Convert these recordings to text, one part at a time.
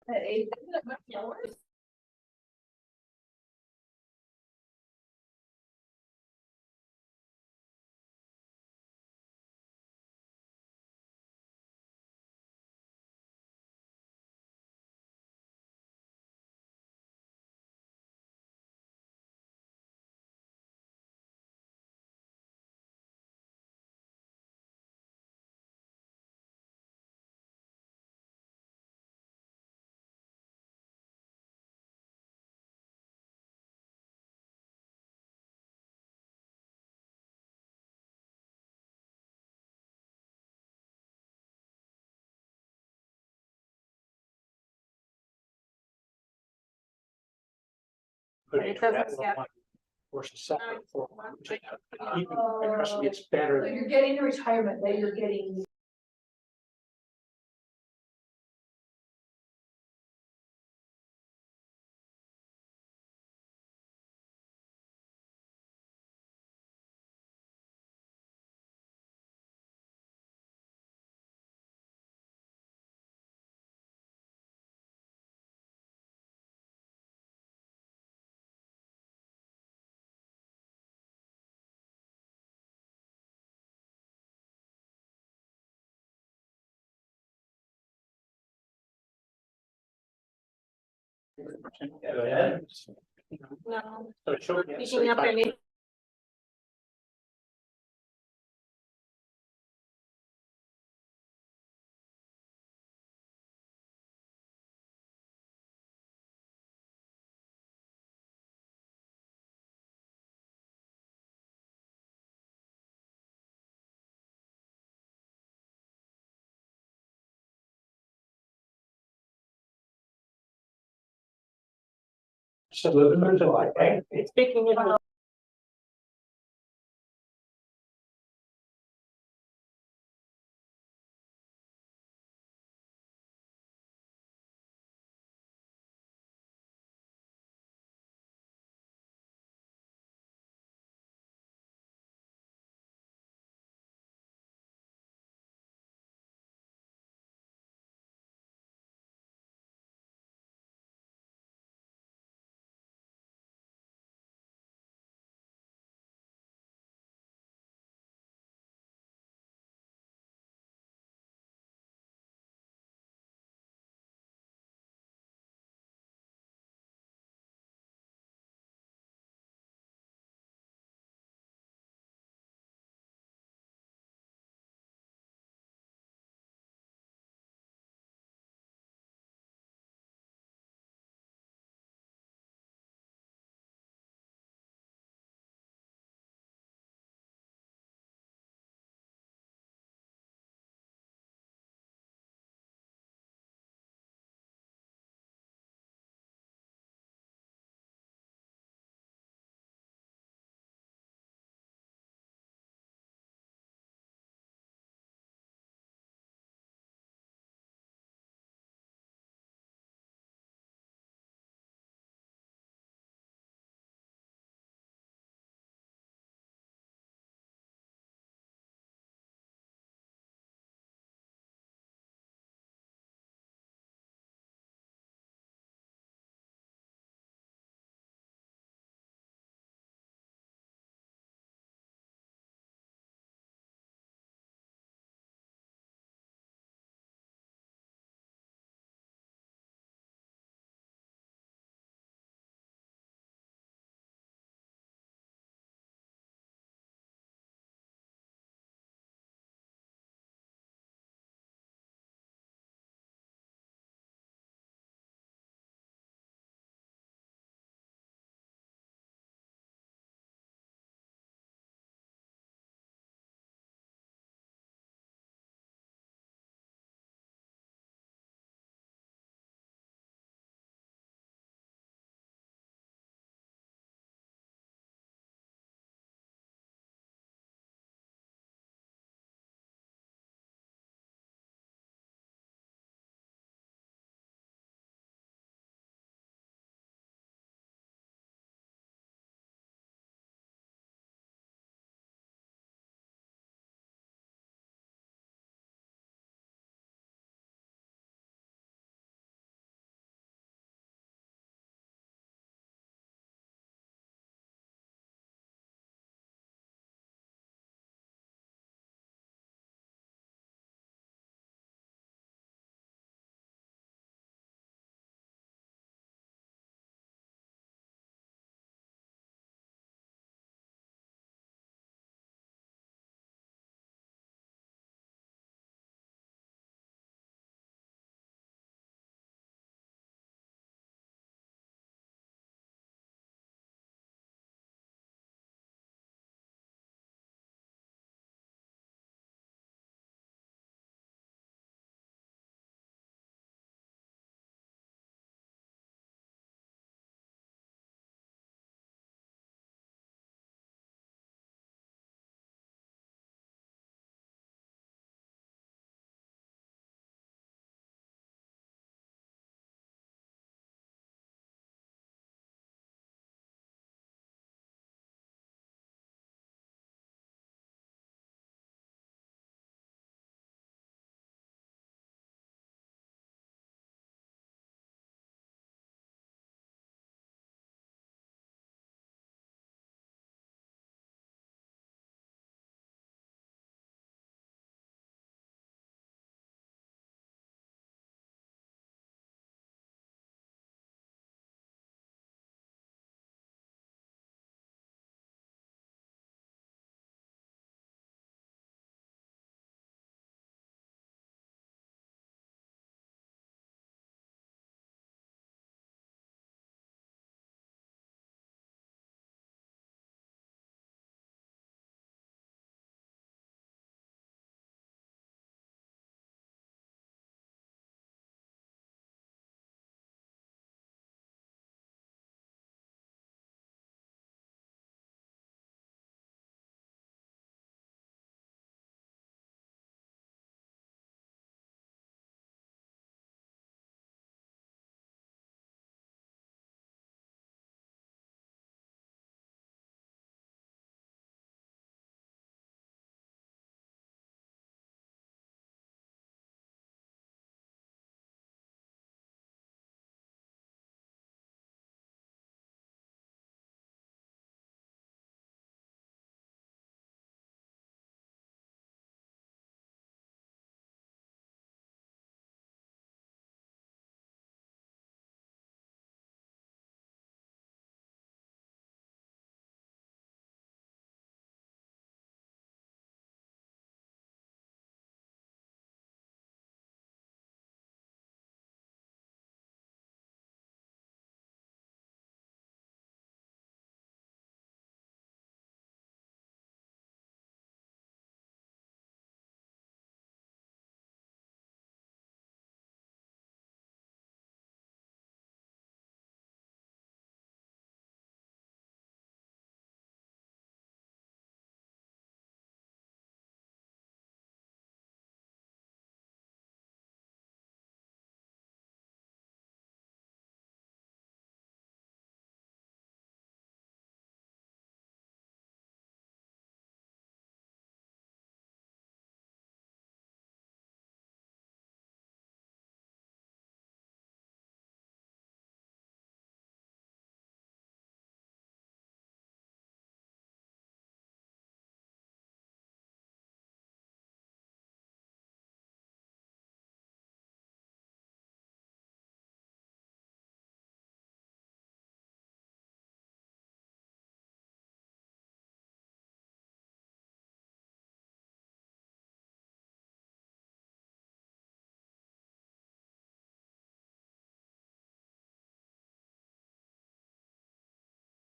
It doesn't get. Course is separate for it's better. So you're getting the retirement, then you're getting. No. So it showed me. Picking up any. So there's a like, it's picking it.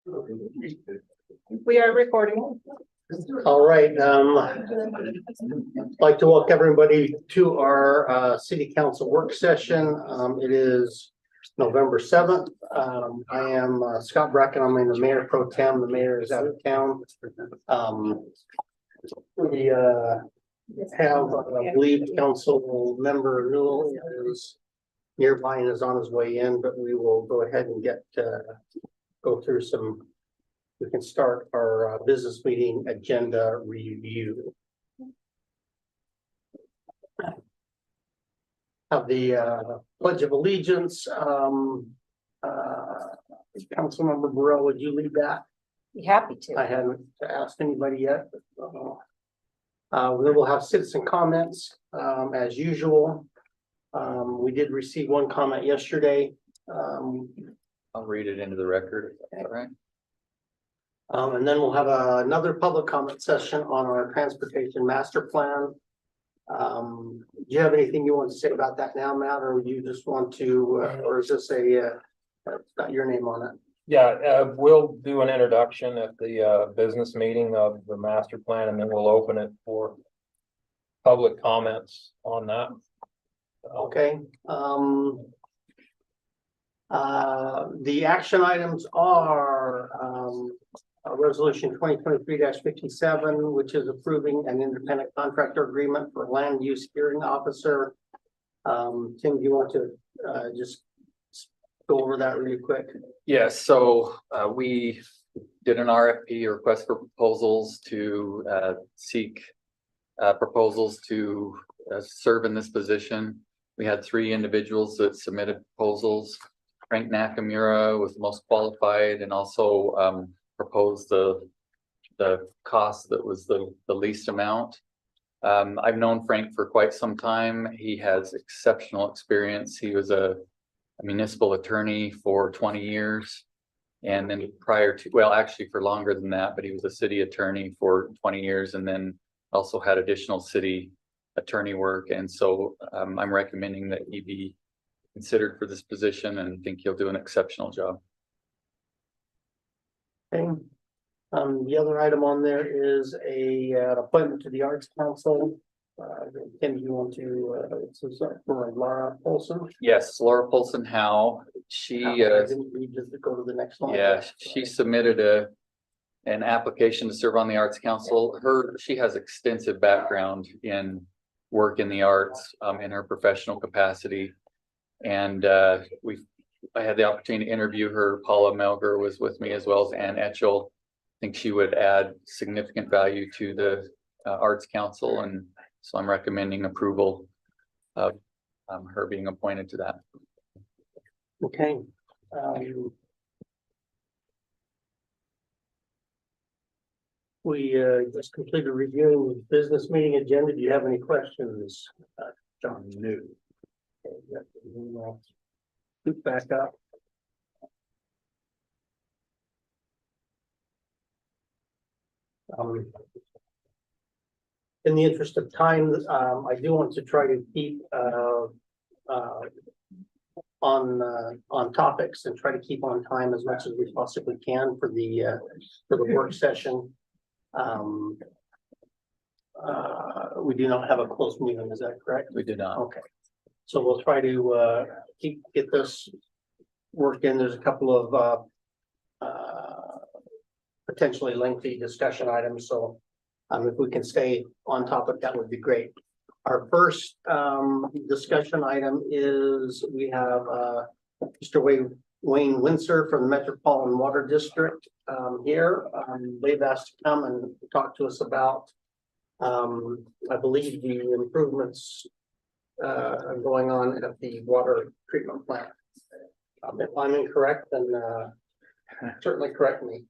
We are recording. All right, I'd like to welcome everybody to our city council work session. It is November 7th. I am Scott Bracken. I'm the mayor pro tem. The mayor is out of town. We have, I believe, council member Newell is nearby and is on his way in, but we will go ahead and go through some. We can start our business meeting agenda review. Have the Pledge of Allegiance. Councilmember Burrell, would you lead that? Be happy to. I haven't asked anybody yet. We will have citizen comments as usual. We did receive one comment yesterday. I'll read it into the record. All right. And then we'll have another public comment session on our transportation master plan. Do you have anything you want to say about that now, Matt, or you just want to, or is this it's got your name on it? Yeah, we'll do an introduction at the business meeting of the master plan, and then we'll open it for public comments on that. Okay. The action items are resolution 2023-57, which is approving an independent contractor agreement for land use hearing officer. Tim, do you want to just go over that really quick? Yes, so we did an RFP, request for proposals to seek proposals to serve in this position. We had 3 individuals that submitted proposals. Frank Nakamura was the most qualified and also proposed the cost that was the least amount. I've known Frank for quite some time. He has exceptional experience. He was a municipal attorney for 20 years. And then prior to, well, actually for longer than that, but he was a city attorney for 20 years and then also had additional city attorney work. And so I'm recommending that he be considered for this position and think he'll do an exceptional job. Okay. The other item on there is an appointment to the Arts Council. Tim, do you want to, this is for Laura Olson? Yes, Laura Polson Howe. She I didn't read, just to go to the next one. yeah, she submitted an application to serve on the Arts Council. She has extensive background in work in the arts in her professional capacity. And I had the opportunity to interview her. Paula Melger was with me, as well as Ann Etchell. I think she would add significant value to the Arts Council, and so I'm recommending approval of her being appointed to that. Okay. We just completed reviewing the business meeting agenda. Do you have any questions, John? No. Okay, scoot back up. In the interest of time, I do want to try to keep on topics and try to keep on time as much as we possibly can for the work session. We do not have a closed meeting, is that correct? We did not. Okay, so we'll try to get this worked in. There's a couple of potentially lengthy discussion items, so if we can stay on topic, that would be great. Our first discussion item is we have Mr. Wayne Windsor from the Metropolitan Water District here. They've asked to come and talk to us about, I believe, the improvements going on at the water treatment plant. If I'm incorrect, then certainly correct me.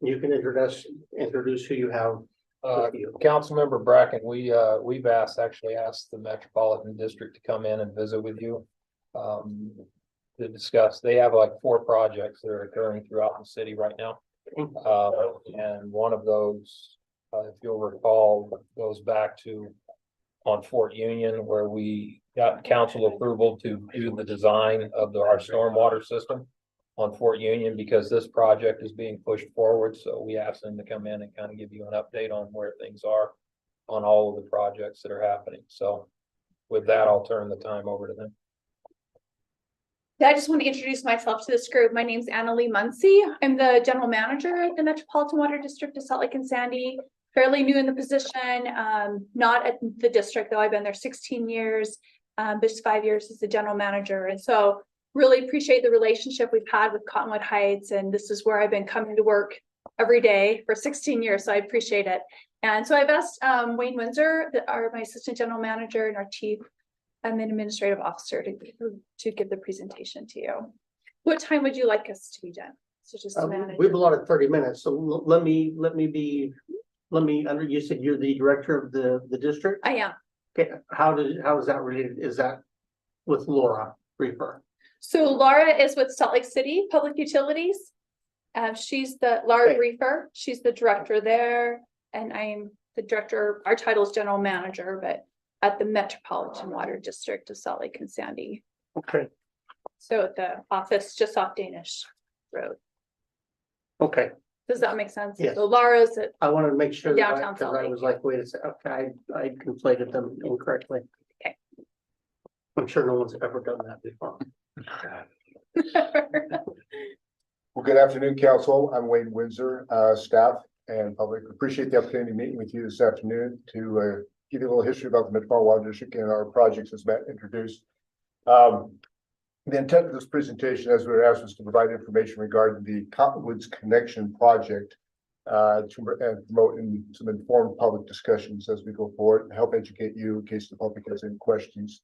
You can introduce who you have. Councilmember Bracken, we've actually asked the Metropolitan District to come in and visit with you to discuss. They have like 4 projects that are occurring throughout the city right now. And one of those, if you'll recall, goes back to on Fort Union, where we got council approval to do the design of our stormwater system. on Fort Union because this project is being pushed forward. So we asked them to come in and kind of give you an update on where things are on all of the projects that are happening. So with that, I'll turn the time over to them. I just want to introduce myself to this group. My name's Annalee Muncie. I'm the general manager at the Metropolitan Water District of Salt Lake and Sandy. Fairly new in the position, not at the district though. I've been there 16 years, just 5 years as the general manager. And so really appreciate the relationship we've had with Cottonwood Heights. And this is where I've been coming to work every day for 16 years. So I appreciate it. And so I've asked Wayne Windsor, my assistant general manager and our chief administrative officer to give the presentation to you. What time would you like us to be done? So just to manage. We've allotted 30 minutes, so you said you're the director of the district? I am. Okay, how is that related? Is that with Laura Reefer? So Laura is with Salt Lake City Public Utilities. She's the Laura Okay. Reefer. She's the director there. And I'm the director. Our title is general manager, but at the Metropolitan Water District of Salt Lake and Sandy. Okay, So at the office just off Danish Road. okay. Does that make sense? Yes. So Laura's at, I wanted to make sure that Downtown because Salt I Lake. was like, wait a second, okay, I conflated them incorrectly. Okay. I'm sure no one's ever done that before. Well, good afternoon, council. I'm Wayne Windsor, staff and public. Appreciate the opportunity to meet with you this afternoon to give you a little history about the Metropolitan Water District and our projects as Matt introduced. The intent of this presentation, as we were asked, was to provide information regarding the Cottonwoods Connection project and promote some informed public discussions as we go forward and help educate you in case the public has any questions.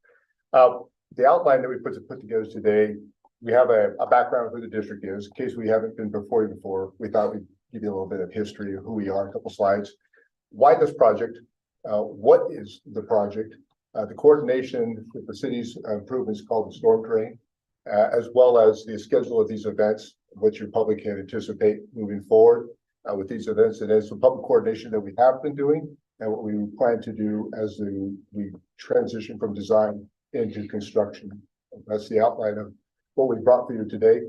The outline that we put together today, we have a background of who the district is. In case we haven't been before you before, we thought we'd give you a little bit of history of who we are, a couple slides. Why this project? What is the project? The coordination with the city's improvements called the storm drain, as well as the schedule of these events, what your public can anticipate moving forward with these events. And then some public coordination that we have been doing and what we plan to do as we transition from design into construction. That's the outline of what we brought for you today.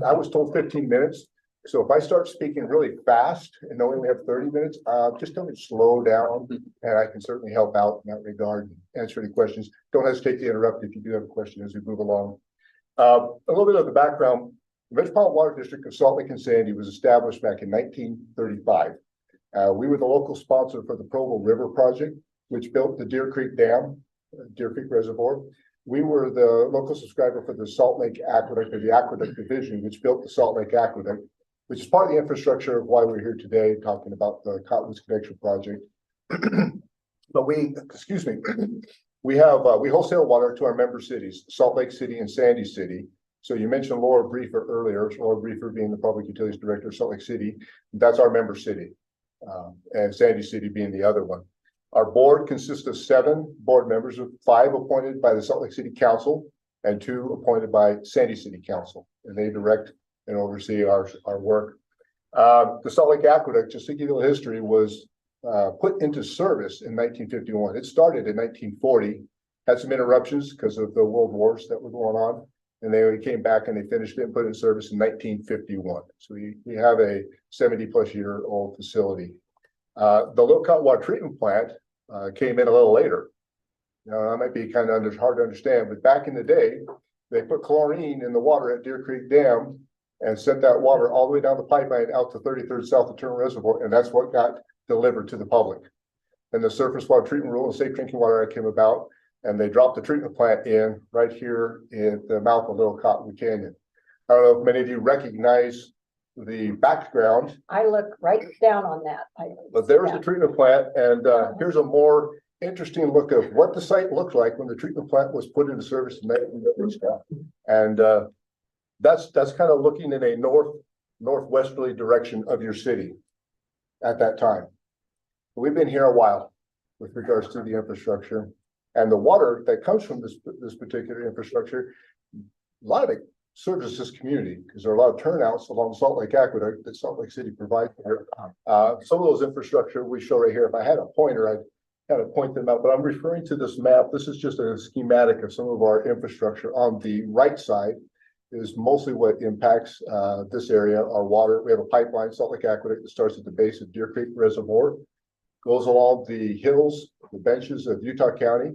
I was told 15 minutes. So if I start speaking really fast and knowing we have 30 minutes, just tell me to slow down and I can certainly help out in that regard and answer any questions. Don't hesitate to interrupt if you do have a question as we move along. A little bit of the background. The Metropolitan Water District of Salt Lake and Sandy was established back in 1935. We were the local sponsor for the Provo River project, which built the Deer Creek Dam, Deer Creek Reservoir. We were the local subscriber for the Salt Lake Aqueduct, or the Aqueduct Division, which built the Salt Lake Aqueduct, which is part of the infrastructure of why we're here today talking about the Cottonwoods Connection project. But we wholesale water to our member cities, Salt Lake City and Sandy City. So you mentioned Laura Briefer earlier, Laura Briefer being the Public Utilities Director of Salt Lake City. That's our member city, and Sandy City being the other one. Our board consists of 7 board members, 5 appointed by the Salt Lake City Council and 2 appointed by Sandy City Council, and they direct and oversee our work. The Salt Lake Aqueduct, just to give you a history, was put into service in 1951. It started in 1940, had some interruptions because of the world wars that were going on, and they came back and they finished it and put it in service in 1951. So we have a 70-plus-year-old facility. The Little Cotton Water Treatment Plant came in a little later. That might be kind of hard to understand, but back in the day, they put chlorine in the water at Deer Creek Dam and sent that water all the way down the pipeline out to 33rd South of Turner Reservoir, and that's what got delivered to the public. Then the Surface Water Treatment Rule and Safe Drinking Water Act came about, and they dropped the treatment plant in right here in the mouth of Little Cottonwood Canyon. I don't know if many of you recognize the background, I look right down on that. but there's the treatment plant, and here's a more interesting look of what the site looked like when the treatment plant was put into service in 1950. And that's kind of looking in a northwesterly direction of your city at that time. We've been here a while with regards to the infrastructure and the water that comes from this particular infrastructure. A lot of it serves this community because there are a lot of turnouts along Salt Lake Aqueduct that Salt Lake City provides here. Some of those infrastructure we show right here. If I had a pointer, I'd kind of point them out, but I'm referring to this map. This is just a schematic of some of our infrastructure on the right side. is mostly what impacts this area, our water. We have a pipeline, Salt Lake Aqueduct, that starts at the base of Deer Creek Reservoir, goes along the hills, the benches of Utah County,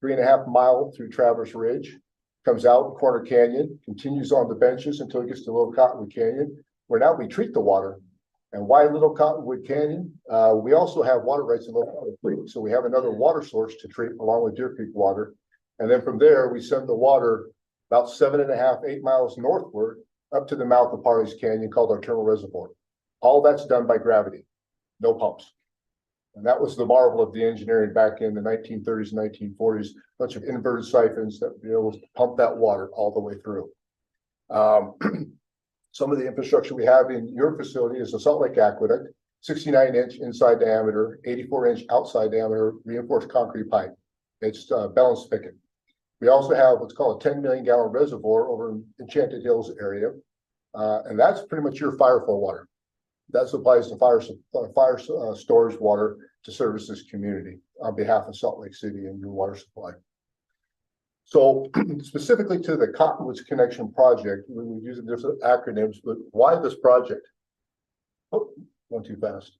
3.5 miles through Traverse Ridge, comes out Corner Canyon, continues on the benches until it gets to Little Cottonwood Canyon, where now we treat the water. And why Little Cottonwood Canyon? We also have water rights in Little Cottonwood Creek, so we have another water source to treat along with Deer Creek water. And then from there, we send the water about 7.5, 8 miles northward up to the mouth of Parley's Canyon, called our terminal reservoir. All that's done by gravity, no pumps. And that was the marvel of the engineering back in the 1930s and 1940s, a bunch of inverted siphons that would be able to pump that water all the way through. Some of the infrastructure we have in your facility is the Salt Lake Aqueduct, 69-inch inside diameter, 84-inch outside diameter reinforced concrete pipe. It's balance spigot. We also have what's called a 10 million gallon reservoir over in Enchanted Hills area. And that's pretty much your fire flow water. That supplies the fire storage water to service this community on behalf of Salt Lake City and your water supply. So specifically to the Cottonwoods Connection Project, we're using different acronyms, but why this project? Oh, went too fast.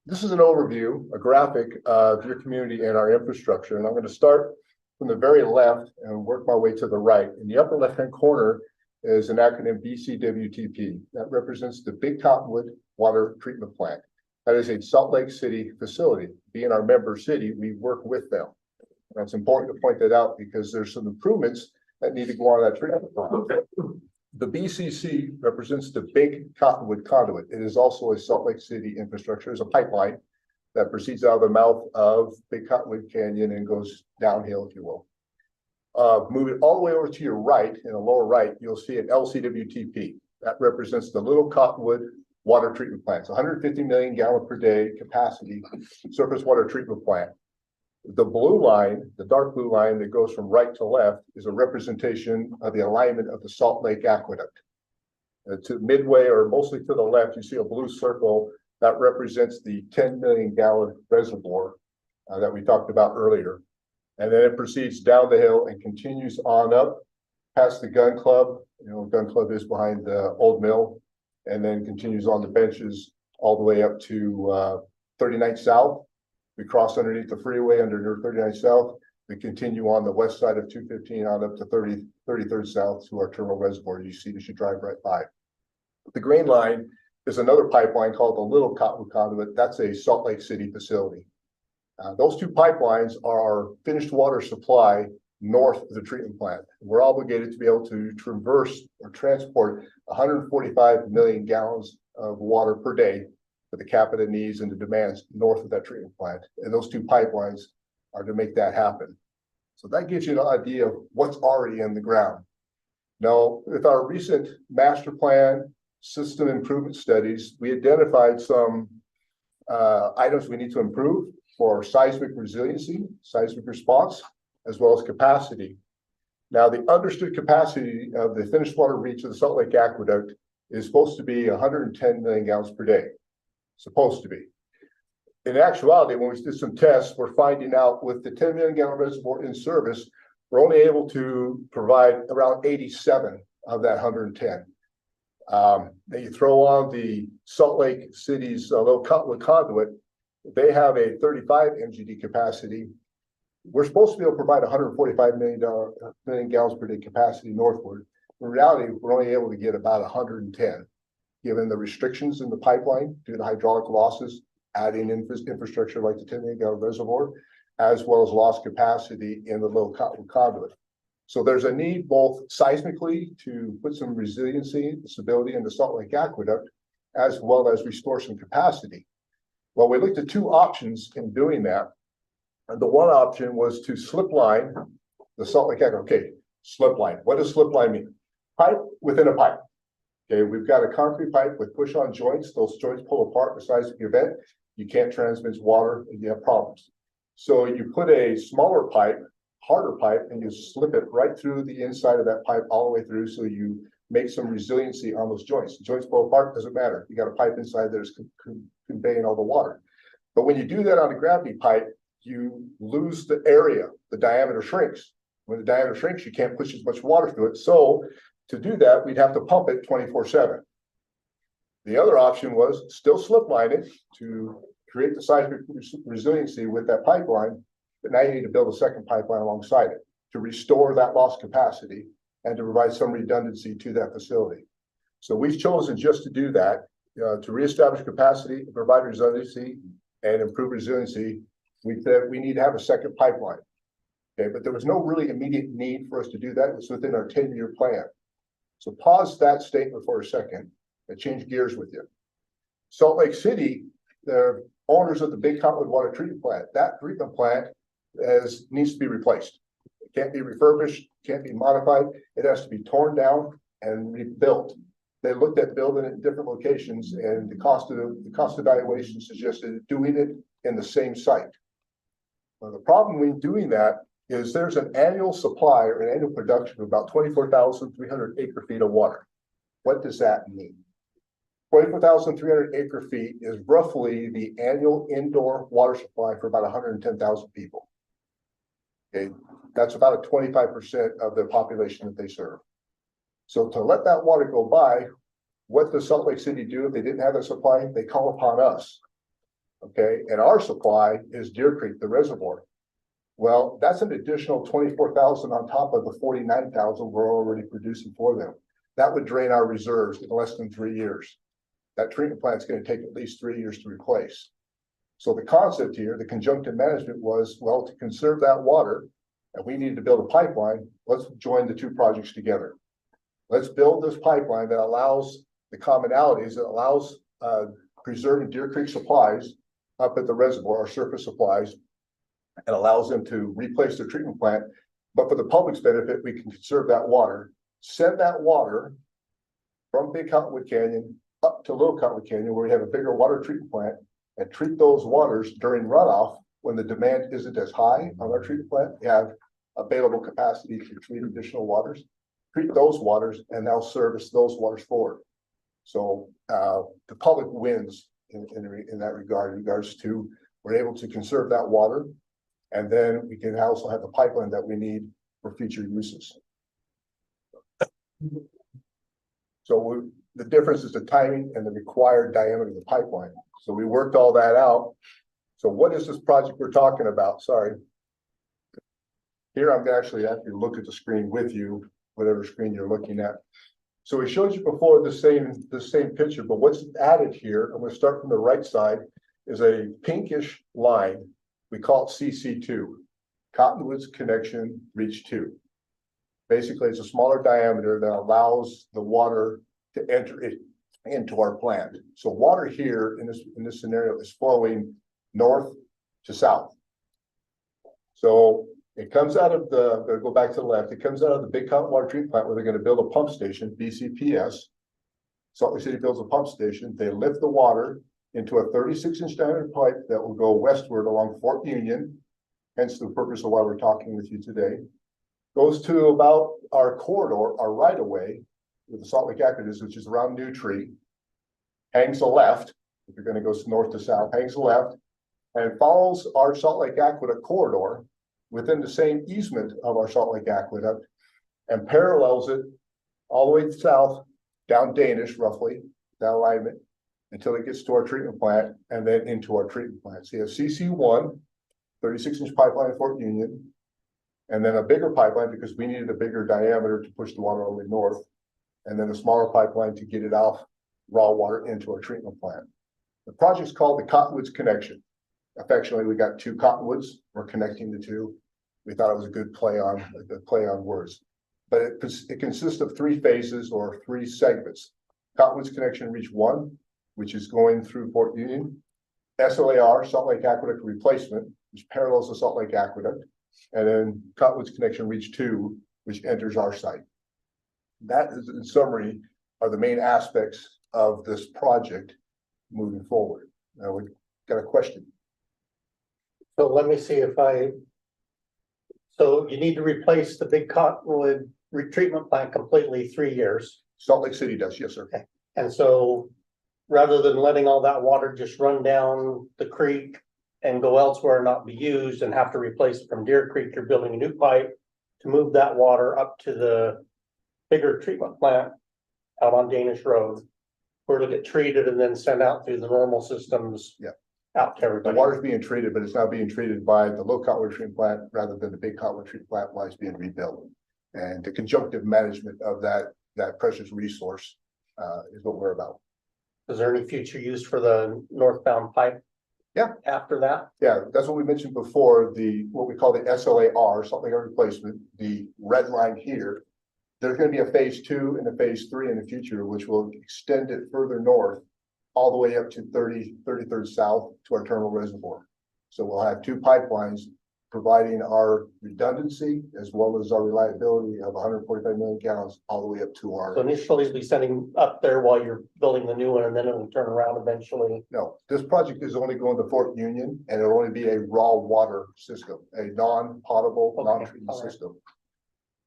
This is an overview, a graphic of your community and our infrastructure. And I'm going to start from the very left and work my way to the right. In the upper left-hand corner is an acronym BCWTP. That represents the Big Cottonwood Water Treatment Plant. That is a Salt Lake City facility. Being our member city, we work with them. And it's important to point that out because there's some improvements that need to go on that treatment plant. The BCC represents the Big Cottonwood Conduit. It is also a Salt Lake City infrastructure. It's a pipeline that proceeds out of the mouth of Big Cottonwood Canyon and goes downhill, if you will. Moving all the way over to your right, in the lower right, you'll see an LCWTP. That represents the Little Cottonwood Water Treatment Plant. It's 150 million gallon per day capacity surface water treatment plant. The blue line, the dark blue line that goes from right to left, is a representation of the alignment of the Salt Lake Aqueduct. To midway or mostly to the left, you see a blue circle that represents the 10 million gallon reservoir that we talked about earlier. And then it proceeds down the hill and continues on up past the gun club. You know, gun club is behind the old mill, and then continues on the benches all the way up to 39th South. We cross underneath the freeway under 39th South. We continue on the west side of 215 on up to 33rd South to our terminal reservoir. You see as you drive right by. The green line is another pipeline called the Little Cottonwood Conduit. That's a Salt Lake City facility. Those two pipelines are our finished water supply north of the treatment plant. We're obligated to be able to traverse or transport 145 million gallons of water per day for the capita needs and the demands north of that treatment plant. And those two pipelines are to make that happen. So that gives you an idea of what's already in the ground. Now, with our recent master plan system improvement studies, we identified some items we need to improve for seismic resiliency, seismic response, as well as capacity. Now, the understood capacity of the finished water reach of the Salt Lake Aqueduct is supposed to be 110 million gallons per day. Supposed to be. In actuality, when we did some tests, we're finding out with the 10 million gallon reservoir in service, we're only able to provide around 87 of that 110. Then you throw on the Salt Lake City's Little Cottonwood Conduit, they have a 35 MGD capacity. We're supposed to be able to provide 145 million gallons per day capacity northward. In reality, we're only able to get about 110, given the restrictions in the pipeline due to hydraulic losses, adding infrastructure like the 10 million gallon reservoir, as well as lost capacity in the Little Cottonwood Conduit. So there's a need both seismically to put some resiliency, stability in the Salt Lake Aqueduct, as well as restore some capacity. Well, we looked at two options in doing that. And the one option was to slip line the Salt Lake Aqueduct. Okay, slip line. What does slip line mean? Pipe within a pipe. Okay, we've got a concrete pipe with push-on joints. Those joints pull apart in a seismic event. You can't transmit water and you have problems. So you put a smaller pipe, harder pipe, and you slip it right through the inside of that pipe all the way through, so you make some resiliency on those joints. The joints pull apart, doesn't matter. You got a pipe inside that is conveying all the water. But when you do that on a gravity pipe, you lose the area. The diameter shrinks. When the diameter shrinks, you can't push as much water through it. So To do that, we'd have to pump it 24/7. The other option was still slip line it to create the seismic resiliency with that pipeline, but now you need to build a second pipeline alongside it to restore that lost capacity and to provide some redundancy to that facility. So we've chosen just to do that, to reestablish capacity, provide resiliency, and improve resiliency. We said we need to have a second pipeline. Okay, but there was no really immediate need for us to do that. It was within our 10-year plan. So pause that statement for a second and change gears with you. Salt Lake City, the owners of the Big Cottonwood Water Treatment Plant, that treatment plant needs to be replaced. It can't be refurbished, can't be modified. It has to be torn down and rebuilt. They looked at building it in different locations, and the cost evaluation suggested doing it in the same site. Well, the problem with doing that is there's an annual supply or an annual production of about 24,300 acre feet of water. What does that mean? 24,300 acre feet is roughly the annual indoor water supply for about 110,000 people. Okay, that's about a 25% of the population that they serve. So to let that water go by, what does Salt Lake City do if they didn't have that supply? They call upon us. Okay, and our supply is Deer Creek, the reservoir. Well, that's an additional 24,000 on top of the 49,000 we're already producing for them. That would drain our reserves in less than 3 years. That treatment plant is going to take at least 3 years to replace. So the concept here, the conjunctive management was, well, to conserve that water, and we needed to build a pipeline, let's join the two projects together. Let's build this pipeline that allows the commonalities, that allows preserving Deer Creek supplies up at the reservoir, our surface supplies, and allows them to replace their treatment plant. But for the public's benefit, we can conserve that water, send that water from Big Cottonwood Canyon up to Little Cottonwood Canyon, where we have a bigger water treatment plant, and treat those waters during runoff when the demand isn't as high on our treatment plant. We have available capacity to treat additional waters, treat those waters, and now service those waters forward. So the public wins in that regard, in regards to we're able to conserve that water, and then we can also have the pipeline that we need for future uses. So the difference is the timing and the required diameter of the pipeline. So we worked all that out. So what is this project we're talking about? Sorry. Here I'm actually have to look at the screen with you, whatever screen you're looking at. So we showed you before the same picture, but what's added here, I'm going to start from the right side, is a pinkish line. We call it CC2, Cottonwoods Connection Reach 2. Basically, it's a smaller diameter that allows the water to enter it into our plant. So water here in this scenario is flowing north to south. So it comes out of go back to the left, it comes out of the Big Cottonwood Water Treatment Plant where they're going to build a pump station, BCPS. Salt Lake City builds a pump station. They lift the water into a 36-inch diameter pipe that will go westward along Fort Union, hence the purpose of why we're talking with you today. Goes to about our corridor, our right-of-way, with the Salt Lake Aqueduct, which is around New Tree, hangs a left, if you're going to go north to south, hangs a left, and follows our Salt Lake Aqueduct corridor within the same easement of our Salt Lake Aqueduct, and parallels it all the way south, down Danish, roughly, that alignment, until it gets to our treatment plant, and then into our treatment plant. So you have CC1, 36-inch pipeline in Fort Union, and then a bigger pipeline because we needed a bigger diameter to push the water all the way north, and then a smaller pipeline to get it off raw water into our treatment plant. The project's called the Cottonwoods Connection. Affectionately, we got two Cottonwoods. We're connecting the two. We thought it was a good play on words. But it consists of 3 phases or 3 segments. Cottonwoods Connection Reach 1, which is going through Fort Union. SLAR, Salt Lake Aqueduct Replacement, which parallels the Salt Lake Aqueduct. And then Cottonwoods Connection Reach 2, which enters our site. That is, in summary, are the main aspects of this project moving forward. Now we got a question. So let me see if so you need to replace the Big Cottonwood retreatment plant completely 3 years. Salt Lake City does, yes, sir. Okay. And so rather than letting all that water just run down the creek and go elsewhere and not be used and have to replace it from Deer Creek, you're building a new pipe to move that water up to the bigger treatment plant out on Danish Road were to get treated and then sent out through the normal systems. Yeah. Out to The everybody. water's being treated, but it's now being treated by the low cotton treatment plant rather than the big cotton treatment plant while it's being rebuilt. And the conjunctive management of that precious resource is what we're about. Is there any future use for the northbound pipe? Yeah. After that? Yeah, that's what we mentioned before, what we call the SLAR, something like a replacement, the red line here. There's gonna be a phase 2 and a phase 3 in the future, which will extend it further north, all the way up to 33rd South to our terminal reservoir. So we'll have 2 pipelines providing our redundancy as well as our reliability of 145 million gallons all the way up to So our. initially it'll be sending up there while you're building the new one, and then it'll turn around eventually. No, this project is only going to Fort Union and it'll only be a raw water system, a non-potable, Okay, non-treated all right. system.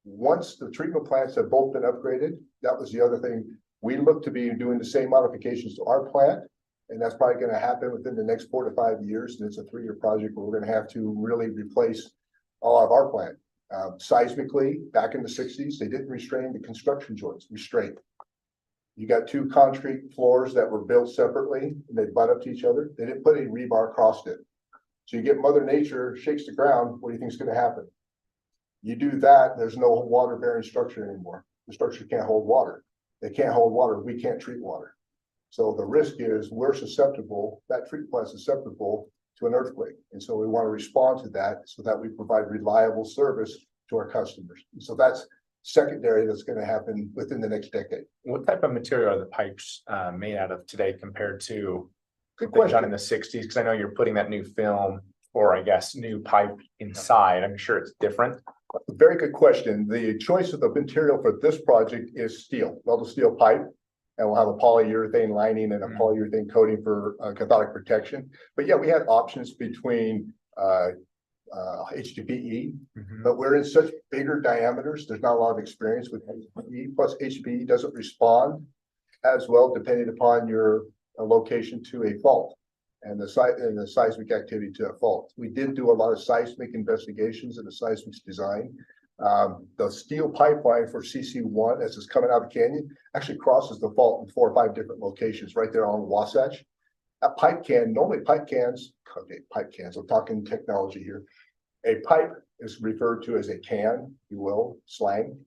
Once the treatment plants have both been upgraded, that was the other thing. We look to be doing the same modifications to our plant. And that's probably gonna happen within the next 4 to 5 years. And it's a 3-year project where we're gonna have to really replace all of our plant. Seismically, back in the 60s, they didn't restrain the construction joints, restraint. You got 2 concrete floors that were built separately and they butt up to each other. They didn't put any rebar across it. So you get Mother Nature shakes the ground, what do you think is gonna happen? You do that, there's no water bearing structure anymore. The structure can't hold water. They can't hold water, we can't treat water. So the risk is we're susceptible, that treatment plant is susceptible to an earthquake. And so we want to respond to that so that we provide reliable service to our customers. And so that's secondary that's going to happen within the next decade. What type of material are the pipes made out of today compared to Good what was done question. in the 60s? Because I know you're putting that new film or I guess new pipe inside. I'm sure it's different. Very good question. The choice of the material for this project is steel, welded steel pipe. And we'll have a polyurethane lining and a polyurethane coating for cathodic protection. But yeah, we had options between HDPE, but we're in such bigger diameters. There's not a lot of experience with HDPE. Plus HDPE doesn't respond as well depending upon your location to a fault and the seismic activity to a fault. We did do a lot of seismic investigations and the seismic design. The steel pipeline for CC1 as it's coming out of the canyon actually crosses the fault in 4 or 5 different locations right there on Wasatch. A pipe can, normally pipe cans, I'm talking technology here. A pipe is referred to as a can, if you will, slang.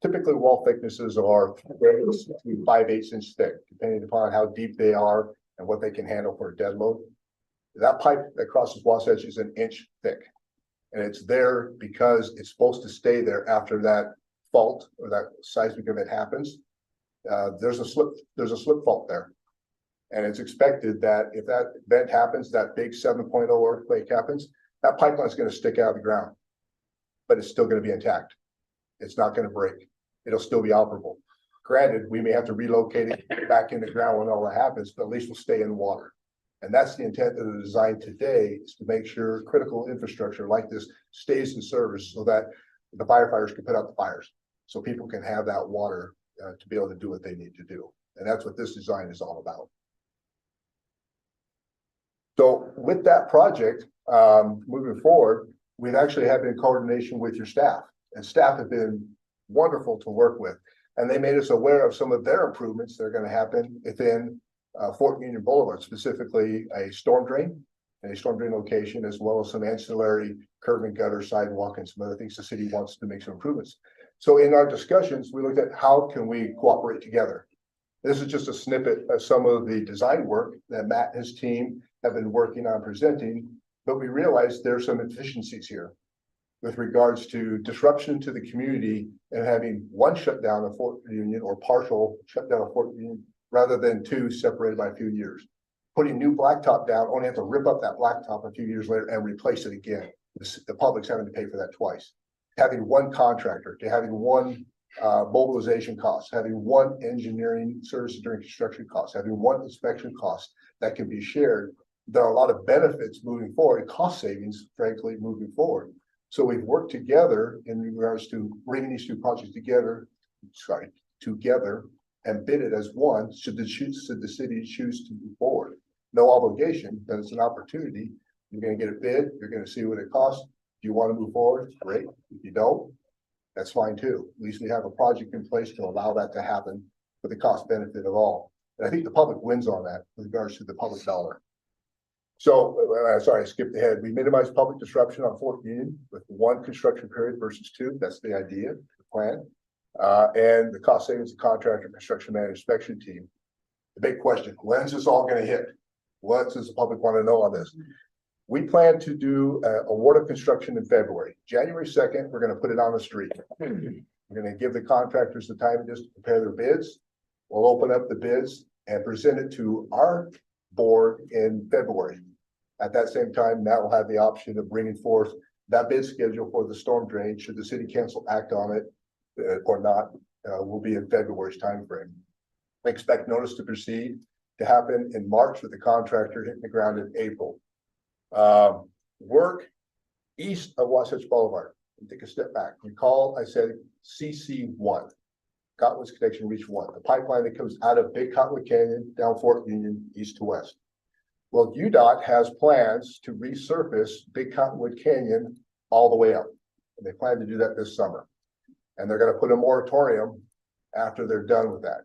Typically wall thicknesses are 5/8 inch thick, depending upon how deep they are and what they can handle for a dead load. That pipe that crosses Wasatch is 1 inch thick. And it's there because it's supposed to stay there after that fault or that seismic event happens. There's a slip fault there. And it's expected that if that event happens, that big 7.0 earthquake happens, that pipeline is going to stick out of the ground, but it's still going to be intact. It's not going to break. It'll still be operable. Granted, we may have to relocate it back in the ground when all that happens, but at least we'll stay in water. And that's the intent of the design today, is to make sure critical infrastructure like this stays in service so that the firefighters can put out the fires. So people can have that water to be able to do what they need to do. And that's what this design is all about. So with that project, moving forward, we've actually had been in coordination with your staff, and staff have been wonderful to work with. And they made us aware of some of their improvements that are going to happen within Fort Union Boulevard, specifically a storm drain location, as well as some ancillary curb and gutter sidewalk and some other things the city wants to make some improvements. So in our discussions, we looked at how can we cooperate together. This is just a snippet of some of the design work that Matt and his team have been working on presenting, but we realized there's some efficiencies here with regards to disruption to the community and having one shutdown of Fort Union or partial shutdown of Fort Union rather than 2 separated by a few years. Putting new blacktop down, only have to rip up that blacktop a few years later and replace it again. The public's having to pay for that twice. Having one contractor, to having one mobilization cost, having one engineering services during construction costs, having one inspection cost that can be shared. There are a lot of benefits moving forward and cost savings, frankly, moving forward. So we've worked together in regards to bringing these 2 projects together and bid it as one, should the city choose to move forward. No obligation, but it's an opportunity. You're going to get a bid, you're going to see what it costs. If you want to move forward, great. If you don't, That's fine too. At least we have a project in place to allow that to happen for the cost benefit of all. And I think the public wins on that with regards to the public dollar. So, sorry, I skipped ahead. We minimize public disruption on Fort Union with one construction period versus two. That's the idea, the plan. And the cost savings of contractor, construction manager, inspection team. The big question, when's this all gonna hit? What does the public want to know on this? We plan to do award of construction in February. January 2nd, we're gonna put it on the street. We're gonna give the contractors the time just to prepare their bids. We'll open up the bids and present it to our board in February. At that same time, Matt will have the option of bringing forth that bid schedule for the storm drain, should the city council act on it or not, will be in February's timeframe. I expect notice to proceed to happen in March with the contractor hitting the ground in April. Work east of Wasatch Boulevard. Take a step back. Recall I said CC1, Cottonwoods Connection Reach 1, the pipeline that comes out of Big Cottonwood Canyon down Fort Union east to west. Well, UDOT has plans to resurface Big Cottonwood Canyon all the way up. And they plan to do that this summer. And they're going to put a moratorium after they're done with that.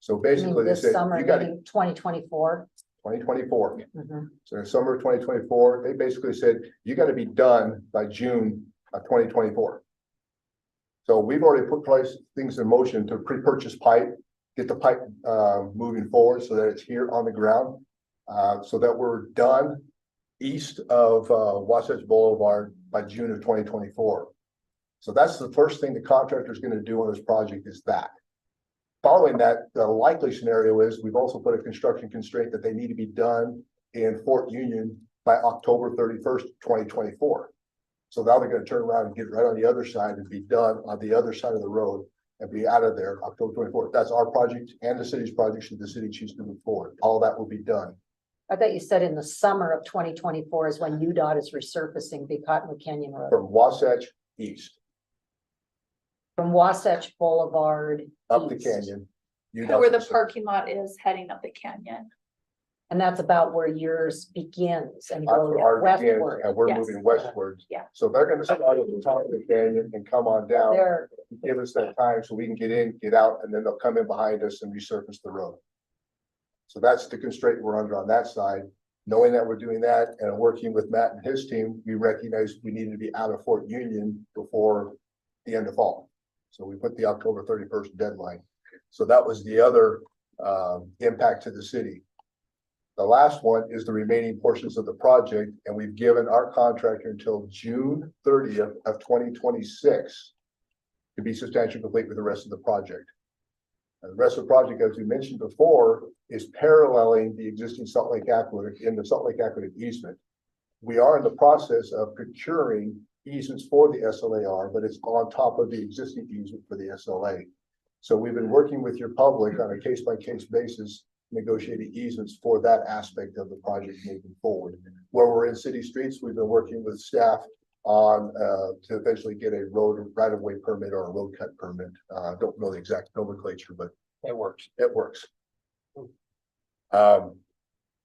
So basically, they This said, summer, you got meaning 2024. 2024. Mhm. So in summer of 2024, they basically said, you got to be done by June of 2024. So we've already put things in motion to pre-purchase pipe, get the pipe moving forward so that it's here on the ground. So that we're done east of Wasatch Boulevard by June of 2024. So that's the first thing the contractor is going to do on this project is that. Following that, the likely scenario is we've also put a construction constraint that they need to be done in Fort Union by October 31st, 2024. So now they're going to turn around and get right on the other side and be done on the other side of the road and be out of there October 24th. That's our project and the city's project should the city choose to move forward. All that will be done. I thought you said in the summer of 2024 is when UDOT is resurfacing Big Cottonwood Canyon Road. From Wasatch east From Wasatch Boulevard. up the east. canyon. Where the parking lot is heading up the canyon. And that's about where yours begins and That's goes where ours begins, westward. and we're Yes. moving westwards. Yeah. So they're gonna start at the top of the canyon and come on down, There, give us that time so we can get in, get out, and then they'll come in behind us and resurface the road. So that's the constraint we're under on that side. Knowing that we're doing that and working with Matt and his team, we recognize we needed to be out of Fort Union before the end of fall. So we put the October 31st deadline. So that was the other impact to the city. The last one is the remaining portions of the project, and we've given our contractor until June 30th of 2026 to be substantially complete with the rest of the project. And the rest of the project, as we mentioned before, is paralleling the existing Salt Lake Aqueduct in the Salt Lake Aqueduct easement. We are in the process of procuring easements for the SLAR, but it's on top of the existing easement for the SLA. So we've been working with your public on a case-by-case basis, negotiating easements for that aspect of the project moving forward. Where we're in city streets, we've been working with staff on to eventually get a road right-of-way permit or a road cut permit. Don't know the exact nomenclature, but It works. it works.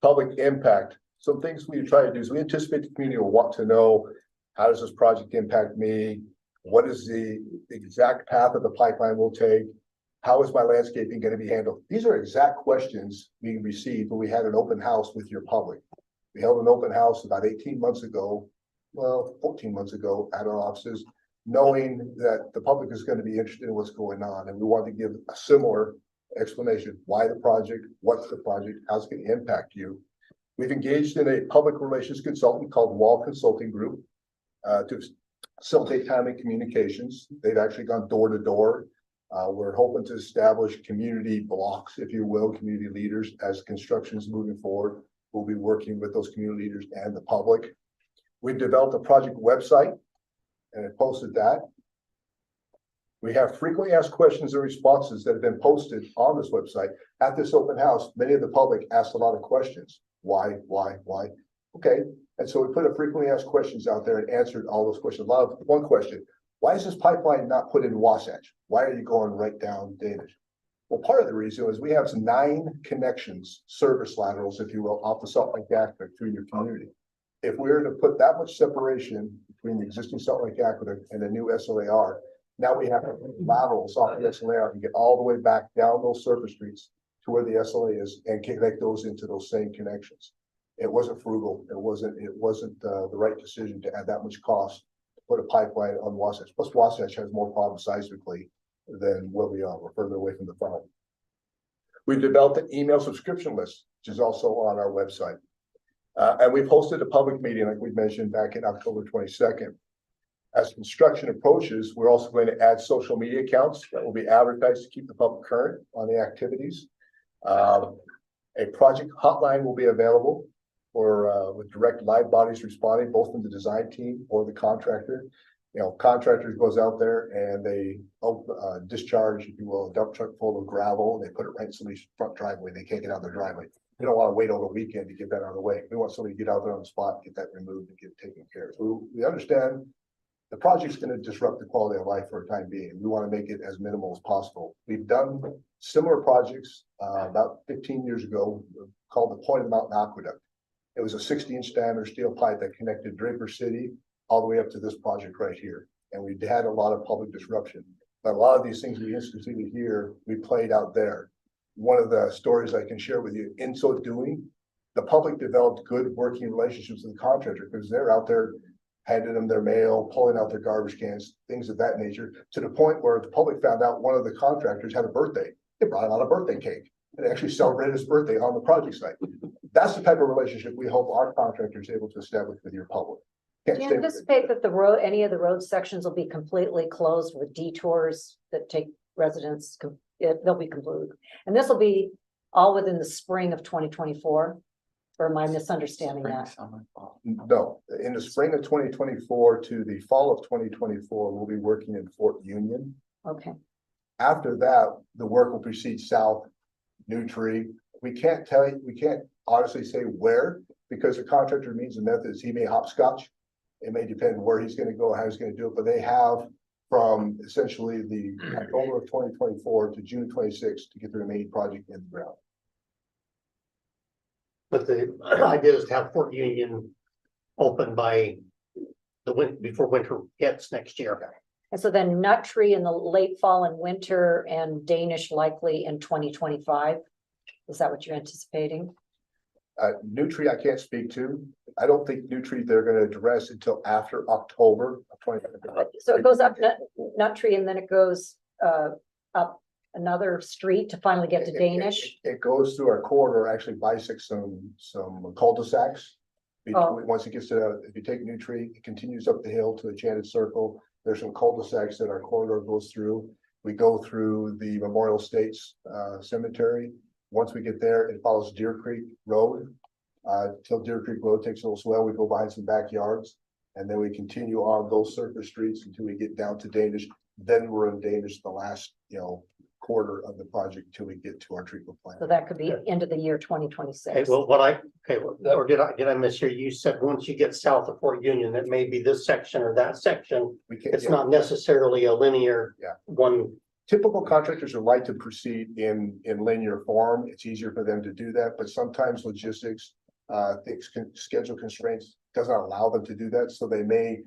Public impact. Some things we try to do is we anticipate the community will want to know, how does this project impact me? What is the exact path of the pipeline will take? How is my landscaping going to be handled? These are exact questions we received when we had an open house with your public. We held an open house about 18 months ago, well, 14 months ago at our offices, knowing that the public is going to be interested in what's going on. And we want to give a similar explanation. Why the project? What's the project? How's it going to impact you? We've engaged in a public relations consultant called Wall Consulting Group to facilitate timely communications. They've actually gone door to door. We're hoping to establish community blocks, if you will, community leaders as construction is moving forward. We'll be working with those community leaders and the public. We've developed a project website and have posted that. We have frequently asked questions and responses that have been posted on this website. At this open house, many of the public asked a lot of questions. Why? Okay. And so we put a frequently asked questions out there and answered all those questions. One question, why is this pipeline not put in Wasatch? Why are you going right down David? Well, part of the reason is we have 9 connections, service laterals, if you will, off the Salt Lake Aqueduct through your community. If we were to put that much separation between the existing Salt Lake Aqueduct and the new SLAR, Now we have laterals off the SLA and get all the way back down those surface streets to where the SLA is and connect those into those same connections. It wasn't frugal. It wasn't the right decision to add that much cost to put a pipeline on Wasatch. Plus Wasatch has more problems seismically than where we are. We're further away from the front. We've developed an email subscription list, which is also on our website. And we've hosted a public meeting, like we mentioned, back in October 22nd. As construction approaches, we're also going to add social media accounts that will be advertised to keep the public current on the activities. A project hotline will be available for with direct live bodies responding, both from the design team or the contractor. You know, contractors goes out there and they discharge, if you will, a dump truck full of gravel. They put it right in somebody's front driveway. They can't get out of their driveway. We don't want to wait over the weekend to get that out of the way. We want somebody to get out there on the spot, get that removed and get it taken care of. So we understand the project's going to disrupt the quality of life for a time being. We want to make it as minimal as possible. We've done similar projects about 15 years ago called the Point of Mountain Aqueduct. It was a 60-inch diameter steel pipe that connected Draper City all the way up to this project right here. And we had a lot of public disruption. But a lot of these things we instituted here, we played out there. One of the stories I can share with you, in so doing, the public developed good working relationships with the contractor because they're out there handing them their mail, pulling out their garbage cans, things of that nature, to the point where the public found out one of the contractors had a birthday. They brought out a birthday cake and they actually celebrated his birthday on the project site. That's the type of relationship we hope our contractors are able to establish with your public. Do you anticipate that the road, any of the road sections will be completely closed with detours that take residents, they'll be concluded? And this will be all within the spring of 2024? Or am I misunderstanding that? No, in the spring of 2024 to the fall of 2024, we'll be working in Fort Union. Okay, After that, the work will proceed south, New Tree. We can't honestly say where, because the contractor means the methods. He may hopscotch. It may depend where he's going to go, how he's going to do it, but they have from essentially the October of 2024 to June 26 to get the remaining project in the ground. But the idea is to have Fort Union open by the before winter hits next year. and so then Nut Tree in the late fall and winter and Danish likely in 2025? Is that what you're anticipating? New Tree, I can't speak to. I don't think New Tree they're going to address until after October of 2025. So it goes up Nut Tree and then it goes up another street to finally get to Danish? It goes through our corridor, actually bisects some cul-de-sacs. Once it gets to, if you take New Tree, it continues up the hill to the Enchanted Circle. There's some cul-de-sacs that our corridor goes through. We go through the Memorial States Cemetery. Once we get there, it follows Deer Creek Road. Till Deer Creek Road takes a little swell, we go behind some backyards. And then we continue on those surface streets until we get down to Danish. Then we're in Danish the last, quarter of the project until we get to our treatment plant. So that could be end of the year 2026. Okay, well, or did I miss you? You said once you get south of Fort Union, that may be this section or that section. It's not necessarily a linear one. Typical contractors are like to proceed in linear form. It's easier for them to do that, but sometimes logistics, schedule constraints does not allow them to do that. So they may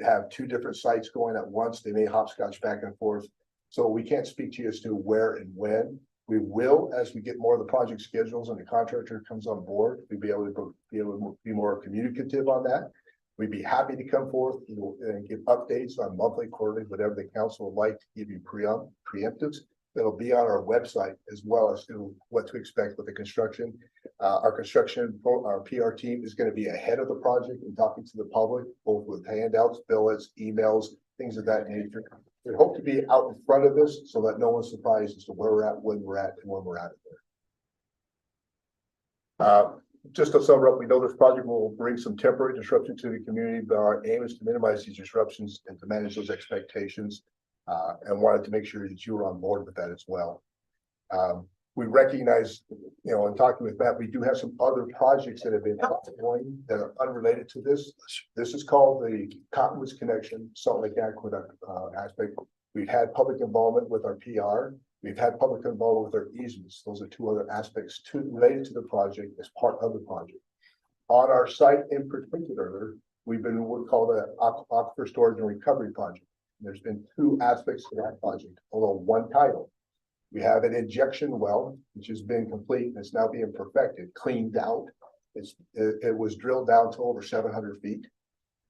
have two different sites going at once. They may hopscotch back and forth. So we can't speak to you as to where and when. We will, as we get more of the project schedules and the contractor comes on board, we'll be able to be more communicative on that. We'd be happy to come forth and give updates on monthly, quarterly, whatever the council would like to give you preemptives. That'll be on our website as well as to what to expect with the construction. Our PR team is going to be ahead of the project and talking to the public, both with handouts, billets, emails, things of that nature. We hope to be out in front of this so that no one's surprised as to where we're at, when we're at, and when we're at it there. Just to sum up, we know this project will bring some temporary disruption to the community, but our aim is to minimize these disruptions and to manage those expectations. And wanted to make sure that you were on board with that as well. We recognize, in talking with Matt, we do have some other projects that have been going that are unrelated to this. This is called the Cottonwoods Connection Salt Lake Aqueduct aspect. We've had public involvement with our PR. We've had public involvement with our easements. Those are two other aspects related to the project as part of the project. On our site in particular, we've been what's called an aquifer storage and recovery project. There's been two aspects to that project, although one title. We have an injection well, which has been complete, and it's now being perfected, cleaned out. It was drilled down to over 700 feet.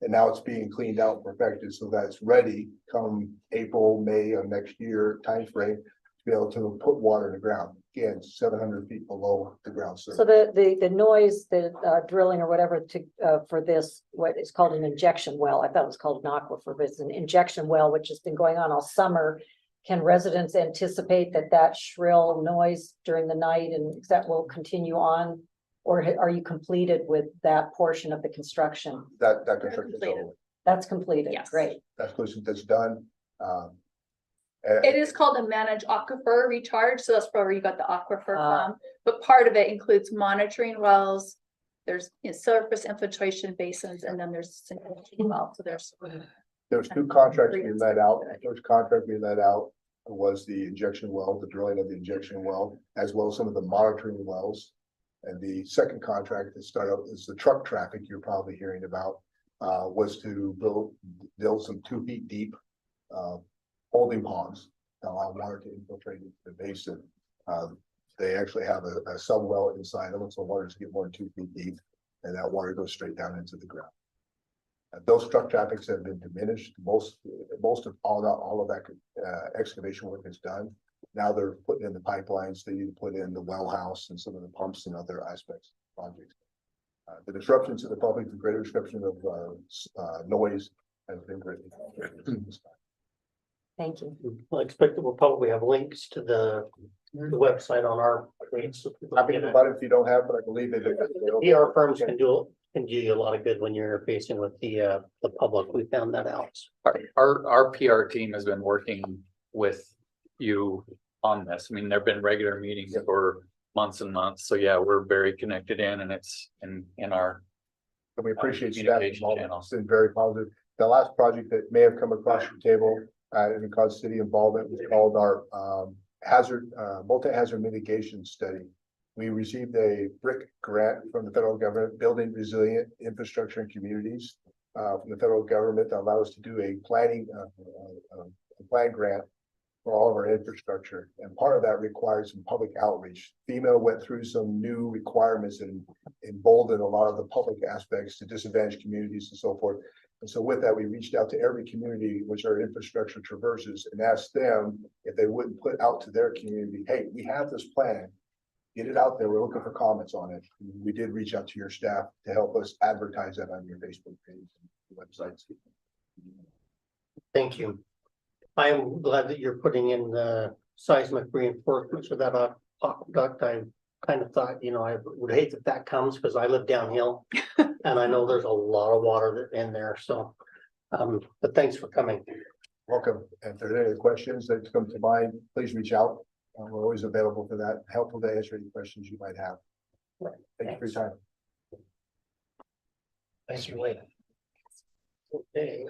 And now it's being cleaned out, perfected, so that it's ready come April, May of next year timeframe to be able to put water in the ground. Again, 700 feet below the ground So surface. the noise, the drilling or whatever for this, what is called an injection well, I thought it was called an aquifer, but it's an injection well, which has been going on all summer. Can residents anticipate that shrill noise during the night and that will continue on? Or are you completed with that portion of the construction? That construction is over. That's completed, Yes. great. That's done. It is called a managed aquifer recharge, so that's where you got the aquifer Ah. from. But part of it includes monitoring wells. There's surface infiltration basins, and then there's sinking well. So There's two contracts being let out. The first contract being let out was the injection well, the drilling of the injection well, as well as some of the monitoring wells. And the second contract that started up is the truck traffic you're probably hearing about, was to build some 2 feet deep holding ponds to allow water to infiltrate into the basin. They actually have a sub well inside of them, so water doesn't get more than 2 feet deep, and that water goes straight down into the ground. Those truck traffics have been diminished. Most of all of that excavation work is done. Now they're putting in the pipelines. They need to put in the well house and some of the pumps and other aspects of the project. The disruption to the public, the greater disruption of noise has been greatly. Thank you. I expect that we'll probably have links to the website on our page. So people Happy can to get provide it if you don't have, but I believe they do. it. PR firms can do you a lot of good when you're facing with the public. We found that out. Our PR team has been working with you on this. I mean, there've been regular meetings for months and months. So yeah, we're very connected in and it's in our And we appreciate staff communication involvement. channel. It's been very positive. The last project that may have come across your table, and caused city involvement was called our multi-hazard mitigation study. We received a BRIC grant from the federal government, Building Resilient Infrastructure and Communities, from the federal government that allowed us to do a plan grant for all of our infrastructure. And part of that requires some public outreach. FEMA went through some new requirements and emboldened a lot of the public aspects to disadvantaged communities and so forth. And so with that, we reached out to every community which our infrastructure traverses and asked them if they wouldn't put out to their community, hey, we have this plan. Get it out there. We're looking for comments on it. And we did reach out to your staff to help us advertise that on your Facebook page and websites. Thank you. I am glad that you're putting in the seismic reinforcements for that aqueduct. I kind of thought, I would hate that comes because I live downhill and I know there's a lot of water in there. So, but thanks for coming. Welcome. And if there are any other questions that come to mind, please reach out. We're always available for that, helpful to answer any questions you might have. Thank you for your time. Thanks for waiting. Okay,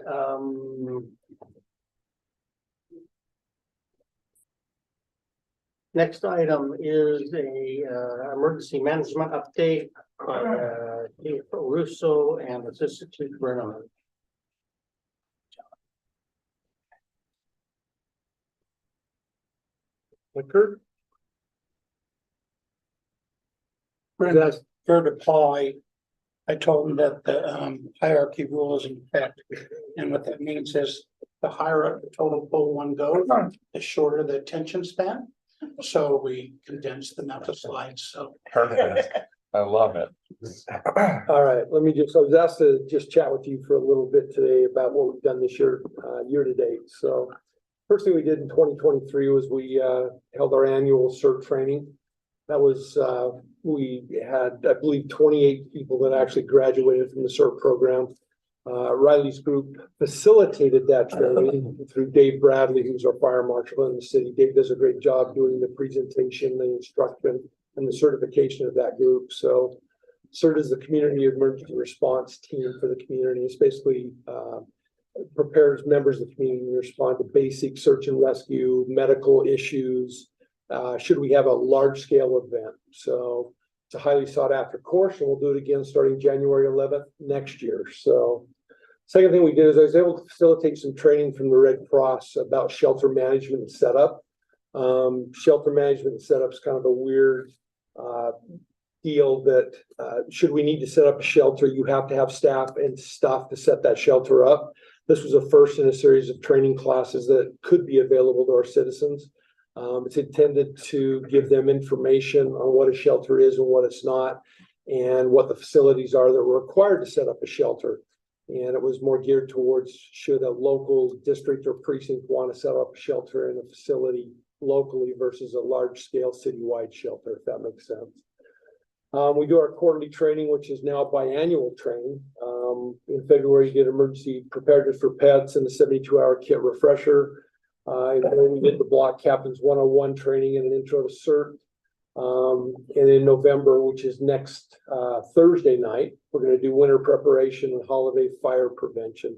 next item is a emergency management update by Chief Russo and Assistant Chief Brennan. Kurt? When I heard to Paul, I told him that the hierarchy rule is in effect. And what that means is the higher up the total pool one goes, the shorter the attention span. So we condensed the amount of slides, so. Perfect. I love it. All right, I was asked to just chat with you for a little bit today about what we've done this year, year to date. So first thing we did in 2023 was we held our annual CERT training. That was, we had, I believe, 28 people that actually graduated from the CERT program. Riley's group facilitated that training through Dave Bradley, who's our fire marshal in the city. Dave does a great job doing the presentation, the instruction, and the certification of that group. So CERT is the community emergency response team for the community. It's basically prepares members of the community to respond to basic search and rescue, medical issues, should we have a large scale event. So it's a highly sought after course, and we'll do it again starting January 11th next year. So Second thing we did is I was able to facilitate some training from the Red Cross about shelter management and setup. Shelter management and setup is kind of a weird deal that should we need to set up a shelter, you have to have staff and stuff to set that shelter up. This was a first in a series of training classes that could be available to our citizens. It's intended to give them information on what a shelter is and what it's not, and what the facilities are that were required to set up a shelter. And it was more geared towards should a local district or precinct want to set up a shelter in a facility locally versus a large scale citywide shelter, if that makes sense. We do our quarterly training, which is now biannual training. In February, we did emergency preparedness for pets and the 72-hour kit refresher. And then we did the block captains 101 training and an intro to CERT. And in November, which is next Thursday night, we're going to do winter preparation and holiday fire prevention.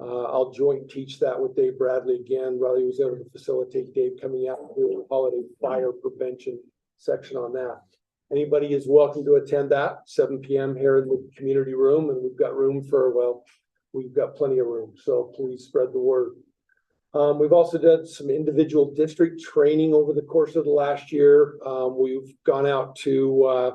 I'll joint teach that with Dave Bradley again. Riley was able to facilitate Dave coming out and doing a holiday fire prevention section on that. Anybody is welcome to attend that 7 p.m. here in the community room, and we've got room for, well, we've got plenty of room, so please spread the word. We've also done some individual district training over the course of the last year. We've gone out to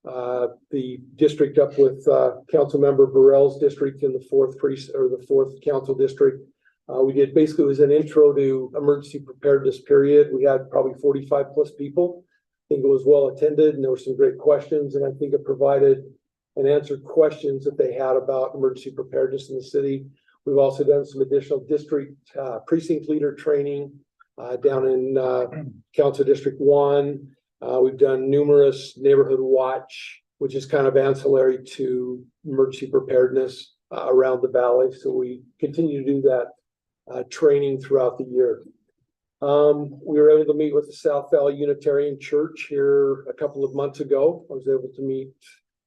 the district up with Councilmember Burrell's district in the 4th precinct or the 4th council district. We did basically, it was an intro to emergency preparedness period. We had probably 45 plus people. I think it was well attended and there were some great questions, and I think it provided and answered questions that they had about emergency preparedness in the city. We've also done some additional district precinct leader training down in Council District 1. We've done numerous neighborhood watch, which is kind of ancillary to emergency preparedness around the valley. So we continue to do that training throughout the year. We were able to meet with the South Valley Unitarian Church here a couple of months ago. I was able to meet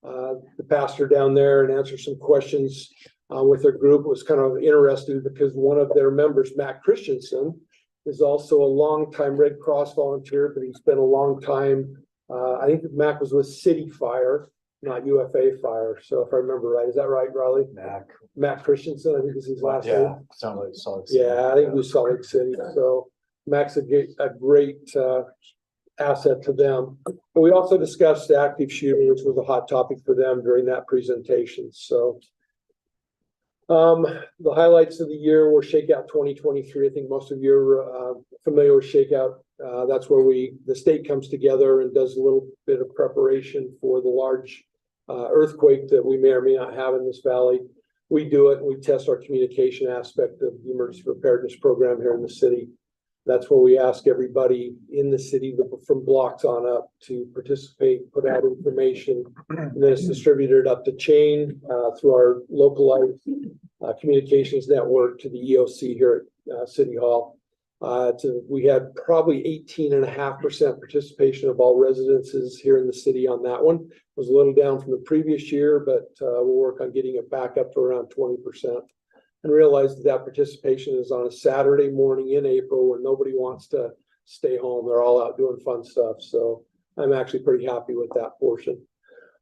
the pastor down there and answer some questions with their group. It was kind of interesting because one of their members, Matt Christensen, is also a longtime Red Cross volunteer, but he spent a long time, I think Mac was with City Fire, not UFA Fire. So if I remember right, is that right, Raleigh? Matt Christensen, I think is his last name. Sounds like Salt Lake City. Yeah, I think it was Salt Lake City. So Mac's a great asset to them. But we also discussed active shooting, which was a hot topic for them during that presentation. So the highlights of the year were Shakeout 2023. I think most of you are familiar with Shakeout. That's where the state comes together and does a little bit of preparation for the large earthquake that we may or may not have in this valley. We do it and we test our communication aspect of the emergency preparedness program here in the city. That's where we ask everybody in the city from blocks on up to participate, put out information, and then it's distributed up the chain through our localized communications network to the EOC here at City Hall. We had probably 18.5% participation of all residences here in the city on that one. It was a little down from the previous year, but we'll work on getting it back up to around 20%. And realize that participation is on a Saturday morning in April when nobody wants to stay home. They're all out doing fun stuff. So I'm actually pretty happy with that portion.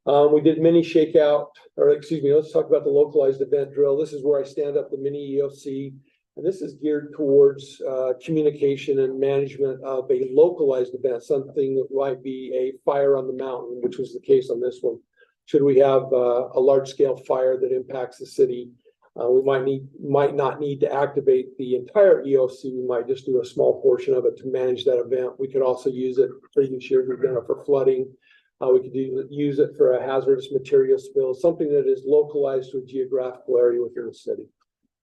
We did mini shakeout, or excuse me, let's talk about the localized event drill. This is where I stand up the mini EOC, and this is geared towards communication and management of a localized event, something that might be a fire on the mountain, which was the case on this one. Should we have a large scale fire that impacts the city? We might not need to activate the entire EOC. We might just do a small portion of it to manage that event. We could also use it previous year. We've done it for flooding. We could use it for a hazardous material spill, something that is localized to a geographical area within the city.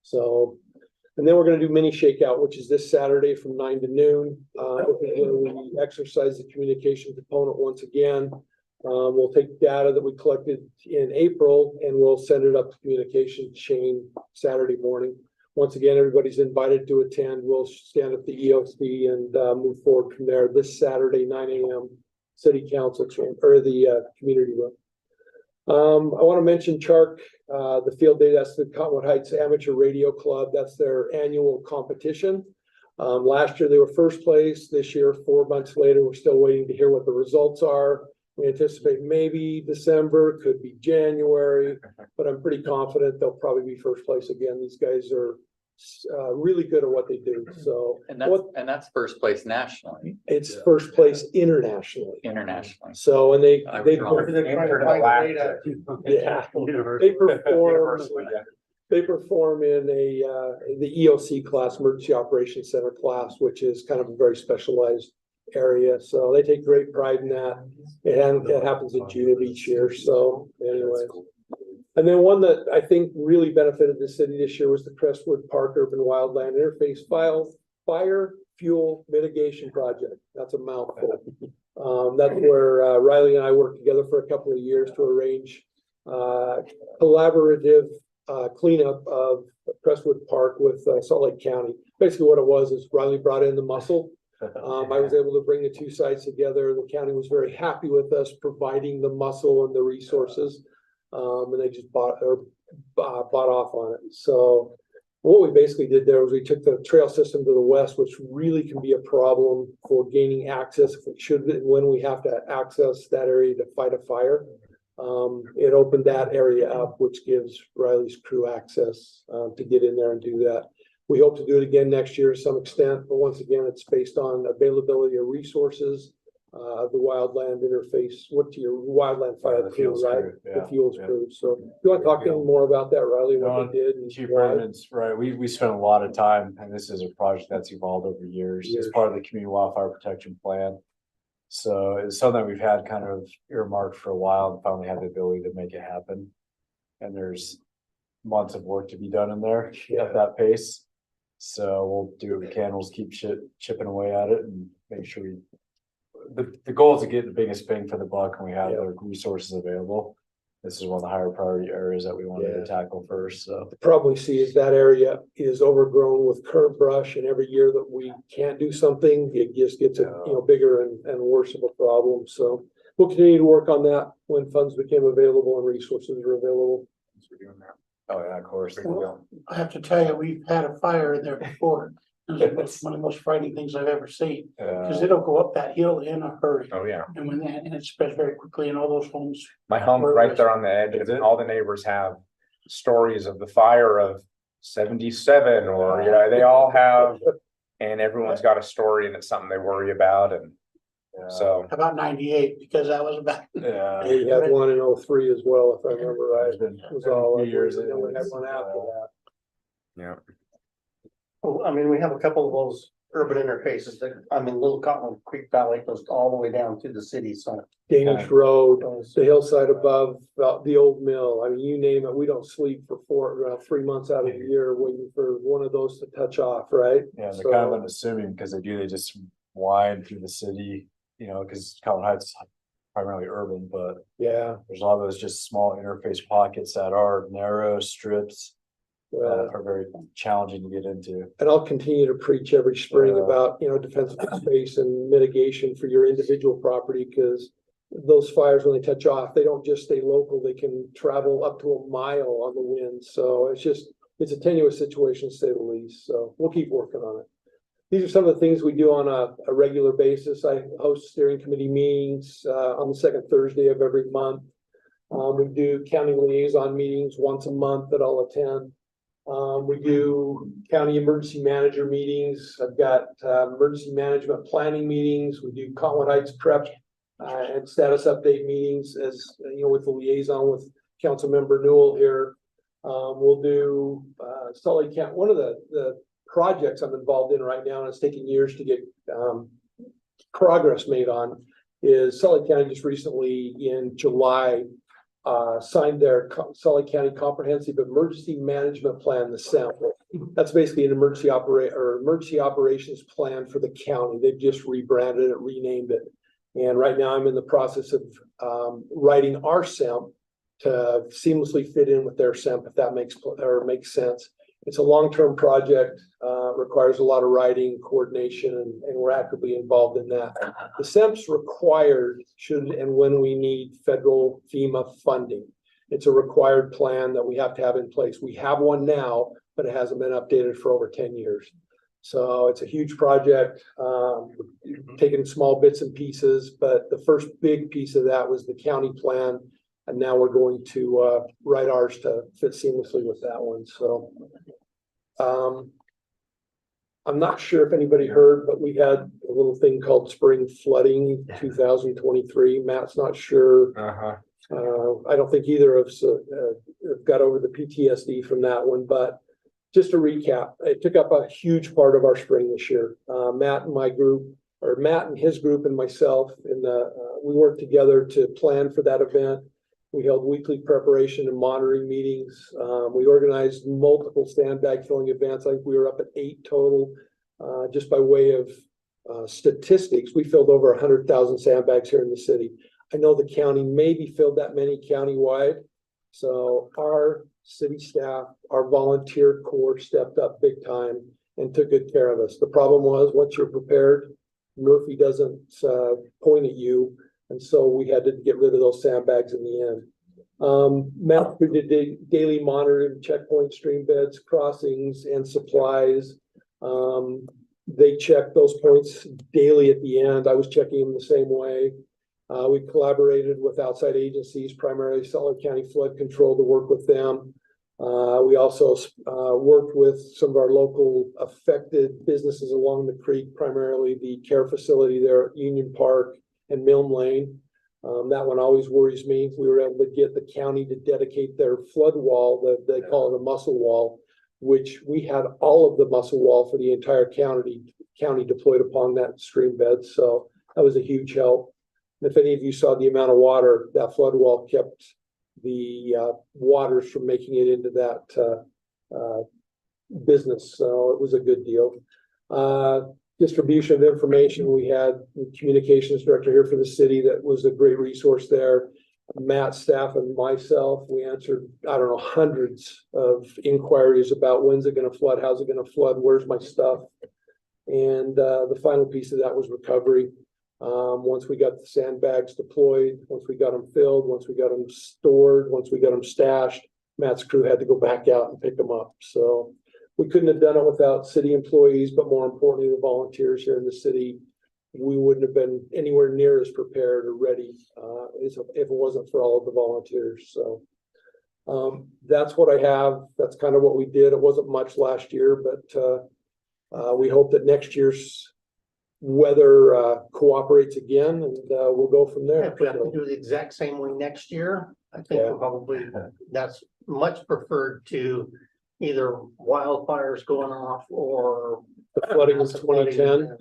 So, and then we're going to do mini shakeout, which is this Saturday from 9 to noon. We exercise the communication component once again. We'll take data that we collected in April and we'll send it up the communication chain Saturday morning. Once again, everybody's invited to attend. We'll stand up the EOC and move forward from there this Saturday, 9 a.m. City Council or the community room. I want to mention CHARC, the field day. That's the Cottonwood Heights Amateur Radio Club. That's their annual competition. Last year they were first place. This year, 4 months later, we're still waiting to hear what the results are. We anticipate maybe December, could be January, but I'm pretty confident they'll probably be first place again. These guys are really good at what they do. So And that's first place nationally, it's first place internationally. internationally. So, and I was wrong. yeah, they perform in the EOC class, Emergency Operations Center class, which is kind of a very specialized area. So they take great pride in that. It happens in June of each year. So anyways. And then one that I think really benefited the city this year was the Crestwood Park Urban Wildland Interface Fire Fuel Mitigation Project. That's a mouthful. That's where Riley and I worked together for a couple of years to arrange collaborative cleanup of Crestwood Park with Salt Lake County. Basically what it was is Riley brought in the muscle. I was able to bring the two sides together. The county was very happy with us providing the muscle and the resources. And they just bought off on it. So what we basically did there was we took the trail system to the west, which really can be a problem for gaining access if we should, when we have to access that area to fight a fire. It opened that area up, which gives Riley's crew access to get in there and do that. We hope to do it again next year to some extent, but once again, it's based on availability of resources, the wildland interface, what to your wildland fire crew, right? The fuels crew. So you want to talk any more about that, Riley, what they did? Chief Brandon's right. We spent a lot of time, and this is a project that's evolved over years. It's part of the community wildfire protection plan. So it's something that we've had kind of earmarked for a while and finally had the ability to make it happen. And there's months of work to be done in there at that pace. So we'll do what we can. We'll keep chipping away at it and make sure the goal is to get the biggest bang for the buck and we have the resources available. This is one of the higher priority areas that we wanted to tackle first. So the problem we see is that area is overgrown with current brush, and every year that we can't do something, it just gets bigger and worse of a problem. So we'll continue to work on that when funds became available and resources are available. oh yeah, of course. Well, I have to tell you, we've had a fire there before. It's one of the most frightening things I've ever seen, because it'll go up that hill in a hurry. Oh yeah. And and it spreads very quickly, and all those homes. My home's right there on the edge, and all the neighbors have stories of the fire of 77 or they all have, and everyone's got a story and it's something they worry about. And so About 98, because that was about. Yeah, you had one in 03 as well, if I remember right. It's been It was all a few years. and then we had one after that. Yeah. Well, I mean, we have a couple of those urban interfaces that, Little Cottonwood Creek Valley goes all the way down to the city, so. Danish Road, the hillside above the old mill. I mean, you name it. We don't sleep for 3 months out of the year waiting for one of those to touch off, right? Yeah, they're kind of unassuming because they just wind through the city, because Colin Heights is primarily urban, but there's a lot of those just small interface pockets that are narrow strips that are very challenging to get into. And I'll continue to preach every spring about, defensive space and mitigation for your individual property, because those fires, when they touch off, they don't just stay local, they can travel up to a mile on the wind. So it's a tenuous situation, to say the least. So we'll keep working on it. These are some of the things we do on a regular basis. I host steering committee meetings on the second Thursday of every month. We do county liaison meetings once a month that I'll attend. We do county emergency manager meetings. I've got emergency management planning meetings. We do Colin Heights prep and status update meetings with the liaison with council member Newell here. We'll do Salt Lake County. One of the projects I'm involved in right now, and it's taking years to get progress made on, is Salt Lake County just recently in July signed their Salt Lake County Comprehensive Emergency Management Plan, the SEM. That's basically an emergency operations plan for the county. They've just rebranded it, renamed it. And right now I'm in the process of writing our SEM to seamlessly fit in with their SEM, if that makes sense. It's a long-term project, requires a lot of writing, coordination, and we're actively involved in that. The SEMP's required should and when we need federal FEMA funding. It's a required plan that we have to have in place. We have one now, but it hasn't been updated for over 10 years. So it's a huge project, taking small bits and pieces, but the first big piece of that was the county plan. And now we're going to write ours to fit seamlessly with that one, so. I'm not sure if anybody heard, but we had a little thing called spring flooding 2023. Matt's not sure. I don't think either of us have got over the PTSD from that one, but just to recap, it took up a huge part of our spring this year. Matt and his group and myself, we worked together to plan for that event. We held weekly preparation and monitoring meetings. We organized multiple sandbag filling events. I think we were up at 8 total. Just by way of statistics, we filled over 100,000 sandbags here in the city. I know the county maybe filled that many countywide. So our city staff, our volunteer corps stepped up big time and took good care of us. The problem was, once you're prepared, Murphy doesn't point at you. And so we had to get rid of those sandbags in the end. Matt did daily monitoring, checkpoint stream beds, crossings, and supplies. They checked those points daily at the end. I was checking them the same way. We collaborated with outside agencies, primarily Sullivan County Flood Control, to work with them. We also worked with some of our local affected businesses along the creek, primarily the care facility there at Union Park and Milne Lane. That one always worries me. We were able to get the county to dedicate their flood wall, that they call it a muscle wall, which we had all of the muscle wall for the entire county deployed upon that stream bed. So that was a huge help. And if any of you saw the amount of water, that flood wall kept the waters from making it into that business. So it was a good deal. Distribution of information. We had the communications director here for the city that was a great resource there. Matt's staff and myself, we answered, I don't know, hundreds of inquiries about when's it going to flood, how's it going to flood, where's my stuff. And the final piece of that was recovery. Once we got the sandbags deployed, once we got them filled, once we got them stored, once we got them stashed, Matt's crew had to go back out and pick them up. So we couldn't have done it without city employees, but more importantly, the volunteers here in the city. We wouldn't have been anywhere near as prepared or ready if it wasn't for all of the volunteers. So that's what I have. That's kind of what we did. It wasn't much last year, but we hope that next year's weather cooperates again, and we'll go from there. If we have to do the exact same way next year, I think we're probably, that's much preferred to either wildfires going off or the flooding in 2010.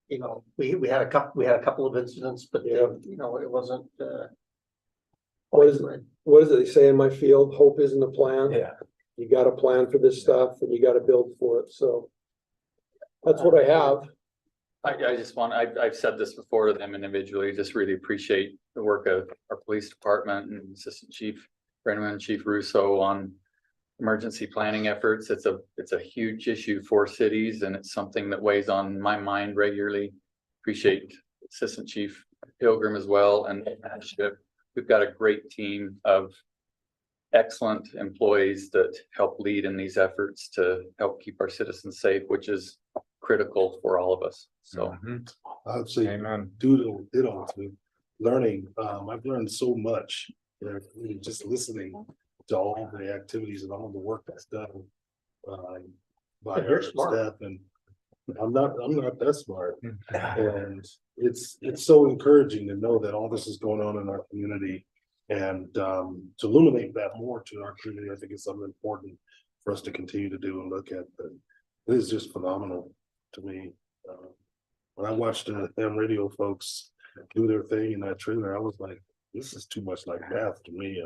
You know, we had a couple of incidents, but you know, it wasn't what is it they say in my field? Hope isn't a plan. Yeah. You got to plan for this stuff and you got to build for it. So that's what I have. I just want, I've said this before to them individually, just really appreciate the work of our police department and Assistant Chief Brennan and Chief Russo on emergency planning efforts. It's a huge issue for cities, and it's something that weighs on my mind regularly. Appreciate Assistant Chief Pilgrim as well, and we've got a great team of excellent employees that help lead in these efforts to help keep our citizens safe, which is critical for all of us. So I'd say ditto to learning. I've learned so much, just listening to all the activities and all the work that's done by our staff. And I'm not that smart. And it's so encouraging to know that all this is going on in our community, and to illuminate that more to our community. I think it's something important for us to continue to do and look at. But it is just phenomenal to me. When I watched the FM radio folks do their thing in that trailer, I was like, this is too much like math to me.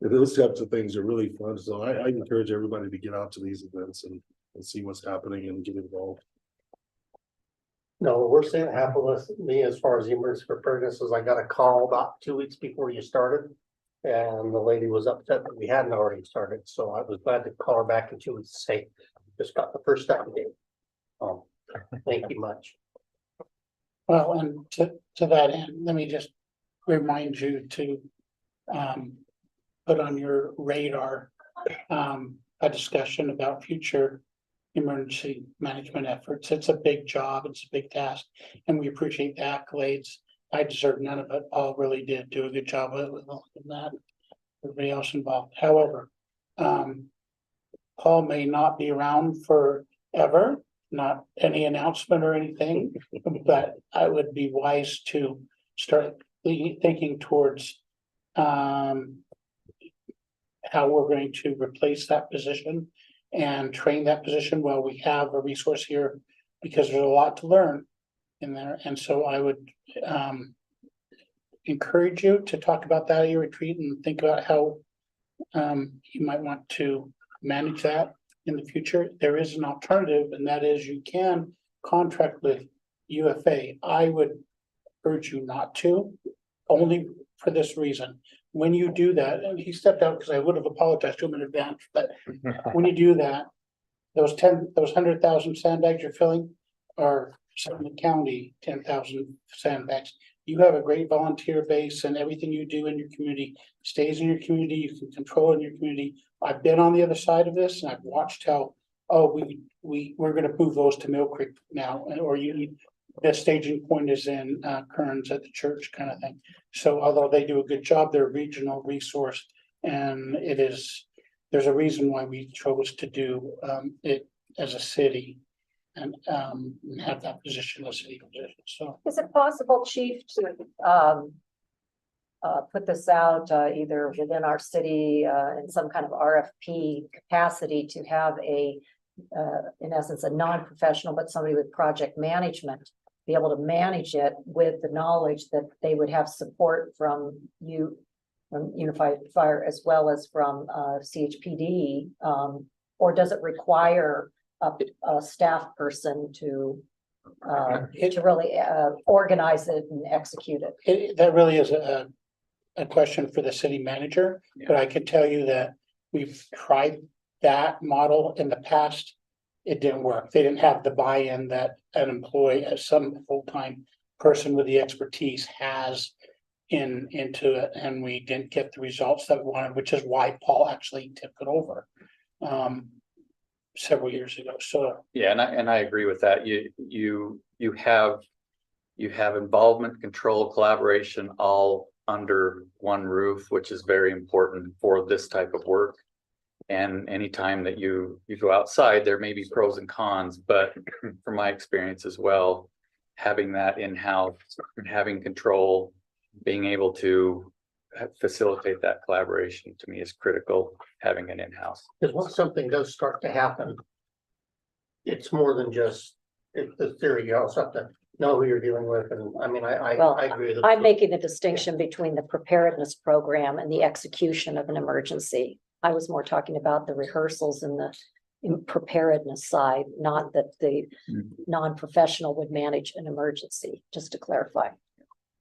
Those types of things are really fun. So I encourage everybody to get out to these events and see what's happening and get involved. No, the worst thing that happened with me as far as the emergency preparedness is I got a call about 2 weeks before you started. And the lady was upset that we hadn't already started. So I was glad to call her back in 2 weeks to say, just got the first step date. Thank you much. Well, and to that end, let me just remind you to put on your radar a discussion about future emergency management efforts. It's a big job, it's a big task, and we appreciate the accolades. I deserve none of it. Paul really did do a good job with that. Everybody else involved. However, Paul may not be around forever, not any announcement or anything, but I would be wise to start thinking towards how we're going to replace that position and train that position while we have a resource here, because there's a lot to learn in there. And so I would encourage you to talk about that at your retreat and think about how you might want to manage that in the future. There is an alternative, and that is you can contract with UFA. I would urge you not to, only for this reason. When you do that, and he stepped out because I would have apologized to him in advance, but when you do that, those 100,000 sandbags you're filling are from the county, 10,000 sandbags. You have a great volunteer base, and everything you do in your community stays in your community. You can control in your community. I've been on the other side of this, and I've watched how, we're gonna move those to Mill Creek now, or you need, the staging point is in Kearns at the church kind of thing. So although they do a good job, they're a regional resource, and there's a reason why we chose to do it as a city and have that position as a city position. So Is it possible, Chief, to put this out either within our city in some kind of RFP capacity to have in essence, a non-professional, but somebody with project management, be able to manage it with the knowledge that they would have support from Unified Fire as well as from CHPD, or does it require a staff person to really organize it and execute it? that really is a question for the city manager, but I can tell you that we've tried that model in the past. It didn't work. They didn't have the buy-in that an employee, as some full-time person with the expertise has into it, and we didn't get the results that we wanted, which is why Paul actually took it over several years ago. So Yeah, and I agree with that. You have involvement, control, collaboration all under one roof, which is very important for this type of work. And anytime that you go outside, there may be pros and cons, but from my experience as well, having that in-house, having control, being able to facilitate that collaboration to me is critical, having it in-house. Because once something does start to happen, it's more than just the theory. You also have to know who you're dealing with. And I mean, I agree with. I'm making the distinction between the preparedness program and the execution of an emergency. I was more talking about the rehearsals and the preparedness side, not that the non-professional would manage an emergency, just to clarify.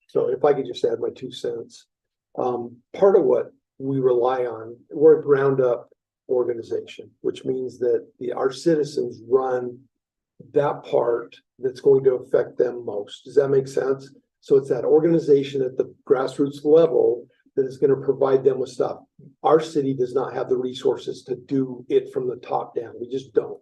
So if I could just add my 2 cents. Part of what we rely on, we're a ground up organization, which means that our citizens run that part that's going to affect them most. Does that make sense? So it's that organization at the grassroots level that is going to provide them with stuff. Our city does not have the resources to do it from the top down. We just don't.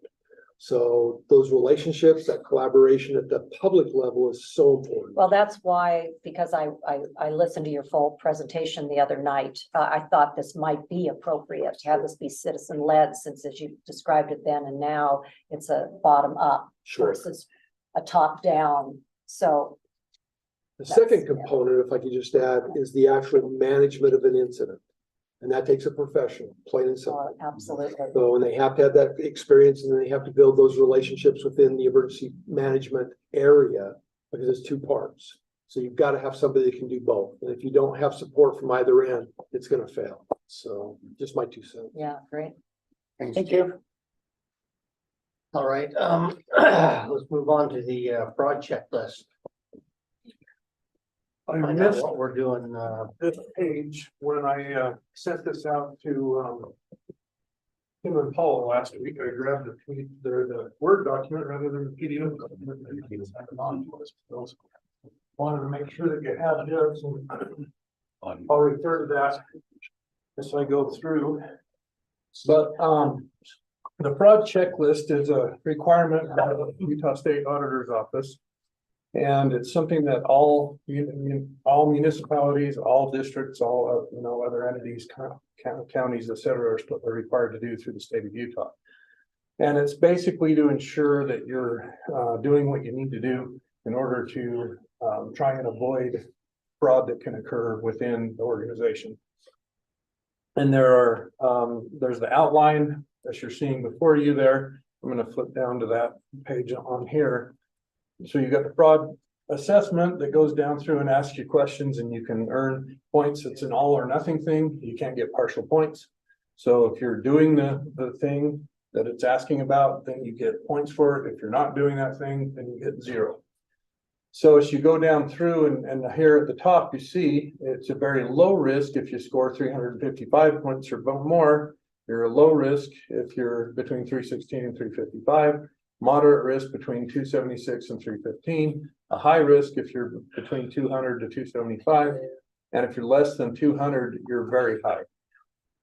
So those relationships, that collaboration at the public level is so important. Well, that's why, because I listened to your full presentation the other night, I thought this might be appropriate to have this be citizen led, since as you described it then and now, it's a bottom up versus a top down. So the second component, if I could just add, is the actual management of an incident. And that takes a professional, plain and simple. absolutely. So, and they have to have that experience, and they have to build those relationships within the emergency management area, because it's 2 parts. So you've got to have somebody that can do both. And if you don't have support from either end, it's going to fail. So just my 2 cents. Yeah, great. thank you. All right, let's move on to the project list. I Find out missed what we're doing. this page when I sent this out to Tim and Paul last week. I grabbed the Word document rather than the PDF document. Wanted to make sure that you have this, and I'll refer to that as I go through. But, the fraud checklist is a requirement by the Utah State Auditor's Office. And it's something that all municipalities, all districts, all, other entities, counties, et cetera, are required to do through the state of Utah. And it's basically to ensure that you're doing what you need to do in order to try and avoid fraud that can occur within the organization. And there's the outline that you're seeing before you there. I'm going to flip down to that page on here. So you've got the fraud assessment that goes down through and asks you questions, and you can earn points. It's an all or nothing thing. You can't get partial points. So if you're doing the thing that it's asking about, then you get points for it. If you're not doing that thing, then you get 0. So as you go down through and here at the top, you see it's a very low risk if you score 355 points or more. You're a low risk if you're between 316 and 355. Moderate risk between 276 and 315. A high risk if you're between 200 to 275. And if you're less than 200, you're very high.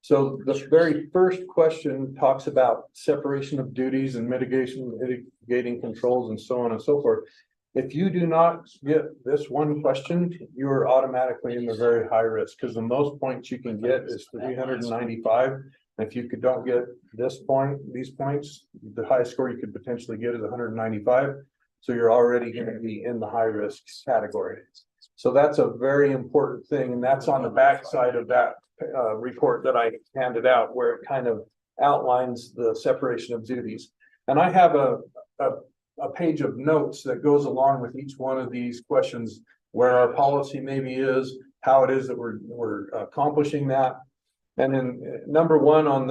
So the very first question talks about separation of duties and mitigating controls and so on and so forth. If you do not get this one question, you are automatically in the very high risk, because the most points you can get is 395. If you don't get these points, the highest score you could potentially get is 195. So you're already going to be in the high risk category. So that's a very important thing. And that's on the back side of that report that I handed out, where it kind of outlines the separation of duties. And I have a page of notes that goes along with each one of these questions, where our policy maybe is, how it is that we're accomplishing that. And then number 1 on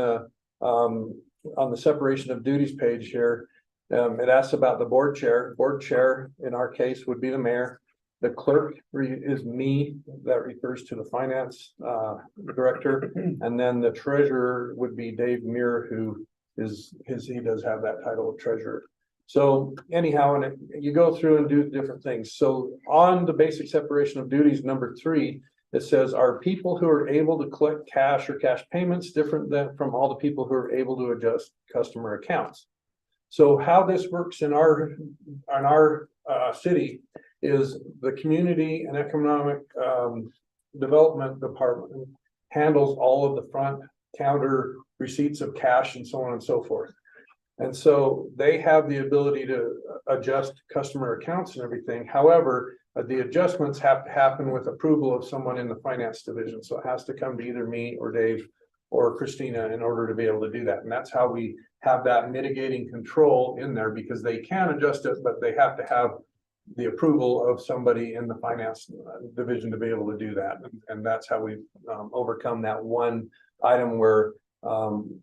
the separation of duties page here, it asks about the board chair. Board chair in our case would be the mayor. The clerk is me. That refers to the finance director. And then the treasurer would be Dave Muir, who he does have that title of treasurer. So anyhow, and you go through and do different things. So on the basic separation of duties, number 3, it says, are people who are able to collect cash or cash payments different than from all the people who are able to adjust customer accounts? So how this works in our city is the community and economic development department handles all of the front counter receipts of cash and so on and so forth. And so they have the ability to adjust customer accounts and everything. However, the adjustments have to happen with approval of someone in the finance division. So it has to come to either me or Dave or Christina in order to be able to do that. And that's how we have that mitigating control in there, because they can adjust it, but they have to have the approval of somebody in the finance division to be able to do that. And that's how we overcome that one item where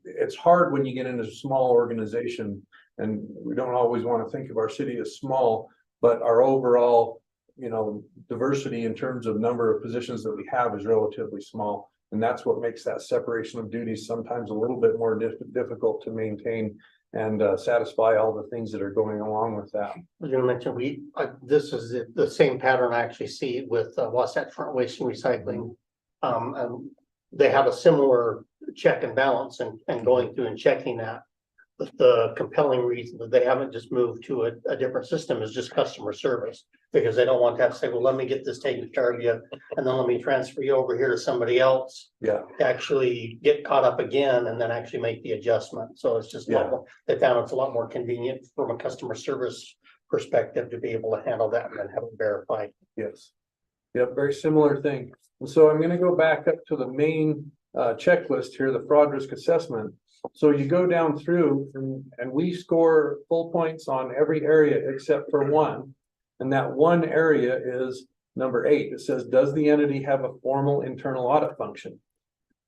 it's hard when you get into a small organization, and we don't always want to think of our city as small, but our overall diversity in terms of number of positions that we have is relatively small. And that's what makes that separation of duties sometimes a little bit more difficult to maintain and satisfy all the things that are going along with that. I was going to mention, this is the same pattern I actually see with Wasatch Front Waste and Recycling. And they have a similar check and balance and going through and checking that. But the compelling reason that they haven't just moved to a different system is just customer service, because they don't want to have to say, well, let me get this taken care of you, and then let me transfer you over here to somebody else. Yeah. To actually get caught up again and then actually make the adjustment. So it's just, they found it's a lot more convenient from a customer service perspective to be able to handle that and then have it verified. Yes. Yep, very similar thing. And so I'm going to go back up to the main checklist here, the fraud risk assessment. So you go down through and we score full points on every area except for one. And that one area is number 8. It says, does the entity have a formal internal audit function?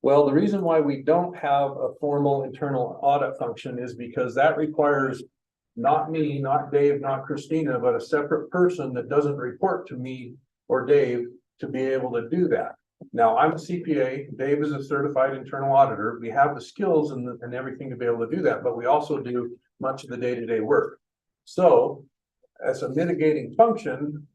Well, the reason why we don't have a formal internal audit function is because that requires not me, not Dave, not Christina, but a separate person that doesn't report to me or Dave to be able to do that. Now, I'm a CPA, Dave is a certified internal auditor. We have the skills and everything to be able to do that, but we also do much of the day-to-day work. So as a mitigating function,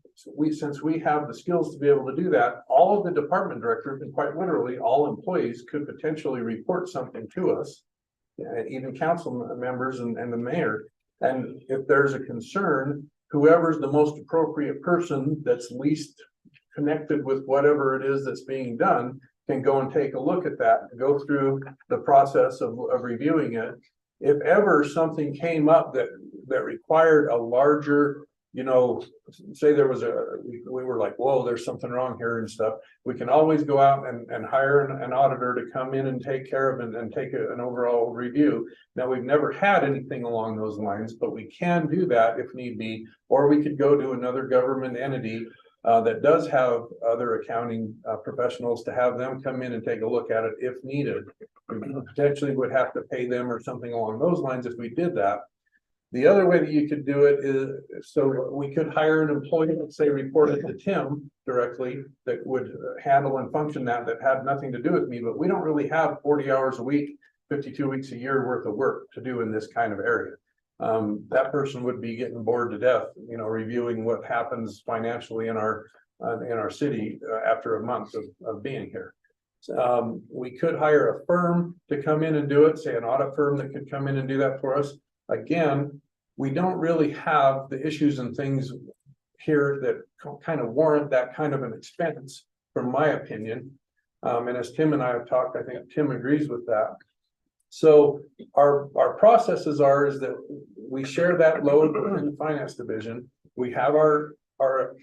since we have the skills to be able to do that, all of the department directors and quite literally all employees could potentially report something to us even council members and the mayor. And if there's a concern, whoever's the most appropriate person that's least connected with whatever it is that's being done can go and take a look at that, go through the process of reviewing it. If ever something came up that required a larger, you know, say there was we were like, whoa, there's something wrong here and stuff. We can always go out and hire an auditor to come in and take care of and take an overall review. Now, we've never had anything along those lines, but we can do that if need be, or we could go to another government entity that does have other accounting professionals to have them come in and take a look at it if needed. We potentially would have to pay them or something along those lines if we did that. The other way that you could do it is, so we could hire an employee, let's say reported to Tim directly, that would handle and function that had nothing to do with me, but we don't really have 40 hours a week, 52 weeks a year worth of work to do in this kind of area. That person would be getting bored to death, you know, reviewing what happens financially in our city after a month of being here. We could hire a firm to come in and do it, say an audit firm that could come in and do that for us. Again, we don't really have the issues and things here that kind of warrant that kind of an expense, from my opinion. And as Tim and I have talked, I think Tim agrees with that. So our processes is that we share that load within the finance division. We have our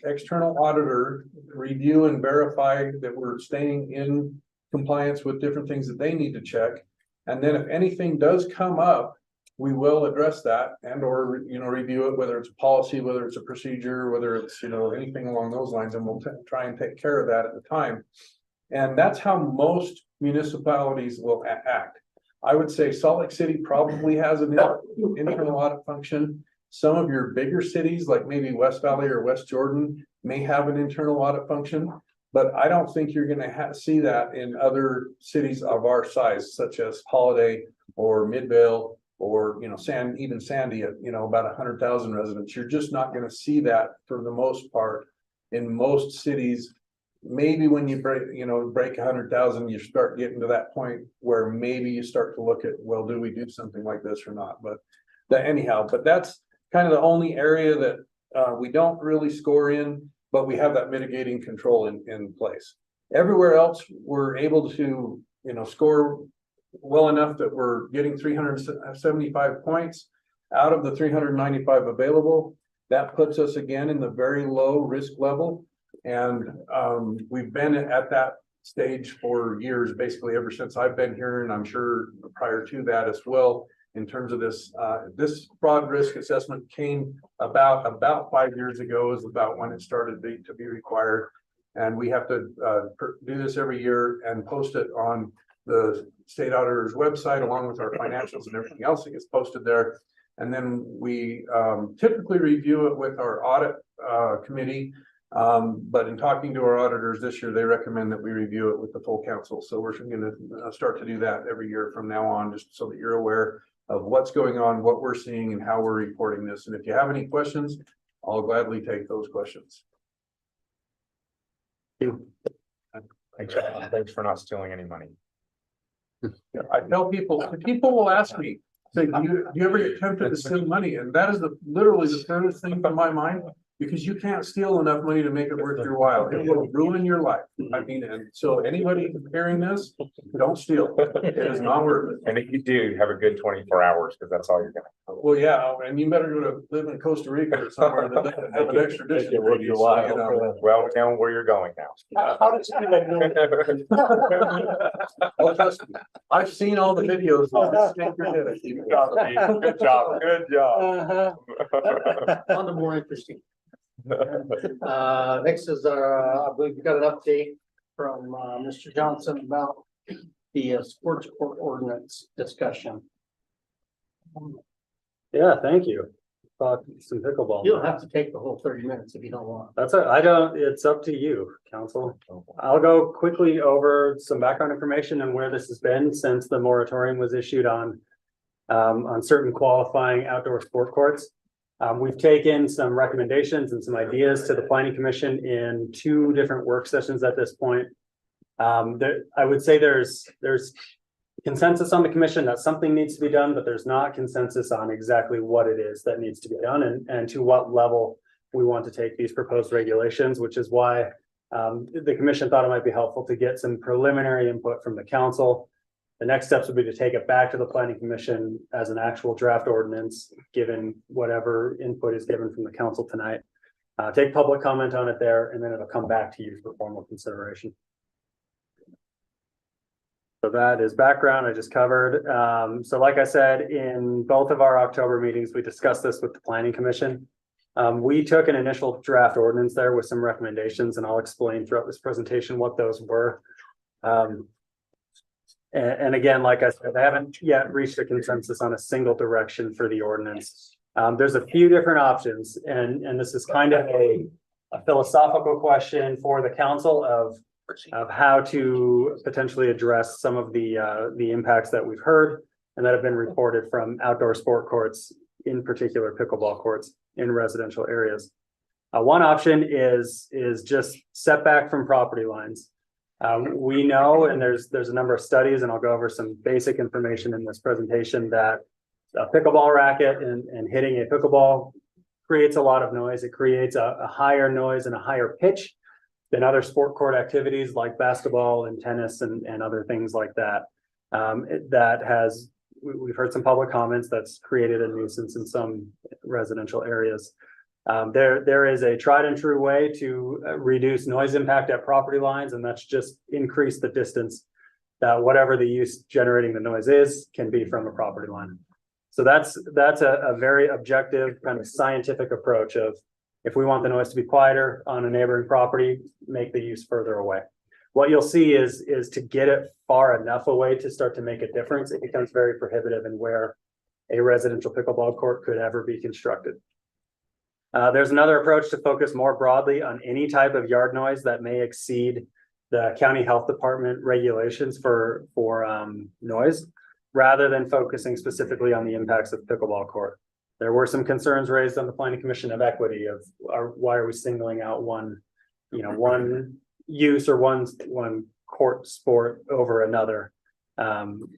external auditor review and verify that we're staying in compliance with different things that they need to check. And then if anything does come up, we will address that and or, you know, review it, whether it's a policy, whether it's a procedure, whether it's, you know, anything along those lines, and we'll try and take care of that at the time. And that's how most municipalities will act. I would say Salt Lake City probably has an internal audit function. Some of your bigger cities, like maybe West Valley or West Jordan, may have an internal audit function, but I don't think you're going to see that in other cities of our size, such as Holiday or Midvale, or, you know, even Sandy at, you know, about 100,000 residents. You're just not going to see that for the most part in most cities. Maybe when you break 100,000, you start getting to that point where maybe you start to look at, well, do we do something like this or not? But but that's kind of the only area that we don't really score in, but we have that mitigating control in place. Everywhere else, we're able to, you know, score well enough that we're getting 375 points out of the 395 available. That puts us again in the very low risk level. And we've been at that stage for years, basically ever since I've been here, and I'm sure prior to that as well. In terms of this, this fraud risk assessment came about 5 years ago, is about when it started to be required. And we have to do this every year and post it on the state auditor's website, along with our financials and everything else that gets posted there. And then we typically review it with our audit committee. But in talking to our auditors this year, they recommend that we review it with the full council. So we're going to start to do that every year from now on, just so that you're aware of what's going on, what we're seeing, and how we're reporting this. And if you have any questions, I'll gladly take those questions. Thanks for not stealing any money. I tell people will ask me, say, do you ever get tempted to steal money? And that is literally the furthest thing from my mind, because you can't steal enough money to make it worth your while. It will ruin your life. I mean, and so anybody hearing this, don't steal. It is not worth it. And if you do, have a good 24 hours, because that's all you're gonna. Well, yeah, and you better go to live in Costa Rica or somewhere that doesn't have an extradition. Make it worth your while. You know. Well, now where you're going now. How does anybody know? Oh, trust me, I've seen all the videos. Good job. Good job. Good job. On the more interesting. Next is I believe we got an update from Mr. Johnson about the sports court ordinance discussion. Yeah, thank you. Talk some pickleball. You don't have to take the whole 30 minutes if you don't want. I don't, it's up to you, council. I'll go quickly over some background information and where this has been since the moratorium was issued on certain qualifying outdoor sport courts. We've taken some recommendations and some ideas to the planning commission in 2 different work sessions at this point. I would say there's consensus on the commission that something needs to be done, but there's not consensus on exactly what it is that needs to be done and to what level we want to take these proposed regulations, which is why the commission thought it might be helpful to get some preliminary input from the council. The next steps would be to take it back to the planning commission as an actual draft ordinance, given whatever input is given from the council tonight. Take public comment on it there, and then it'll come back to you for formal consideration. So that is background I just covered. So like I said, in both of our October meetings, we discussed this with the planning commission. We took an initial draft ordinance there with some recommendations, and I'll explain throughout this presentation what those were. And again, like I said, they haven't yet reached a consensus on a single direction for the ordinance. There's a few different options, and this is kind of a philosophical question for the council of how to potentially address some of the impacts that we've heard and that have been reported from outdoor sport courts, in particular pickleball courts in residential areas. One option is just setback from property lines. We know, and there's a number of studies, and I'll go over some basic information in this presentation, that a pickleball racket and hitting a pickleball creates a lot of noise. It creates a higher noise and a higher pitch than other sport court activities like basketball and tennis and other things like that. We've heard some public comments that's created a nuisance in some residential areas. There is a tried and true way to reduce noise impact at property lines, and that's just increase the distance that whatever the use generating the noise is can be from a property line. So that's a very objective kind of scientific approach of, if we want the noise to be quieter on a neighboring property, make the use further away. What you'll see is to get it far enough away to start to make a difference, it becomes very prohibitive in where a residential pickleball court could ever be constructed. There's another approach to focus more broadly on any type of yard noise that may exceed the county health department regulations for noise, rather than focusing specifically on the impacts of pickleball court. There were some concerns raised on the planning commission of equity of why are we singling out one use or one court sport over another.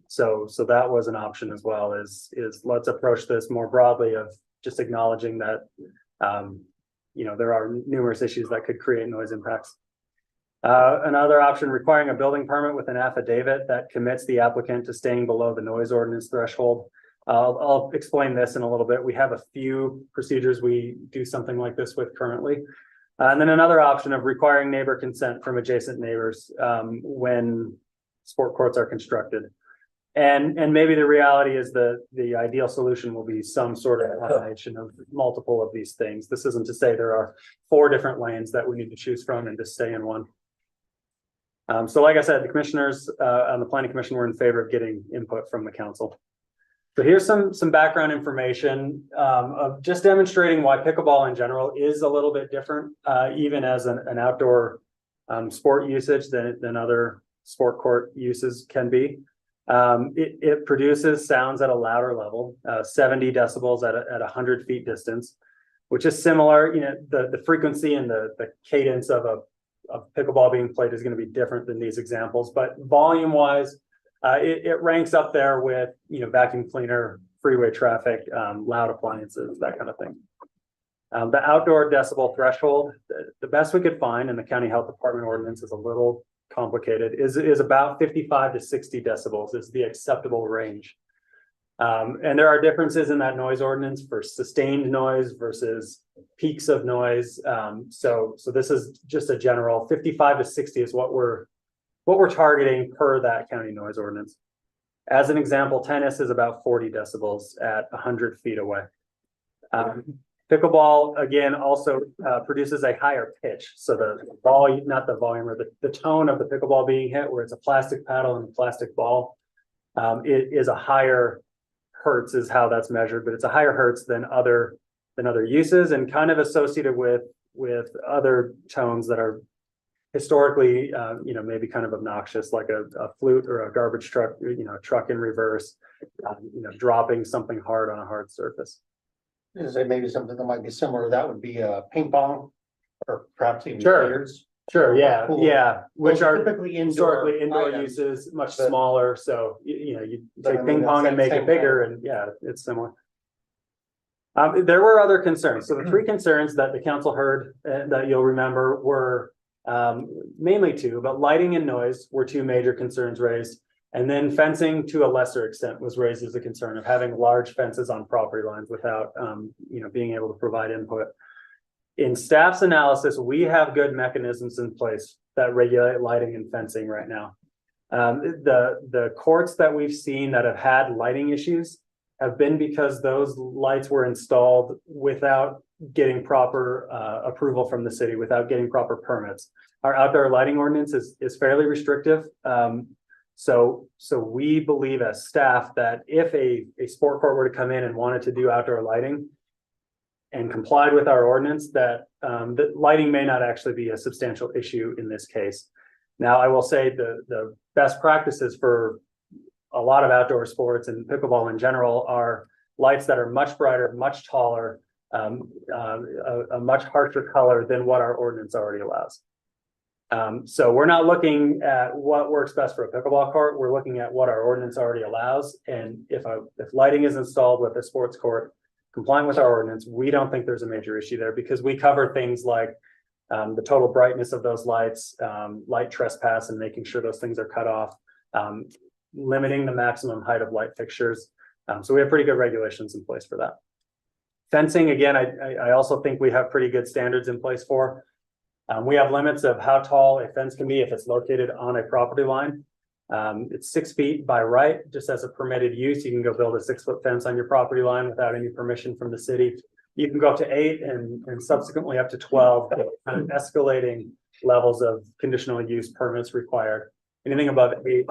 So that was an option as well, is let's approach this more broadly of just acknowledging that there are numerous issues that could create noise impacts. Another option, requiring a building permit with an affidavit that commits the applicant to staying below the noise ordinance threshold. I'll explain this in a little bit. We have a few procedures we do something like this with currently. And then another option of requiring neighbor consent from adjacent neighbors when sport courts are constructed. And maybe the reality is that the ideal solution will be some sort of combination of multiple of these things. This isn't to say there are 4 different lanes that we need to choose from and to stay in one. So like I said, the commissioners on the planning commission were in favor of getting input from the council. So here's some background information of just demonstrating why pickleball in general is a little bit different, even as an outdoor sport usage than other sport court uses can be. It produces sounds at a louder level, 70 decibels at 100 feet distance, which is similar. The frequency and the cadence of a pickleball being played is going to be different than these examples, but volume wise, it ranks up there with, vacuum cleaner, freeway traffic, loud appliances, that kind of thing. The outdoor decibel threshold, the best we could find in the county health department ordinance is a little complicated, is about 55 to 60 decibels is the acceptable range. And there are differences in that noise ordinance for sustained noise versus peaks of noise. So this is just a general 55 to 60 is what we're targeting per that county noise ordinance. As an example, tennis is about 40 decibels at 100 feet away. Pickleball, again, also produces a higher pitch. So the volume, not the volume, or the tone of the pickleball being hit, where it's a plastic paddle and a plastic ball, it is a higher hertz is how that's measured, but it's a higher hertz than other uses, and kind of associated with other tones that are historically, maybe kind of obnoxious, like a flute or a garbage truck, a truck in reverse, dropping something hard on a hard surface. Is there maybe something that might be similar? That would be a ping pong, or perhaps even Sure. billiards. Sure, yeah, Pool. yeah, which are Typically historically indoor items. uses, much but- smaller, so you know, you But I take mean, ping pong it's and make same it bigger kind and yeah, it's similar. There were other concerns. So the three concerns that the council heard that you'll remember were mainly two, but lighting and noise were two major concerns raised. And then fencing to a lesser extent was raised as a concern of having large fences on property lines without you know, being able to provide input. In staff's analysis, we have good mechanisms in place that regulate lighting and fencing right now. The courts that we've seen that have had lighting issues have been because those lights were installed without getting proper approval from the city, without getting proper permits. Our outdoor lighting ordinance is fairly restrictive. So we believe as staff that if a sport court were to come in and wanted to do outdoor lighting and complied with our ordinance, that the lighting may not actually be a substantial issue in this case. Now, I will say the best practices for a lot of outdoor sports and pickleball in general are lights that are much brighter, much taller, a much harsher color than what our ordinance already allows. So we're not looking at what works best for a pickleball court. We're looking at what our ordinance already allows. And if lighting is installed with a sports court compliant with our ordinance, we don't think there's a major issue there because we cover things like the total brightness of those lights, light trespass and making sure those things are cut off, limiting the maximum height of light fixtures. So we have pretty good regulations in place for that. Fencing, again, I also think we have pretty good standards in place for. We have limits of how tall a fence can be if it's located on a property line. It's 6 feet by right, just as a permitted use. You can go build a 6-foot fence on your property line without any permission from the city. You can go up to 8 and subsequently up to 12, kind of escalating levels of conditional use permits required. Anything above 8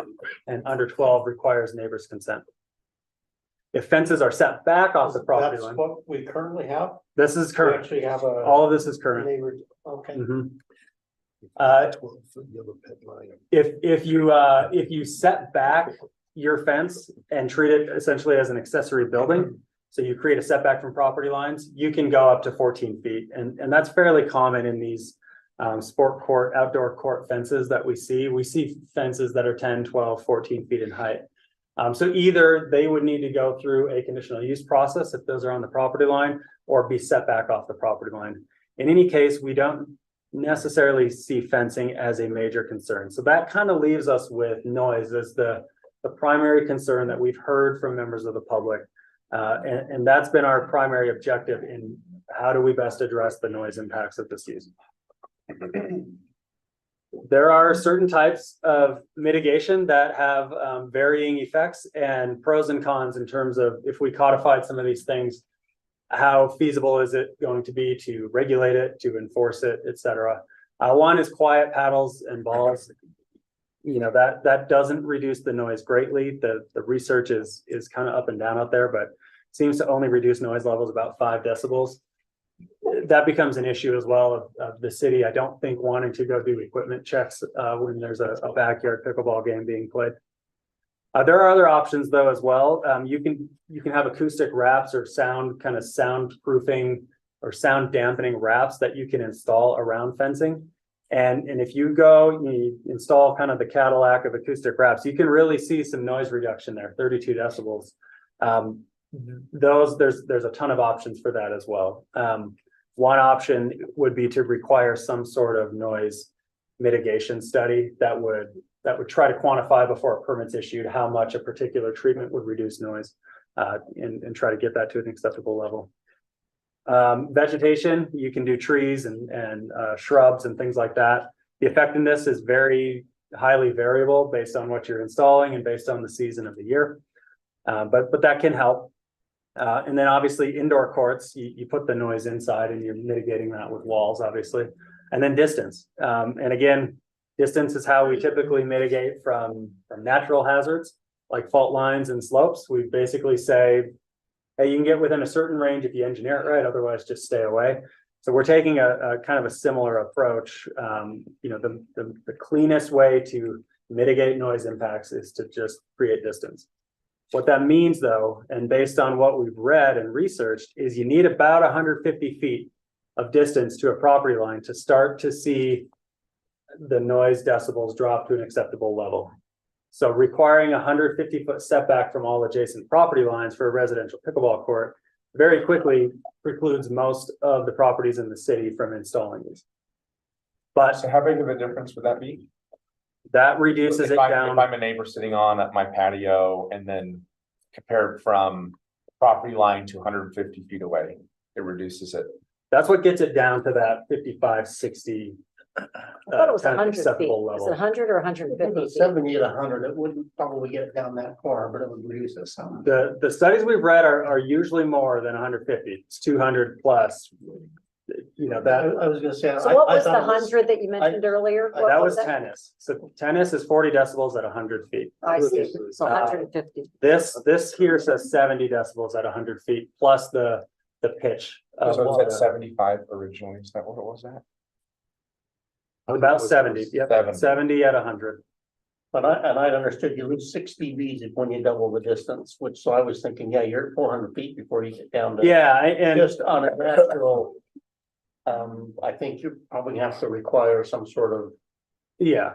and under 12 requires neighbor's consent. If fences are set back off the property That's line, what we currently have. this is We current. actually have a. All of this is current. neighbor- Okay. Mhm. 12-foot yellow pet line. If you set back your fence and treat it essentially as an accessory building, so you create a setback from property lines, you can go up to 14 feet. And that's fairly common in these sport court, outdoor court fences that we see. We see fences that are 10, 12, 14 feet in height. So either they would need to go through a conditional use process if those are on the property line or be set back off the property line. In any case, we don't necessarily see fencing as a major concern. So that kind of leaves us with noise as the primary concern that we've heard from members of the public. And that's been our primary objective in how do we best address the noise impacts of this use. There are certain types of mitigation that have varying effects and pros and cons in terms of if we codified some of these things, how feasible is it going to be to regulate it, to enforce it, et cetera. One is quiet paddles and balls. You know, that doesn't reduce the noise greatly. The research is kind of up and down out there, but seems to only reduce noise levels about 5 decibels. That becomes an issue as well of the city. I don't think wanting to go do equipment checks when there's a backyard pickleball game being played. There are other options though as well. You can have acoustic wraps or soundproofing or sound dampening wraps that you can install around fencing. And if you install kind of the Cadillac of acoustic wraps, you can really see some noise reduction there, 32 decibels. There's a ton of options for that as well. One option would be to require some sort of noise mitigation study that would try to quantify before a permit's issued how much a particular treatment would reduce noise and try to get that to an acceptable level. Vegetation, you can do trees and shrubs and things like that. The effectiveness is very highly variable based on what you're installing and based on the season of the year. But that can help. And then obviously indoor courts, you put the noise inside and you're mitigating that with walls, obviously. And then distance. And again, distance is how we typically mitigate from natural hazards like fault lines and slopes. We basically say, hey, you can get within a certain range if you engineer it right, otherwise just stay away. So we're taking a kind of a similar approach. You know, the cleanest way to mitigate noise impacts is to just create distance. What that means though, and based on what we've read and researched, is you need about 150 feet of distance to a property line to start to see the noise decibels drop to an acceptable level. So requiring a 150-foot setback from all adjacent property lines for a residential pickleball court very quickly precludes most of the properties in the city from installing these. But So how big of a difference would that be? that reduces it If down. I'm a neighbor sitting on at my patio and then compared from property line to 150 feet away, it reduces it. That's what gets it down to that 55, 60. I thought it was kind of 100 feet. acceptable Is it level. 100 or 150? 70 to 100, it wouldn't probably get it down that far, but it would reduce it some. The studies we've read are usually more than 150. It's 200 plus. You know, that I was gonna say. So what I was the thought it 100 that you mentioned earlier? What that was that? tennis. So tennis is 40 decibels at 100 feet. I see, so 150. This here says 70 decibels at 100 feet plus the pitch. of So it's at the- 75 originally, is that what it was at? About 70, yep, 70. 70 at 100. But I'd understood you lose 6 dBs when you double the distance, which, so I was thinking, yeah, you're at 400 feet before you get down to. Yeah, and Just on a natural. I think you probably have to require some sort of, yeah,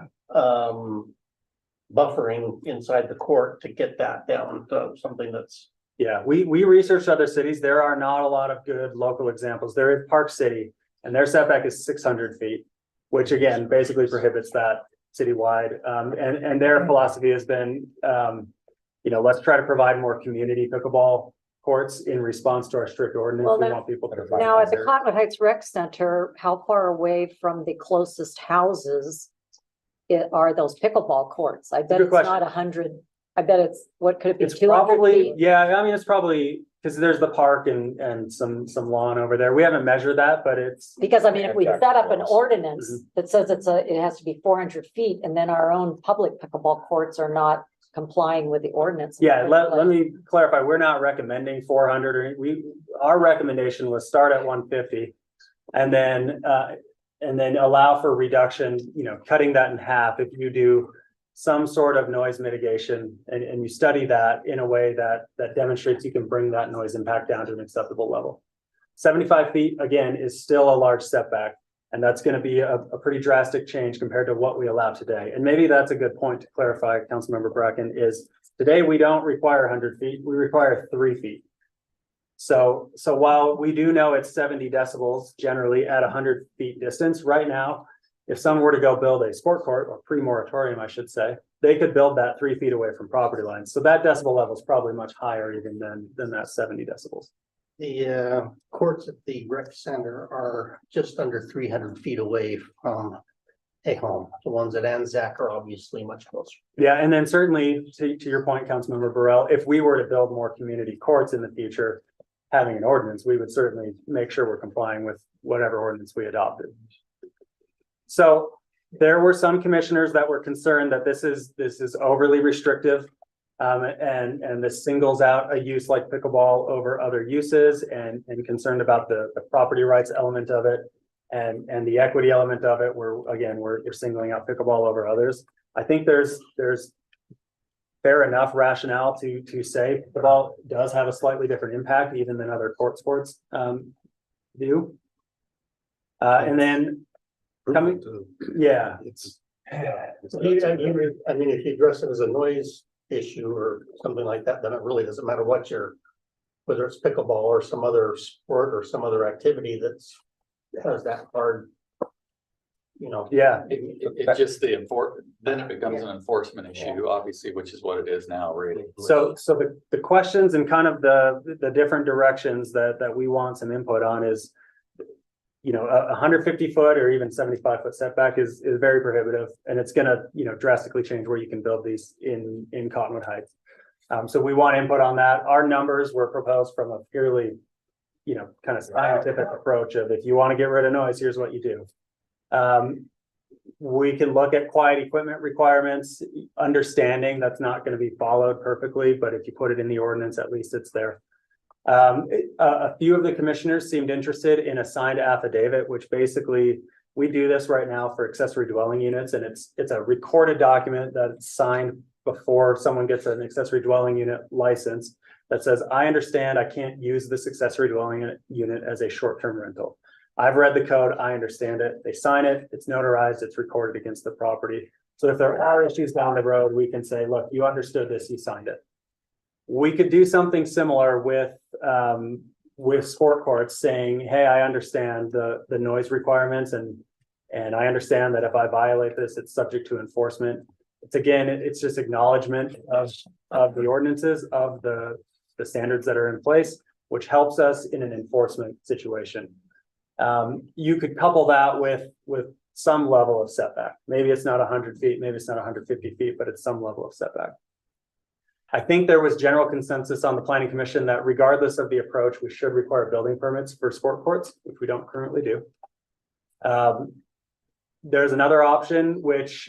buffering inside the court to get that down to something that's. yeah, we researched other cities. There are not a lot of good local examples. There is Park City and their setback is 600 feet, which again, basically prohibits that citywide. And their philosophy has been, let's try to provide more community pickleball courts in response to our strict ordinance. Well, We now- want people to. Now, at the Cottonwood Heights Rec Center, how far away from the closest houses are those pickleball courts? I bet Good it's question. not 100. I bet it's, what could it be, It's 200 probably, feet? yeah, I mean, it's probably, because there's the park and some lawn over there. We haven't measured that, but it's, Because I mean, if we Yeah, set up an close. ordinance Mm-hmm. that says it has to be 400 feet, and then our own public pickleball courts are not complying with the ordinance. yeah, let me clarify, we're not recommending 400 or our recommendation was start at 150. And then allow for reduction, cutting that in half if you do some sort of noise mitigation and you study that in a way that demonstrates you can bring that noise impact down to an acceptable level. 75 feet, again, is still a large setback. And that's going to be a pretty drastic change compared to what we allow today. And maybe that's a good point to clarify, Councilmember Bracken, is today we don't require 100 feet, we require 3 feet. So while we do know it's 70 decibels generally at 100 feet distance, right now, if someone were to go build a sport court or pre-moratorium, I should say, they could build that 3 feet away from property lines. So that decibel level is probably much higher even than that 70 decibels. The courts at the rec center are just under 300 feet away from a home. The ones at Anzac are obviously much closer. Yeah, and then certainly to your point, Councilmember Burrell, if we were to build more community courts in the future, having an ordinance, we would certainly make sure we're complying with whatever ordinance we adopted. So there were some commissioners that were concerned that this is overly restrictive. And this singles out a use like pickleball over other uses and concerned about the property rights element of it and the equity element of it, where again, we're singling out pickleball over others. I think there's fair enough rationale to say pickleball does have a slightly different impact even than other court sports do. And then coming, yeah. I mean, if you address it as a noise issue or something like that, then it really doesn't matter what whether it's pickleball or some other sport or some other activity has that hard, Yeah, It's just then it becomes an enforcement issue, obviously, which is what it is now, really. so the questions and kind of the different directions that we want some input on is, a 150 foot or even 75 foot setback is very prohibitive, and it's gonna, drastically change where you can build these in Cottonwood Heights. So we want input on that. Our numbers were proposed from a purely, kind of scientific approach of if you want to get rid of noise, here's what you do. We can look at quiet equipment requirements, understanding that's not going to be followed perfectly, but if you put it in the ordinance, at least it's there. A few of the commissioners seemed interested in a signed affidavit, which basically we do this right now for accessory dwelling units, and it's a recorded document that's signed before someone gets an accessory dwelling unit license that says, I understand I can't use this accessory dwelling unit as a short-term rental. I've read the code, I understand it, they sign it, it's notarized, it's recorded against the property. So if there are issues down the road, we can say, look, you understood this, you signed it. We could do something similar with sport courts saying, hey, I understand the noise requirements and I understand that if I violate this, it's subject to enforcement. It's just acknowledgement of the ordinances, of the standards that are in place, which helps us in an enforcement situation. You could couple that with some level of setback. Maybe it's not 100 feet, maybe it's not 150 feet, but it's some level of setback. I think there was general consensus on the planning commission that regardless of the approach, we should require building permits for sport courts, which we don't currently do. There's another option, which,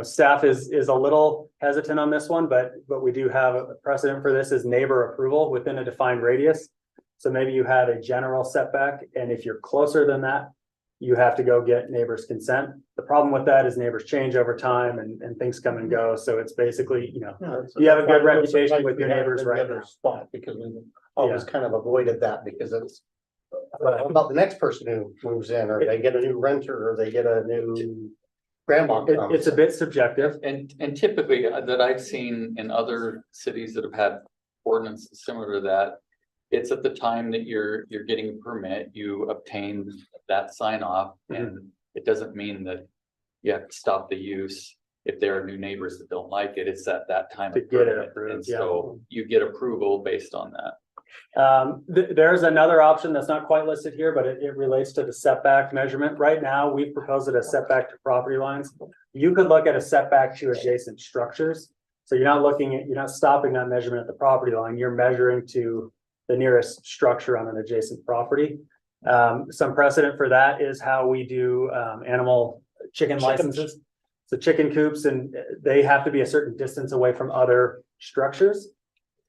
staff is a little hesitant on this one, but we do have a precedent for this is neighbor approval within a defined radius. So maybe you have a general setback, and if you're closer than that, you have to go get neighbors' consent. The problem with that is neighbors change over time and things come and go. So it's basically, you have a good reputation with your neighbors right now. Spot because we always kind of avoided that because it's about the next person who moves in, or they get a new renter, or they get a new grandma. It's a bit subjective. And typically that I've seen in other cities that have had ordinances similar to that, it's at the time that you're getting a permit, you obtain that sign off, and it doesn't mean that you have to stop the use if there are new neighbors that don't like it. It's at that time To of get it permit, approved, and yeah. so you get approval based on that. There's another option that's not quite listed here, but it relates to the setback measurement. Right now, we've proposed it as setback to property lines. You could look at a setback to adjacent structures. So you're not stopping that measurement at the property line. You're measuring to the nearest structure on an adjacent property. Some precedent for that is how we do chicken licenses. So chicken coops, and they have to be a certain distance away from other structures.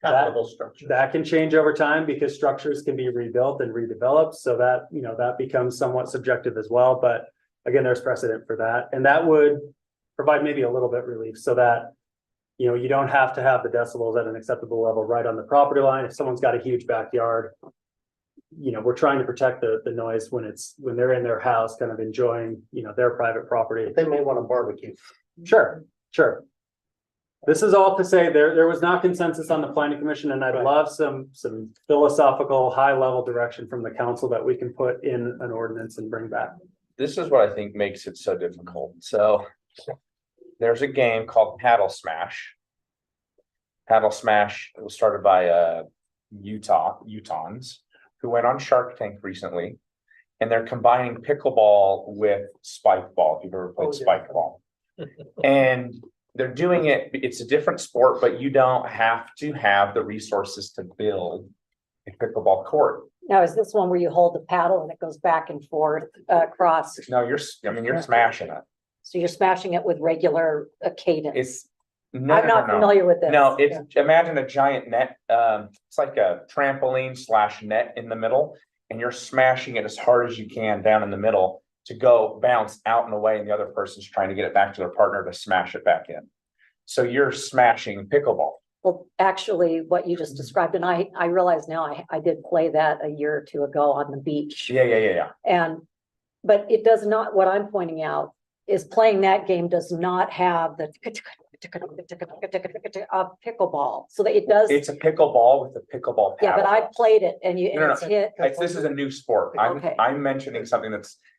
That can change over time because structures can be rebuilt and redeveloped. So that becomes somewhat subjective as well. But again, there's precedent for that. And that would provide maybe a little bit relief so that you don't have to have the decibels at an acceptable level right on the property line. If someone's got a huge backyard, we're trying to protect the noise when they're in their house, kind of enjoying, their private property. They may want to barbecue. Sure. This is all to say there was not consensus on the planning commission, and I'd love some philosophical high level direction from the council that we can put in an ordinance and bring back. This is what I think makes it so difficult. So there's a game called Paddle Smash. Paddle Smash was started by Utahns who went on Shark Tank recently, and they're combining pickleball with spike ball. If you've ever played spike ball, and they're doing it. It's a different sport, but you don't have to have the resources to build a pickleball court. Now, is this one where you hold the paddle and it goes back and forth across? No, you're smashing it. So you're smashing it with regular cadence. I'm not familiar with this. No, imagine a giant net. It's like a trampoline / net in the middle, and you're smashing it as hard as you can down in the middle to go bounce out and away, and the other person's trying to get it back to their partner to smash it back in. So you're smashing pickleball. Well, actually, what you just described, and I realize now I did play that a year or two ago on the beach. Yeah. But it does not, what I'm pointing out is playing that game does not have the of pickleball, so that it does. It's a pickleball with a pickleball paddle. Yeah, but I played it and it's hit. This is a new sport. Okay. I'm mentioning something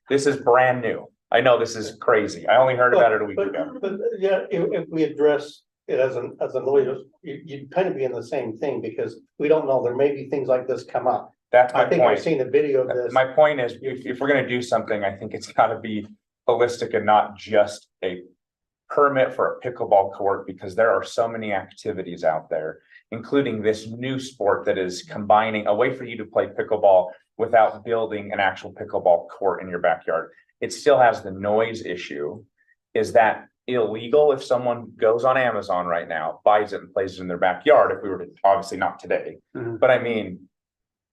this is brand new. I know this is crazy. I only heard about it a week ago. But yeah, if we address it as a lawyer, you'd kind of be in the same thing because we don't know. There may be things like this come up. That's my point. I think I've seen a video of this. My point is, if we're gonna do something, I think it's gotta be holistic and not just a permit for a pickleball court, because there are so many activities out there, including this new sport that is combining a way for you to play pickleball without building an actual pickleball court in your backyard. It still has the noise issue. Is that illegal if someone goes on Amazon right now, buys it and plays it in their backyard? If we were to, obviously not today, but I mean,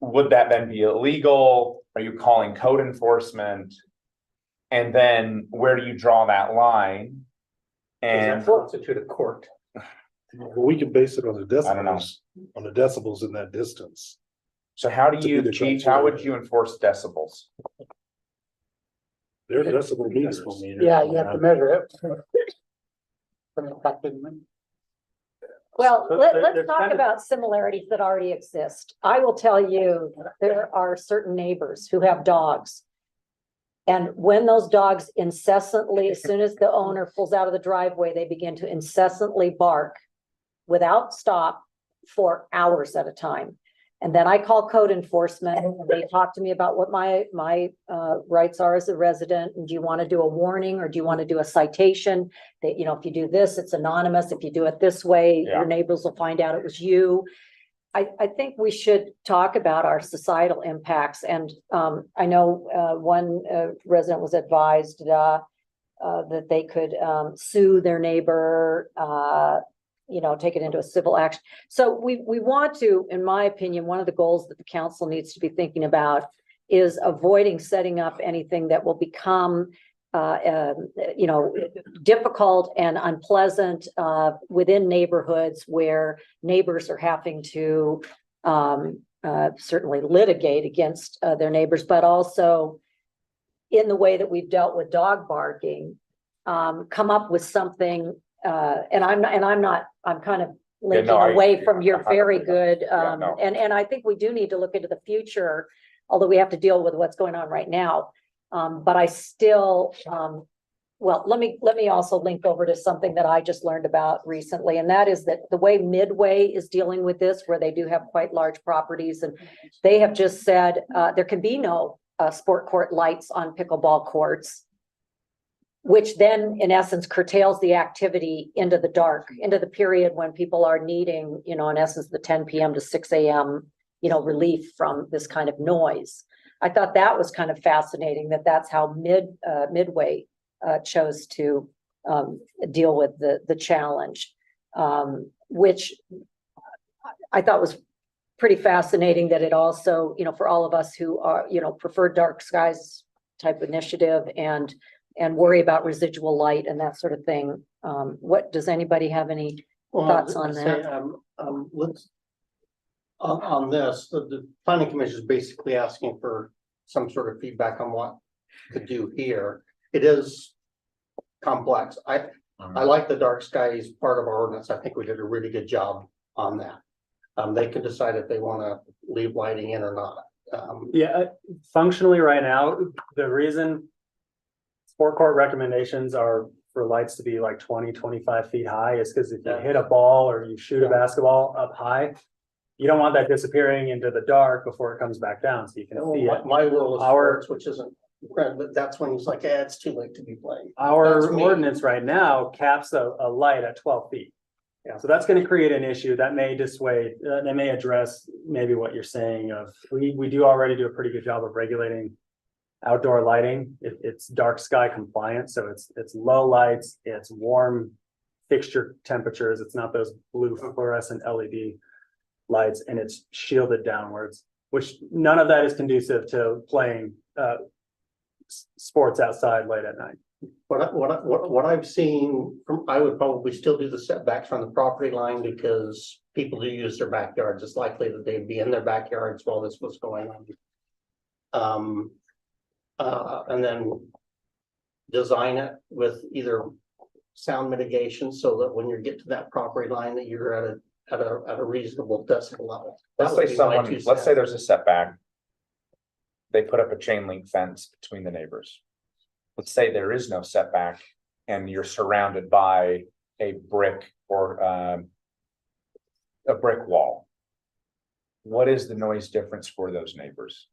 would that then be illegal? Are you calling code enforcement? And then where do you draw that line? And constitute a court. Well, we can base it on the decibels. I don't know. On the decibels in that distance. So how do To you, be the chief, how would criteria. you enforce decibels? They're decibel meters. Yeah, you have to measure it. Well, So let's there's talk kind of- about similarities that already exist. I will tell you, there are certain neighbors who have dogs. And when those dogs incessantly, as soon as the owner pulls out of the driveway, they begin to incessantly bark without stop for hours at a time. And then I call code enforcement and they talk to me about what my rights are as a resident. And do you want to do a warning or do you want to do a citation? That, you know, if you do this, it's anonymous. If you do it this way, Yeah. your neighbors will find out it was you. I think we should talk about our societal impacts. And I know one resident was advised that they could sue their neighbor, you know, take it into a civil action. So we want to, in my opinion, one of the goals that the council needs to be thinking about is avoiding setting up anything that will become you know, difficult and unpleasant within neighborhoods where neighbors are having to certainly litigate against their neighbors, but also in the way that we've dealt with dog barking, come up with something. And I'm kind of linking away from your very good. And I think we do need to look into the future, although we have to deal with what's going on right now. But I still, well, let me also link over to something that I just learned about recently, and that is that the way Midway is dealing with this, where they do have quite large properties, and they have just said there can be no sport court lights on pickleball courts, which then in essence curtails the activity into the dark, into the period when people are needing, you know, in essence, the 10 p.m. to 6 a.m., you know, relief from this kind of noise. I thought that was kind of fascinating that that's how Midway chose to deal with the challenge, which I thought was pretty fascinating, that it also, you know, for all of us who are, you know, prefer dark skies type initiative and worry about residual light and that sort of thing. What, does anybody have any thoughts on that? Let's, on this, the planning commission is basically asking for some sort of feedback on what to do here. It is complex. I like the dark skies part of our ordinance. I think we did a really good job on that. They can decide if they want to leave lighting in or not. Yeah, functionally right now, the reason sport court recommendations are for lights to be like 20-25 feet high is because if you hit a ball or you shoot a basketball up high, you don't want that disappearing into the dark before it comes back down, so you can see it. My rule is sports, which isn't, but that's when he's like, it's too late to be playing. Our ordinance right now caps a light at 12 feet. Yeah. So that's going to create an issue that may dissuade, that may address maybe what you're saying of, we do already do a pretty good job of regulating outdoor lighting. It's dark sky compliant, so it's low lights, it's warm fixture temperatures, it's not those blue fluorescent LED lights, and it's shielded downwards, which none of that is conducive to playing sports outside late at night. What I've seen from, I would probably still do the setbacks from the property line because people do use their backyards. It's likely that they'd be in their backyards while this was going on. And then design it with either sound mitigation so that when you get to that property line that you're at a reasonable decibel level. Let's say there's a setback. They put up a chain link fence between the neighbors. Let's say there is no setback and you're surrounded by a brick or a brick wall. What is the noise difference for those neighbors?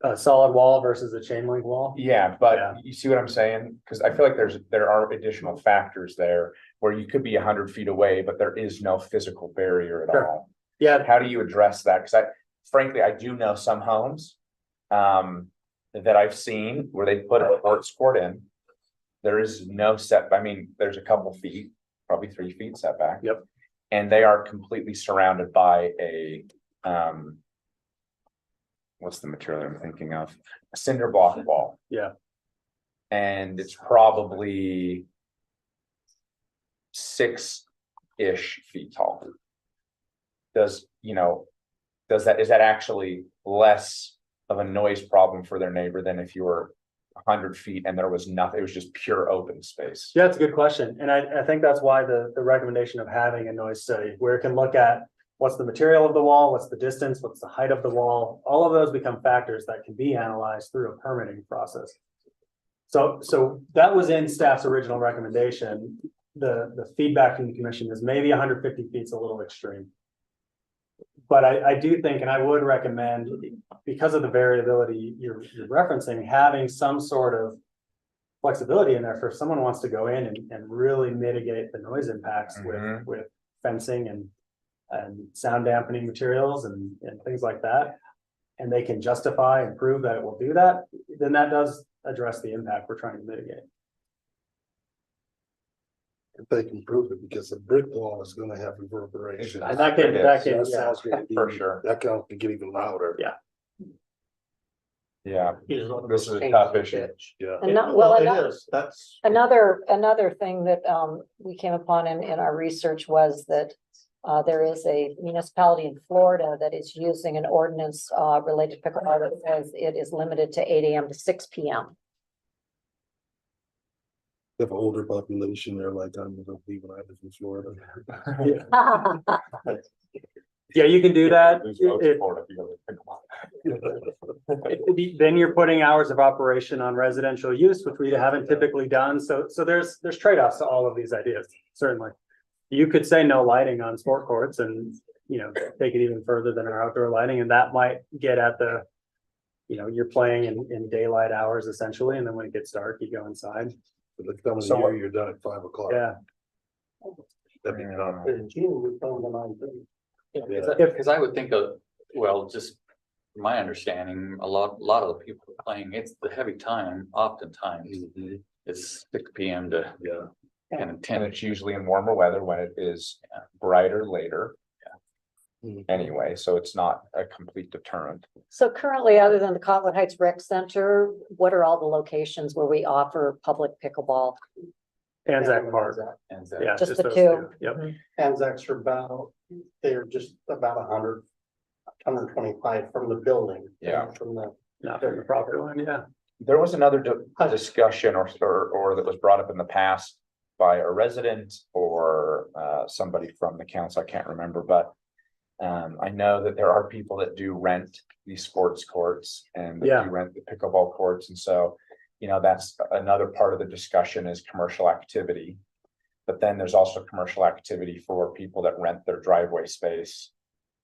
A solid wall versus a chain link wall. Yeah, but you see what I'm saying? Because I feel like there are additional factors there where you could be 100 feet away, but there is no physical barrier at all. Yeah. How do you address that? Because frankly, I do know some homes that I've seen where they put a sports court in. There is no setback. I mean, there's a couple feet, probably 3 feet setback. Yep. And they are completely surrounded by a what's the material I'm thinking of? A cinder block wall. Yeah. And it's probably 6-ish feet tall. Does, you know, is that actually less of a noise problem for their neighbor than if you were 100 feet and there was nothing, it was just pure open space? Yeah, it's a good question. And I think that's why the recommendation of having a noise study where it can look at what's the material of the wall, what's the distance, what's the height of the wall. All of those become factors that can be analyzed through a permitting process. So that was in staff's original recommendation. The feedback from the commission is maybe 150 feet is a little extreme. But I do think, and I would recommend, because of the variability you're referencing, having some sort of flexibility in there for if someone wants to go in and really mitigate the noise impacts with fencing and sound dampening materials and things like that. And they can justify and prove that it will do that, then that does address the impact we're trying to mitigate. If they can prove it, because a brick wall is gonna have reverberation. And that can, yeah, Sounds gonna be, For sure. that can get even louder. Yeah. Yeah, Is one of this those is a things tough that issue. pitch. Yeah. And not, well, It is, that's. another thing that we came upon in our research was that there is a municipality in Florida that is using an ordinance related to pickleball that says it is limited to 8 AM to 6 PM. They have an older population there, like I'm gonna leave when I live in Florida. Yeah, you can do that. There's no support if you go to pickleball. Then you're putting hours of operation on residential use, which we haven't typically done. So there's trade-offs to all of these ideas, certainly. You could say no lighting on sport courts and, take it even further than our outdoor lighting, and that might get at the, you're playing in daylight hours essentially, and then when it gets dark, you go inside. But the time of So the what- year, you're done at 5 o'clock. Yeah. That'd be tough. In June, we filmed the 9:30. Because I would think of, well, just from my understanding, a lot of the people playing, it's the heavy time, oftentimes, Mhm. it's 6 PM to Yeah. kind of And 10. it's usually in warmer weather when it is brighter later. Mhm. Anyway, so it's not a complete deterrent. So currently, other than the Cottonwood Heights Rec Center, what are all the locations where we offer public pickleball? Anzac Park. And Yeah. Just the those two? Yep. Anzacs are about, they're just about 125 from the building. Yeah. From the. Not from the property line, yeah. There was another discussion or that was brought up in the past by a resident or somebody from the council, I can't remember, but I know that there are people that do rent these sports courts and that Yeah. do rent the pickleball courts. And so, that's another part of the discussion is commercial activity. But then there's also commercial activity for people that rent their driveway space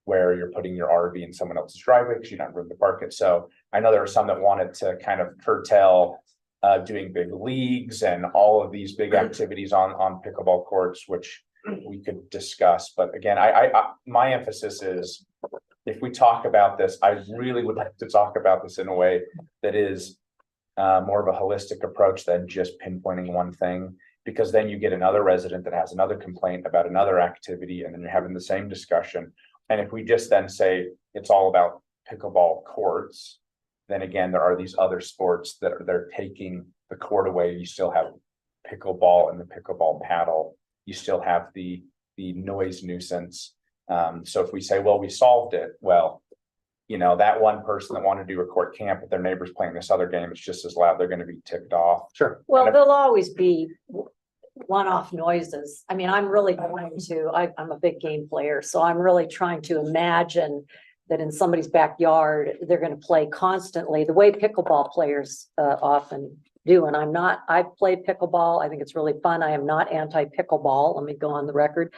where you're putting your RV in someone else's driveway because you don't have room to park it. So I know there are some that wanted to kind of curtail doing big leagues and all of these big activities on pickleball courts, which we could discuss. But again, my emphasis is if we talk about this, I really would like to talk about this in a way that is more of a holistic approach than just pinpointing one thing, because then you get another resident that has another complaint about another activity, and then you're having the same discussion. And if we just then say it's all about pickleball courts, then again, there are these other sports that they're taking the court away. You still have pickleball and the pickleball paddle. You still have the noise nuisance. So if we say, well, we solved it, well, that one person that wanted to do a court camp, but their neighbor's playing this other game, it's just as loud, they're going to be ticked off. Sure. Well, And if- there'll always be one-off noises. I mean, I'm really trying to, I'm a big game player, so I'm really trying to imagine that in somebody's backyard, they're gonna play constantly, the way pickleball players often do. And I've played pickleball. I think it's really fun. I am not anti-pickleball. Let me go on the record.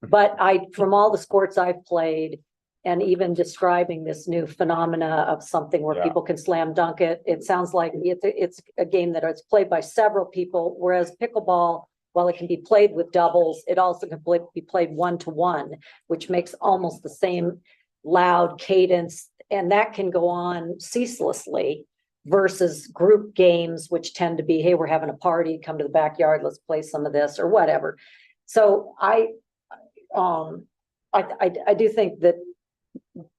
But from all the sports I've played, and even describing this new phenomena of something where Yeah. people can slam dunk it, it sounds like it's a game that is played by several people, whereas pickleball, while it can be played with doubles, it also can be played 1-to-1, which makes almost the same loud cadence, and that can go on ceaselessly versus group games, which tend to be, hey, we're having a party, come to the backyard, let's play some of this or whatever. So I do think that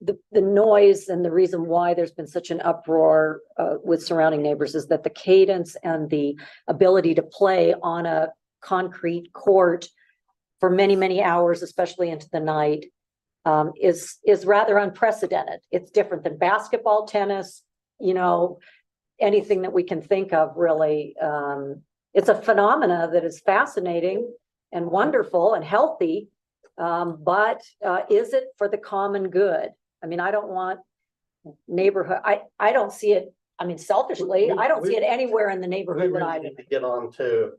the noise and the reason why there's been such an uproar with surrounding neighbors is that the cadence and the ability to play on a concrete court for many, many hours, especially into the night, is rather unprecedented. It's different than basketball, tennis, anything that we can think of really. It's a phenomena that is fascinating and wonderful and healthy. But is it for the common good? I mean, I don't want neighborhood, I don't see it, I mean, selfishly, I don't see it anywhere in the We neighborhood that I really live need to get on to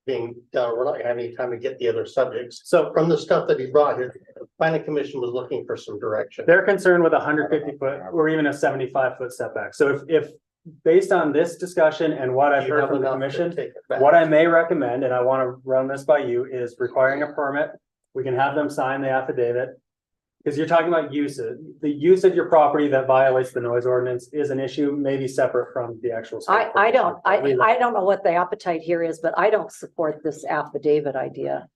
being done. We're not gonna have any time to get the other subjects. So from the stuff that he brought here, the planning commission was looking for some direction. They're concerned with a 150-foot or even a 75-foot setback. So if based on this discussion and what I've Do you heard have from the enough to commission, take it back? what I may recommend, and I want to run this by you, is requiring a permit. We can have them sign the affidavit. Because you're talking about usage. The use of your property that violates the noise ordinance is an issue, maybe separate from the actual. I don't know what the appetite here is, but I don't support this affidavit idea.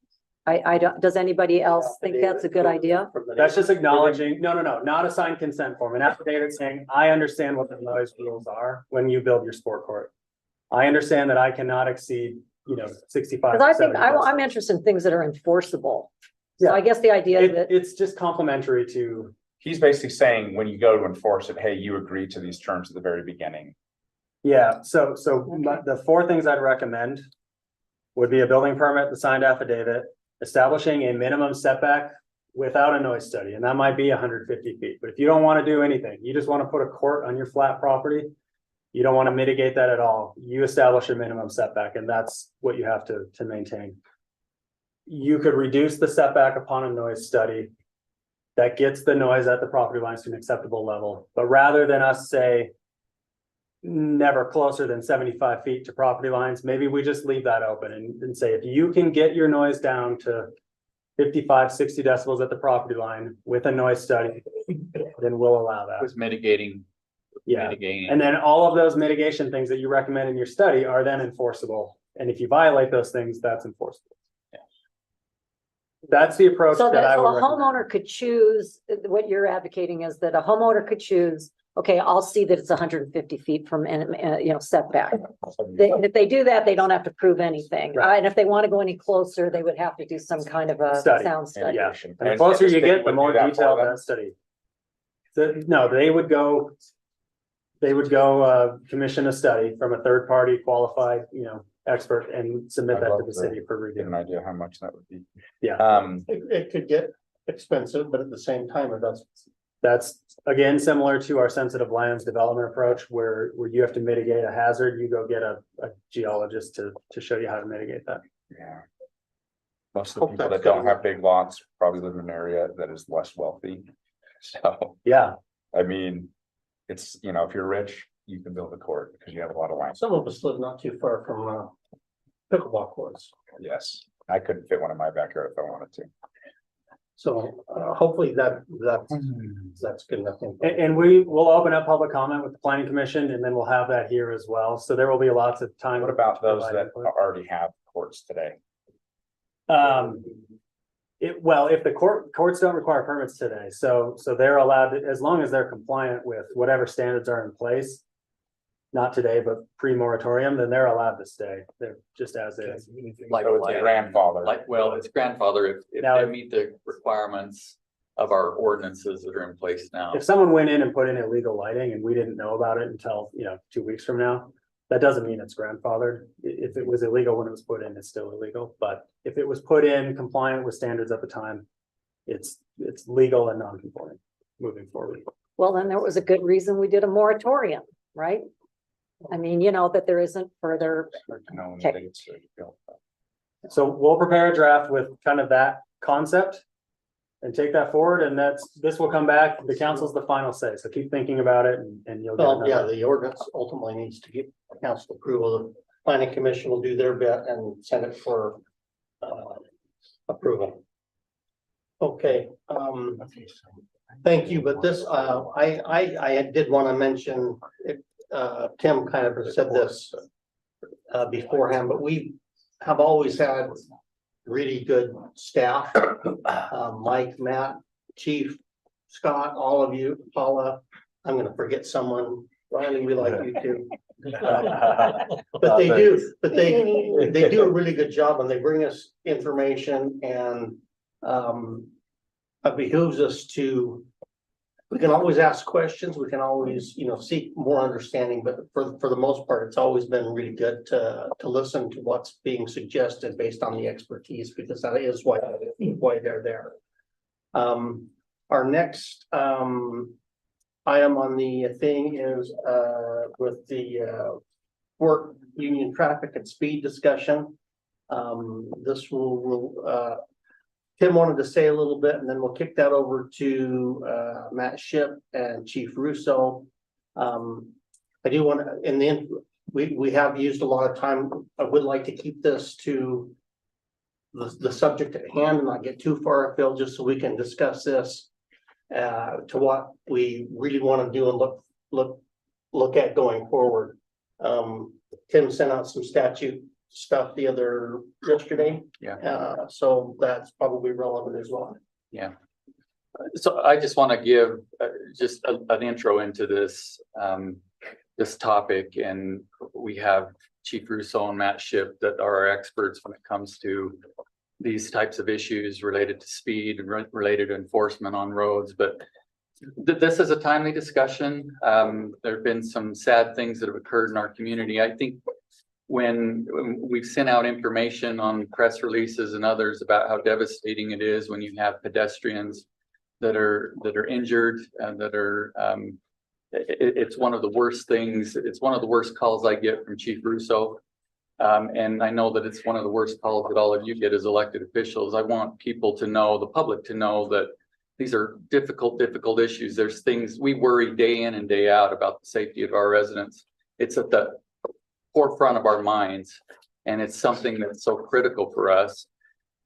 I don't, does anybody else think that's a good idea? That's just acknowledging, no, not a signed consent form, an affidavit saying, I understand what the noise rules are when you build your sport court. I understand that I cannot exceed, 65. Because I think I'm interested in things that are enforceable. So Yeah. I guess the idea that It's just complementary to, He's basically saying, when you go to enforce it, hey, you agreed to these terms at the very beginning. yeah, so the four things I'd recommend would be a building permit, the signed affidavit, establishing a minimum setback without a noise study, and that might be 150 feet. But if you don't want to do anything, you just want to put a court on your flat property, you don't want to mitigate that at all, you establish a minimum setback, and that's what you have to maintain. You could reduce the setback upon a noise study that gets the noise at the property lines to an acceptable level. But rather than us say never closer than 75 feet to property lines, maybe we just leave that open and say, if you can get your noise down to 55, 60 decibels at the property line with a noise study, then we'll allow that. Was mitigating. Yeah, Mitigating. and then all of those mitigation things that you recommend in your study are then enforceable. And if you violate those things, that's enforceable. That's the approach so that I that would a recommend. homeowner could choose, what you're advocating is that a homeowner could choose, okay, I'll see that it's 150 feet from, setback. If they do that, they don't have to prove anything. Right. And if they want to go any closer, they would have to do some kind of a Study. sound study. Yeah, and the closer you get, the more detailed that study. No, they would go commission a study from a third party qualified, expert and submit that to the city for Get an review. idea how much that would be. Yeah, It could get expensive, but at the same time, it does. that's again, similar to our sensitive lands development approach where you have to mitigate a hazard, you go get a geologist to show you how to mitigate that. Yeah. Most of the people that don't have big lots probably live in an area that is less wealthy. So, Yeah, I mean, it's, if you're rich, you can build a court because you have a lot of land. Some of us live not too far from pickleball courts. Yes, I couldn't fit one in my backyard if I wanted to. So hopefully that's good enough. and we will open up public comment with the planning commission and then we'll have that here as well. So there will be lots of time. What about those provide that input. already have courts today? If the courts don't require permits today, so they're allowed, as long as they're compliant with whatever standards are in place. Not today, but pre-moratorium, then they're allowed to stay. They're just as is. Like, So it's a grandfather. It's grandfather if Now, they meet the requirements of our ordinances that are in place now. If someone went in and put in illegal lighting and we didn't know about it until, 2 weeks from now, that doesn't mean it's grandfathered. If it was illegal when it was put in, it's still illegal. But if it was put in compliant with standards at the time, it's legal and non-conforming moving forward. Well, then there was a good reason we did a moratorium, right? I mean, that there isn't further. Okay. So we'll prepare a draft with kind of that concept and take that forward, and this will come back. The council's the final say, so keep thinking about it and you'll get Well, yeah, another. the ordinance ultimately needs to get council approval. The planning commission will do their bit and send it for approval. Okay, thank you, but this, I did want to mention, Tim kind of said this beforehand, but we have always had really good staff. Mike, Matt, Chief, Scott, all of you, Paula, I'm gonna forget someone, Riley, we like you too. But they do a really good job and they bring us information and behooves us to, we can always ask questions, we can always, seek more understanding, but for the most part, it's always been really good to listen to what's being suggested based on the expertise, because that is why they're there. Our next item on the thing is with the work union traffic and speed discussion. This will Tim wanted to say a little bit, and then we'll kick that over to Matt Shipp and Chief Russo. I do want to, in the end, we have used a lot of time. I would like to keep this to the subject at hand and not get too far afield, just so we can discuss this to what we really want to do and look at going forward. Tim sent out some statute stuff yesterday. Yeah. So that's probably relevant as well. Yeah. So I just want to give just an intro into this this topic, and we have Chief Russo and Matt Shipp that are our experts when it comes to these types of issues related to speed and related to enforcement on roads. But this is a timely discussion. There have been some sad things that have occurred in our community. I think when we've sent out information on press releases and others about how devastating it is when you have pedestrians that are injured and that are, it's one of the worst things. It's one of the worst calls I get from Chief Russo. And I know that it's one of the worst calls that all of you get as elected officials. I want people to know, the public to know, that these are difficult issues. There's things we worry day in and day out about the safety of our residents. It's at the forefront of our minds, and it's something that's so critical for us.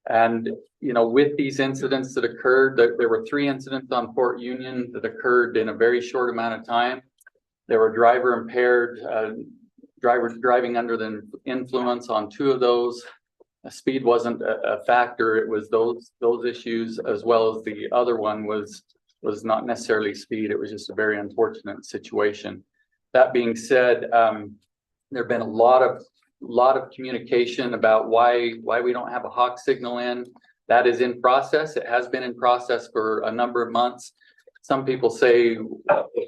And with these incidents that occurred, there were 3 incidents on Fort Union that occurred in a very short amount of time. There were driver impaired drivers driving under the influence on 2 of those. Speed wasn't a factor. It was those issues, as well as the other one was not necessarily speed. It was just a very unfortunate situation. That being said, there have been a lot of communication about why we don't have a hawk signal in. That is in process. It has been in process for a number of months. Some people say,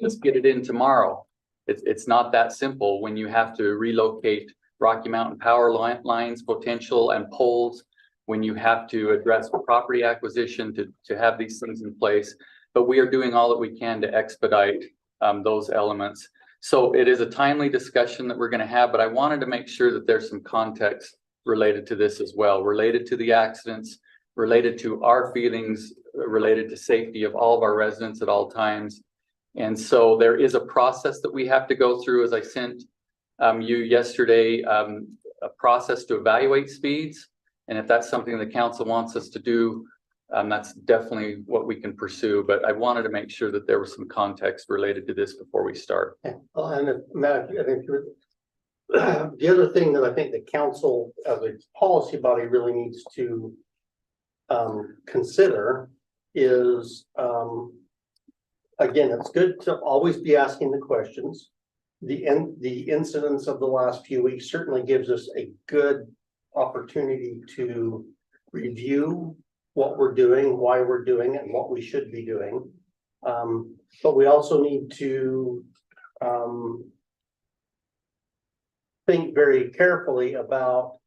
let's get it in tomorrow. It's not that simple when you have to relocate Rocky Mountain power lines, potential, and poles, when you have to address property acquisition to have these things in place. But we are doing all that we can to expedite those elements. So it is a timely discussion that we're going to have, but I wanted to make sure that there's some context related to this as well, related to the accidents, related to our feelings, related to safety of all of our residents at all times. And so there is a process that we have to go through, as I sent you yesterday, a process to evaluate speeds. And if that's something the council wants us to do, that's definitely what we can pursue. But I wanted to make sure that there was some context related to this before we start. And Matt, I think the other thing that I think the council as a policy body really needs to consider is, again, it's good to always be asking the questions. The incidents of the last few weeks certainly gives us a good opportunity to review what we're doing, why we're doing it, and what we should be doing. But we also need to think very carefully about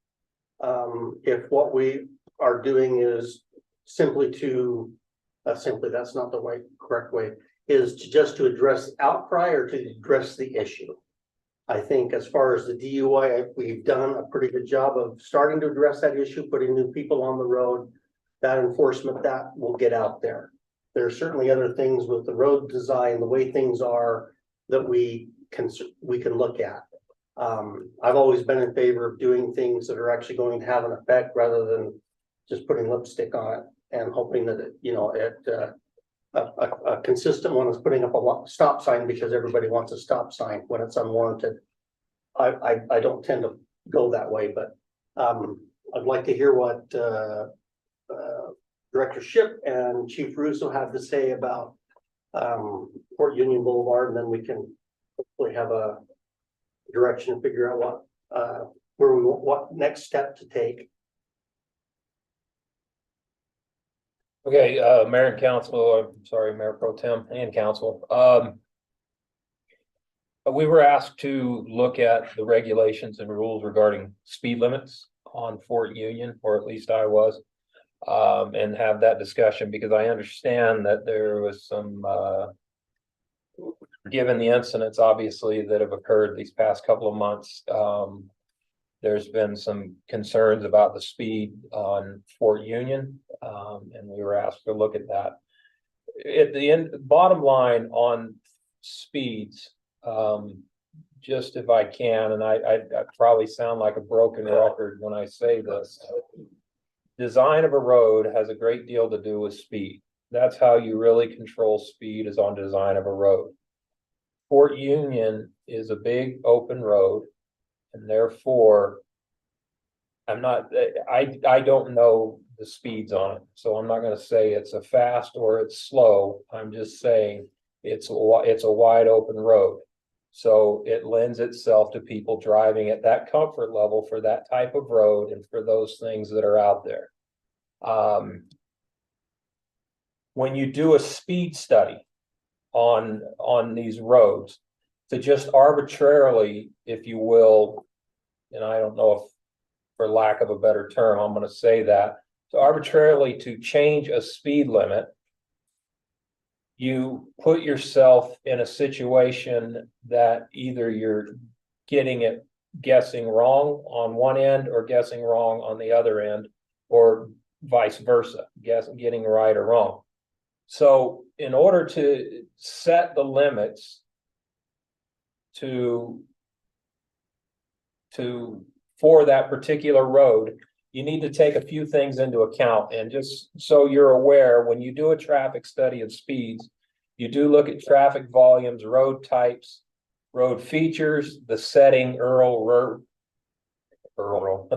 if what we are doing is simply that's not the correct way, is just to address outcry or to address the issue. I think as far as the DUI, we've done a pretty good job of starting to address that issue, putting new people on the road. That enforcement, that will get out there. There are certainly other things with the road design, the way things are, that we can look at. I've always been in favor of doing things that are actually going to have an effect rather than just putting lipstick on it and hoping that a consistent one is putting up a stop sign because everybody wants a stop sign when it's unwarranted. I don't tend to go that way, but I'd like to hear what Director Shipp and Chief Russo have to say about Fort Union Boulevard, and then we can hopefully have a direction and figure out what next step to take. Okay, Mayor and Council, I'm sorry, Mayor Pro Tem and Council. We were asked to look at the regulations and rules regarding speed limits on Fort Union, or at least I was. And have that discussion because I understand that there was some, given the incidents obviously that have occurred these past couple of months, there's been some concerns about the speed on Fort Union, and we were asked to look at that. At the end, bottom line on speeds, just if I can, and I probably sound like a broken record when I say this. Design of a road has a great deal to do with speed. That's how you really control speed, is on design of a road. Fort Union is a big open road, and therefore I don't know the speeds on it, so I'm not going to say it's a fast or it's slow. I'm just saying it's a wide open road, so it lends itself to people driving at that comfort level for that type of road and for those things that are out there. When you do a speed study on these roads, to just arbitrarily, if you will, and I don't know if, for lack of a better term, I'm going to say that, to arbitrarily to change a speed limit, you put yourself in a situation that either you're guessing wrong on one end or guessing wrong on the other end, or vice versa, getting right or wrong. So in order to set the limits for that particular road, you need to take a few things into account. And just so you're aware, when you do a traffic study of speeds, you do look at traffic volumes, road types, road features, the setting, urban, rural,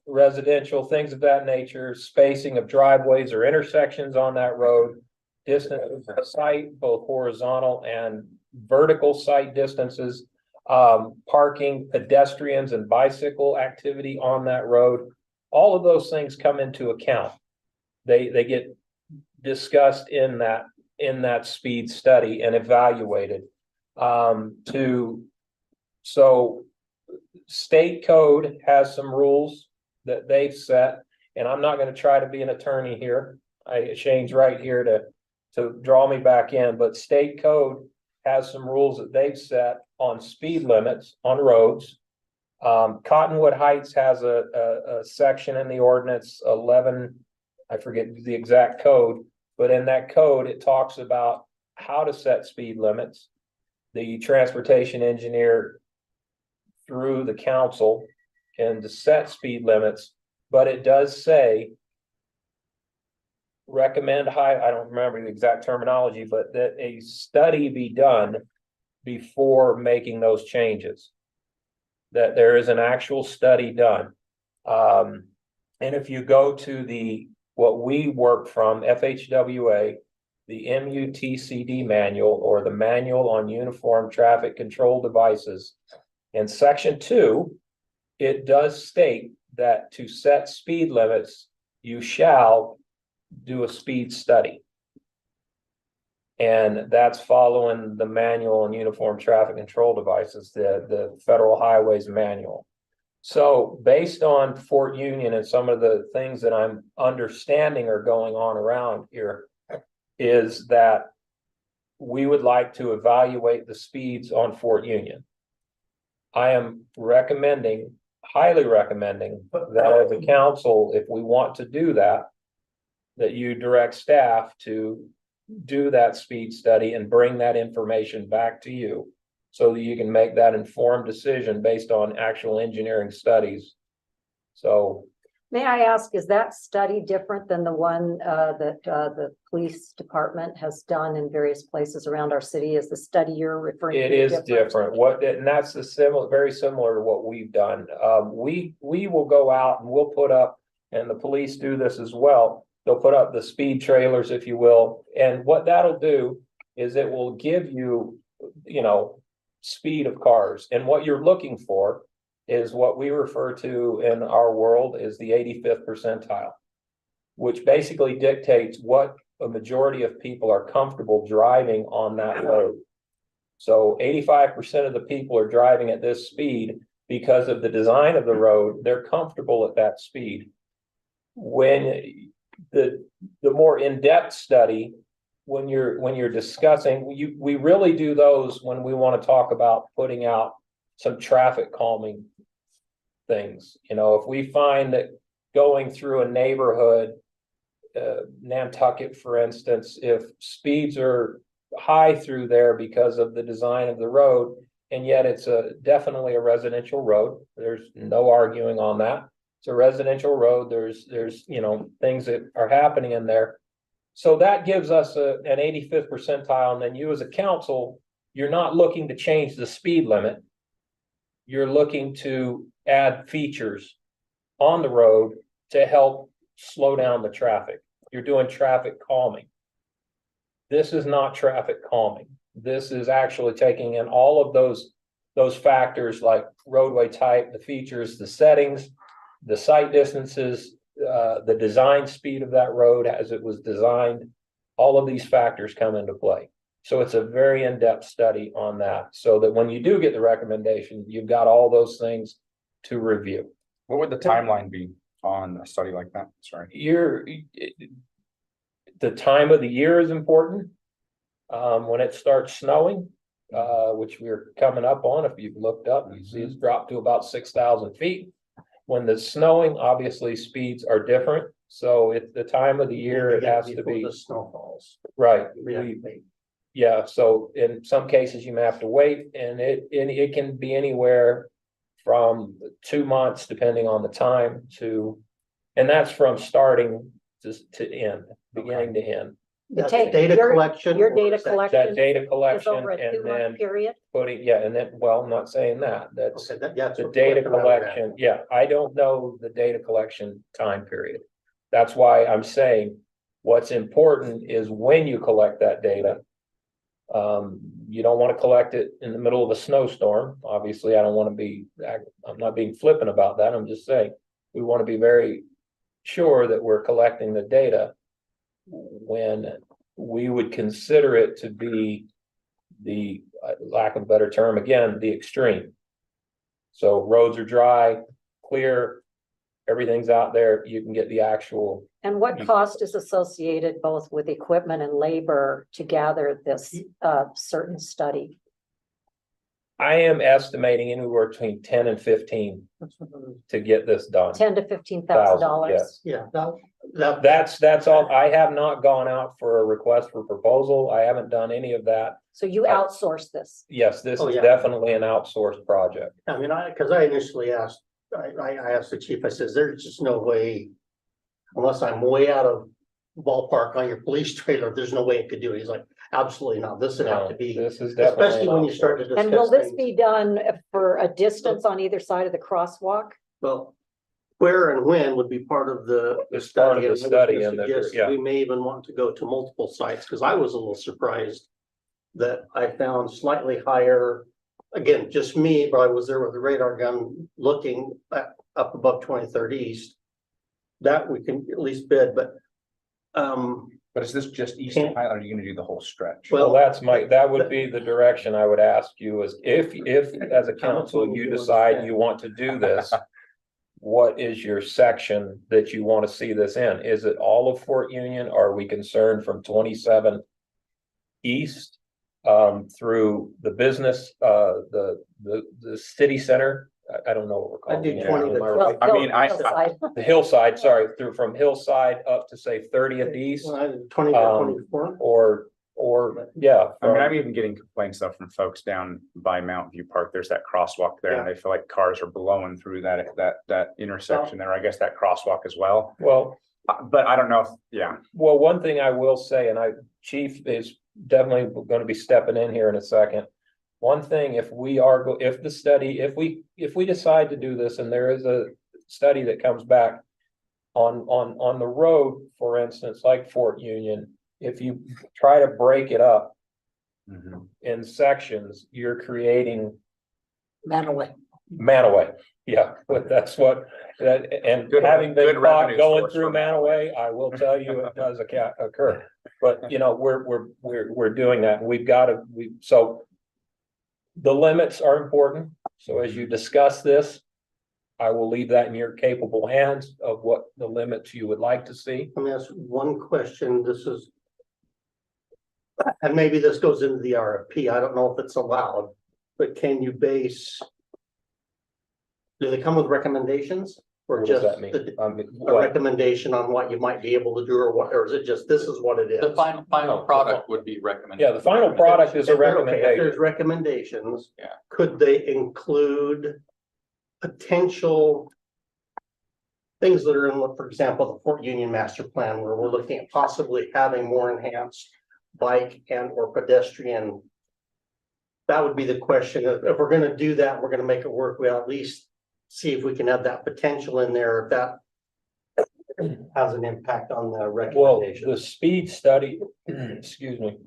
residential, things of that nature, spacing of driveways or intersections on that road, distance of sight, both horizontal and vertical sight distances, parking, pedestrians and bicycle activity on that road. All of those things come into account. They get discussed in that speed study and evaluated. So state code has some rules that they've set, and I'm not going to try to be an attorney here. Shane's right here to draw me back in, but state code has some rules that they've set on speed limits on roads. Cottonwood Heights has a section in the ordinance 11, I forget the exact code, but in that code, it talks about how to set speed limits. The transportation engineer through the council can set speed limits, but it does say recommend high, I don't remember the exact terminology, but that a study be done before making those changes, that there is an actual study done. And if you go to what we work from, FHWA, the MUTCD manual, or the Manual on Uniform Traffic Control Devices, in section 2, it does state that to set speed limits, you shall do a speed study. And that's following the Manual on Uniform Traffic Control Devices, the Federal Highways Manual. So based on Fort Union and some of the things that I'm understanding are going on around here, is that we would like to evaluate the speeds on Fort Union. I am highly recommending that as a council, if we want to do that you direct staff to do that speed study and bring that information back to you so that you can make that informed decision based on actual engineering studies. So may I ask, is that study different than the one that the police department has done in various places around our city? Is the study you're referring to? It is different. And that's very similar to what we've done. We will go out and we'll put up, and the police do this as well. They'll put up the speed trailers, if you will. And what that'll do is it will give you, speed of cars. And what you're looking for is what we refer to in our world is the 85th percentile. which basically dictates what a majority of people are comfortable driving on that road. So 85% of the people are driving at this speed because of the design of the road. They're comfortable at that speed. When the more in-depth study, when you're discussing, we really do those when we want to talk about putting out some traffic calming things. You know, if we find that going through a neighborhood, Nantucket, for instance, if speeds are high through there because of the design of the road, and yet it's definitely a residential road. There's no arguing on that. It's a residential road. There's you know, things that are happening in there. So that gives us an 85th percentile. And then you as a council, you're not looking to change the speed limit. You're looking to add features on the road to help slow down the traffic. You're doing traffic calming. This is not traffic calming. This is actually taking in all of those factors like roadway type, the features, the settings, the sight distances, the design speed of that road as it was designed. All of these factors come into play. So it's a very in-depth study on that, so that when you do get the recommendation, you've got all those things to review. What would the timeline be on a study like that? Sorry. The time of the year is important. When it starts snowing, which we're coming up on, if you've looked up, you see it's dropped to about 6,000 feet. When the snowing, obviously speeds are different. So it's the time of the year, it has to be. The snow falls. Right. Yeah. Yeah, so in some cases you may have to wait, and it can be anywhere from 2 months, depending on the time, and that's from starting to end, beginning to end. That's take data your- collection. Your or data is that- collection. That data It's collection over a and 2-month then period. putting, and then, well, I'm not saying that, that's Okay, that's the what- data what I'm at. collection. Yeah, I don't know the data collection time period. That's why I'm saying what's important is when you collect that data. You don't want to collect it in the middle of a snowstorm. Obviously, I don't want to be, I'm not being flippant about that. I'm just saying, we want to be very sure that we're collecting the data when we would consider it to be the, lack of a better term, again, the extreme. So roads are dry, clear, everything's out there, you can get the actual. And what cost is associated both with equipment and labor to gather this certain study? I am estimating anywhere between 10 and 15 to get this done. $10,000 to $15,000. Yes. Yeah, That's all. I have not gone out for a request for proposal. I haven't done any of that. So you outsource this? Yes, this Oh, is yeah. definitely an outsourced project. I mean, because I initially asked, I asked the chief, I says, there's just no way, unless I'm way out of ballpark on your police trailer, there's no way it could do it. He's like, absolutely not. This would have No, to be, this is definitely. especially when you start to discuss. And will this things. be done for a distance on either side of the crosswalk? Well, where and when would be part of the It's part of study. the and I was study gonna and the- suggest yeah. We may even want to go to multiple sites, because I was a little surprised that I found slightly higher, again, just me, but I was there with the radar gun looking up above 23rd East. That we can at least bid, but But is this just east of Highland, or are you gonna do the whole stretch? Well, that would be the direction I would ask you is if as a council, you decide you want to do this. What is your section that you want to see this in? Is it all of Fort Union? Are we concerned from 27 east through the business, the city center? I don't know what we're I calling do it. 20 to Am I right? I mean, Hillside. The hillside, sorry, through from hillside up to say 30th east 20 to 24. or yeah. I mean, from- I'm even getting complaints though from folks down by Mountain View Park. There's that crosswalk there and they feel like cars are blowing through that intersection there. I guess that crosswalk as well. Well, But I don't know if, yeah. well, one thing I will say, and Chief is definitely going to be stepping in here in a second. One thing, if we decide to do this and there is a study that comes back on the road, for instance, like Fort Union, if you try to break it up in sections, you're creating Manaway. Yeah, but that's what, that, and Good- having been good caught revenue going source through from that. Manaway, I will tell you it does occur. But, you know, we're doing that, and we've got to, so the limits are important, so as you discuss this, I will leave that in your capable hands of what the limits you would like to see. Let me ask one question. This is, and maybe this goes into the RFP. I don't know if it's allowed, but can you base? Do they come with recommendations or What does just that mean? a What? recommendation on what you might be able to do or what, or is it just, this is what it is? The final product would be recommended. Yeah, the final product is a If there- okay, if recommendation. there's recommendations. Yeah. Could they include potential things that are in, for example, the Fort Union Master Plan, where we're looking at possibly having more enhanced bike and or pedestrian? That would be the question. If we're gonna do that, we're gonna make it work, we'll at least see if we can have that potential in there, if that has an impact on the Well, recommendation. the speed study, excuse me,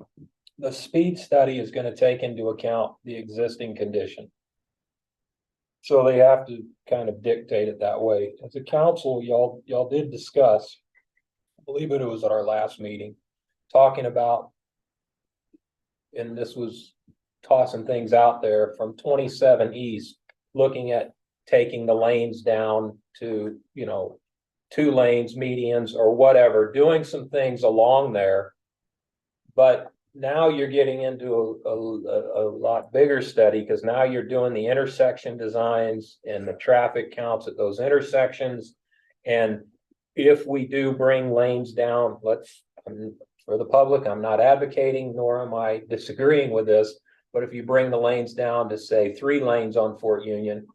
the speed study is gonna take into account the existing condition. So they have to kind of dictate it that way. As a council, y'all did discuss, I believe it was at our last meeting, talking about, and this was tossing things out there from 27 east, looking at taking the lanes down to, you know, 2 lanes, medians or whatever, doing some things along there. But now you're getting into a lot bigger study, because now you're doing the intersection designs and the traffic counts at those intersections. And if we do bring lanes down, for the public, I'm not advocating, nor am I disagreeing with this, but if you bring the lanes down to say 3 lanes on Fort Union,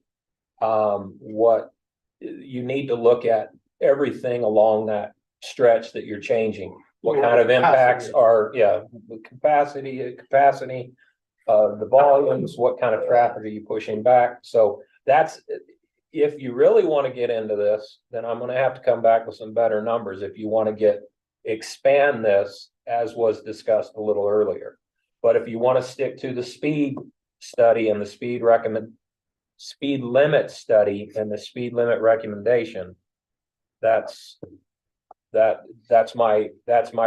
what you need to look at everything along that stretch that you're changing. What kind of impacts are, yeah, the capacity, the volumes, what kind of traffic are you pushing back? So that's, if you really want to get into this, then I'm gonna have to come back with some better numbers if you want to expand this, as was discussed a little earlier. But if you want to stick to the speed study and the speed limit study and the speed limit recommendation, that's my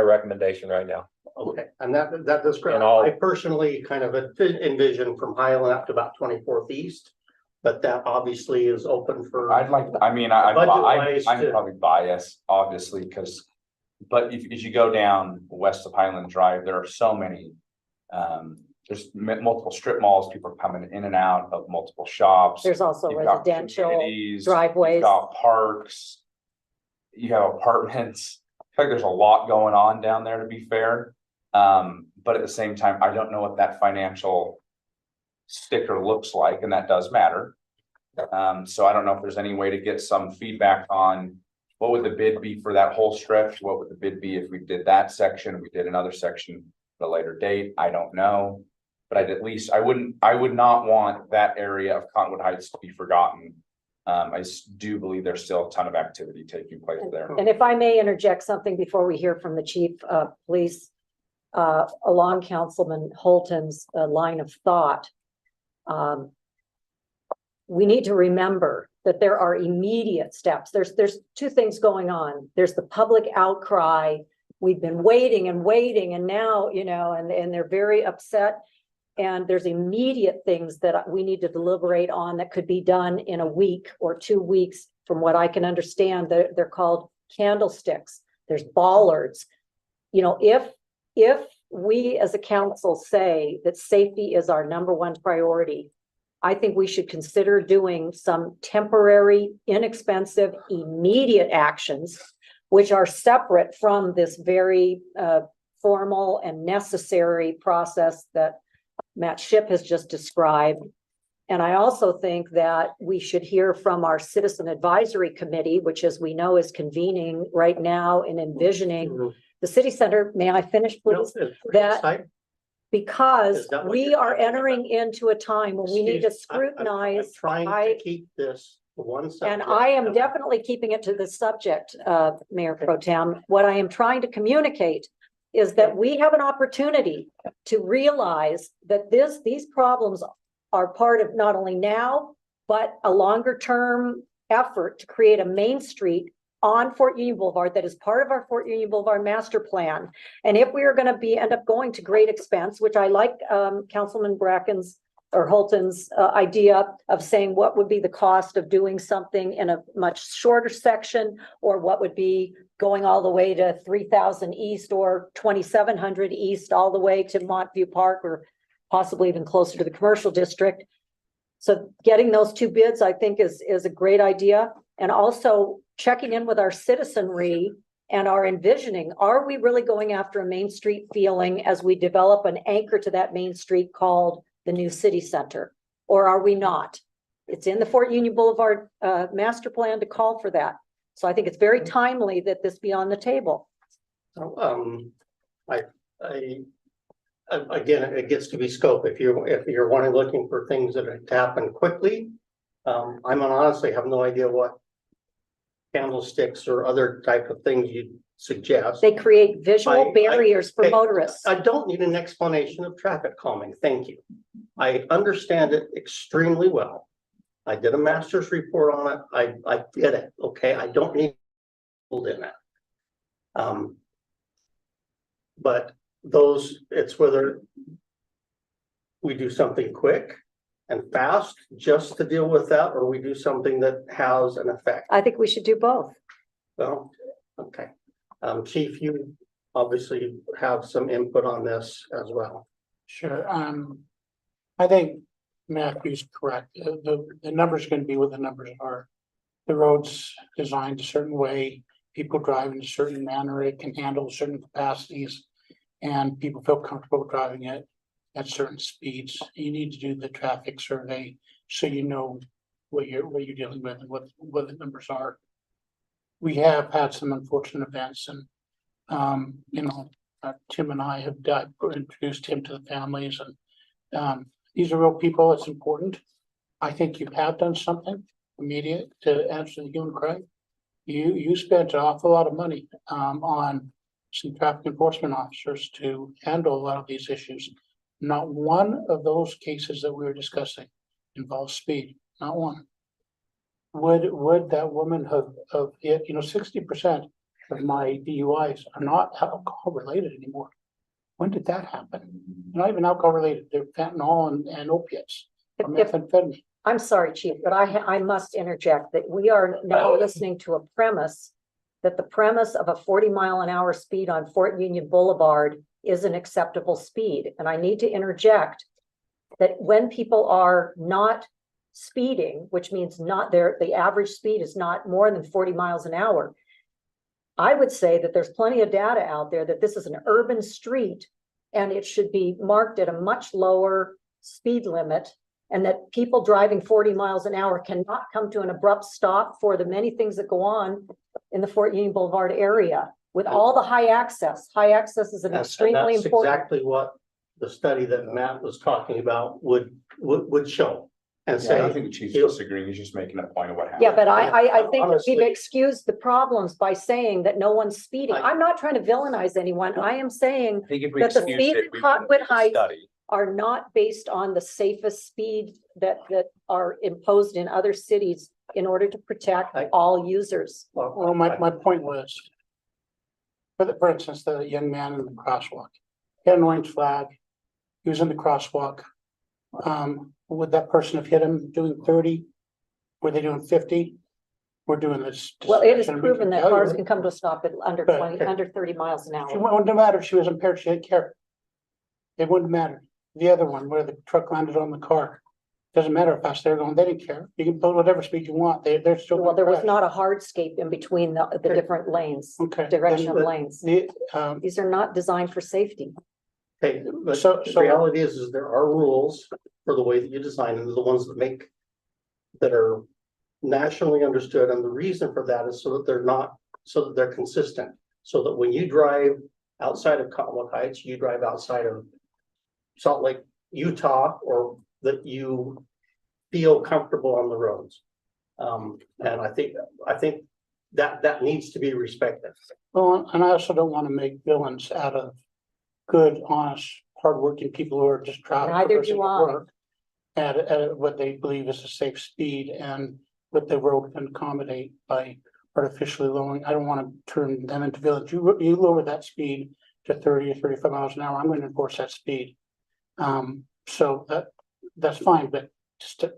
recommendation right now. Okay, and that does correct. And all- I personally kind of envision from Highland up to about 24th East, but that obviously is open for. I'd like, I'm Budget-wise to- probably biased, obviously, because, but if, as you go down west of Highland Drive, there are so many. There's multiple strip malls, people are coming in and out of multiple shops. There's also You've got residential communities, driveways. You've got parks. You have apartments. I feel like there's a lot going on down there, to be fair. But at the same time, I don't know what that financial sticker looks like, and that does matter. So I don't know if there's any way to get some feedback on what would the bid be for that whole stretch? What would the bid be if we did that section, we did another section at a later date? I don't know. But I'd at least, I would not want that area of Cottonwood Heights to be forgotten. I do believe there's still a ton of activity taking place there. And if I may interject something before we hear from the chief of police, along Councilman Holton's line of thought, we need to remember that there are immediate steps. There's 2 things going on. There's the public outcry. We've been waiting and waiting, and now, you know, and they're very upset. And there's immediate things that we need to deliberate on that could be done in a week or 2 weeks. From what I can understand, they're called candlesticks. There's bollards. You know, if we as a council say that safety is our #1 priority, I think we should consider doing some temporary, inexpensive, immediate actions, which are separate from this very formal and necessary process that Matt Shipp has just described. And I also think that we should hear from our Citizen Advisory Committee, which, as we know, is convening right now and envisioning the city center. May I finish, please? Because we are entering into a time when we need to scrutinize. Trying to keep this one subject. And I am definitely keeping it to the subject, Mayor Pro Tem. What I am trying to communicate is that we have an opportunity to realize that these problems are part of not only now, but a longer term effort to create a main street on Fort Union Boulevard that is part of our Fort Union Boulevard master plan. And if we are going to end up going to great expense, which I like Councilman Bracken's or Holton's idea of saying what would be the cost of doing something in a much shorter section, or what would be going all the way to 3,000 East or 2,700 East, all the way to Montview Park, or possibly even closer to the commercial district. So getting those two bids, I think, is a great idea. And also checking in with our citizenry and our envisioning. Are we really going after a Main Street feeling as we develop an anchor to that Main Street called the new city center? Or are we not? It's in the Fort Union Boulevard master plan to call for that. So I think it's very timely that this be on the table. Again, it gets to be scope. If you're wanting, looking for things that happen quickly, I'm honestly have no idea what candlesticks or other type of things you'd suggest. They create visual barriers for motorists. I don't need an explanation of traffic calming. Thank you. I understand it extremely well. I did a master's report on it. I did it. Okay. I don't need hold in that. But those, it's whether we do something quick and fast just to deal with that, or we do something that has an effect. I think we should do both. Well, okay. Chief, you obviously have some input on this as well. Sure. I think Matthew's correct. The numbers are going to be what the numbers are. The road's designed a certain way, people drive in a certain manner, it can handle certain capacities, and people feel comfortable driving it at certain speeds. You need to do the traffic survey so you know what you're dealing with and what the numbers are. We have had some unfortunate events, and Tim and I have introduced him to the families, and these are real people. It's important. I think you have done something immediate to answer the human cry. You spent an awful lot of money on some traffic enforcement officers to handle a lot of these issues. Not one of those cases that we were discussing involves speed. Not one. Would that woman have 60% of my DUIs are not alcohol related anymore? When did that happen? Not even alcohol related. They're fentanyl and opiates. Or methamphetamine. I'm sorry, Chief, but I must interject that we are now listening to a premise that the premise of a 40-mile-an-hour speed on Fort Union Boulevard is an acceptable speed. And I need to interject that when people are not speeding, which means the average speed is not more than 40 miles an hour, I would say that there's plenty of data out there that this is an urban street and it should be marked at a much lower speed limit, and that people driving 40 miles an hour cannot come to an abrupt stop for the many things that go on in the Fort Union Boulevard area with all the high access. High access is an extremely important. That's exactly what the study that Matt was talking about would show. And I don't think the chief's disagreeing. He's just making a point of what happened. Yeah, but I think that Honestly, we've excused the problems by saying that no one's speeding. I'm not trying to villainize anyone. I am saying I think if we that the excused speed it, in we Cottonwood wouldn't Heights study. are not based on the safest speed that are imposed in other cities in order to protect all users. Well, my point was, for instance, the young man in the crosswalk, he had an orange flag, he was in the crosswalk. Would that person have hit him doing 30? Were they doing 50? We're doing this. Well, it is proven that cars can come to a stop at under 30 miles an It hour. wouldn't matter if she was impaired, she didn't care. It wouldn't matter. The other one where the truck landed on the car, doesn't matter how fast they're going, they didn't care. You can put whatever speed you want, they're still. Well, there was not a hardscape in between the different lanes, direction of lanes. These are not designed for safety. Okay, but the reality is there are rules for the way that you design, and the ones that are nationally understood. And the reason for that is so that they're consistent. So that when you drive outside of Cottonwood Heights, you drive outside of Salt Lake, Utah, or that you feel comfortable on the roads. And I think that needs to be respected. Well, and I also don't want to make villains out of good, honest, hardworking people who are just traveling. Neither do I. at what they believe is a safe speed and what the road can accommodate by artificially lowering. I don't want to turn them into village. You lower that speed to 30 or 35 miles an hour, I'm going to enforce that speed. So that's fine, but just to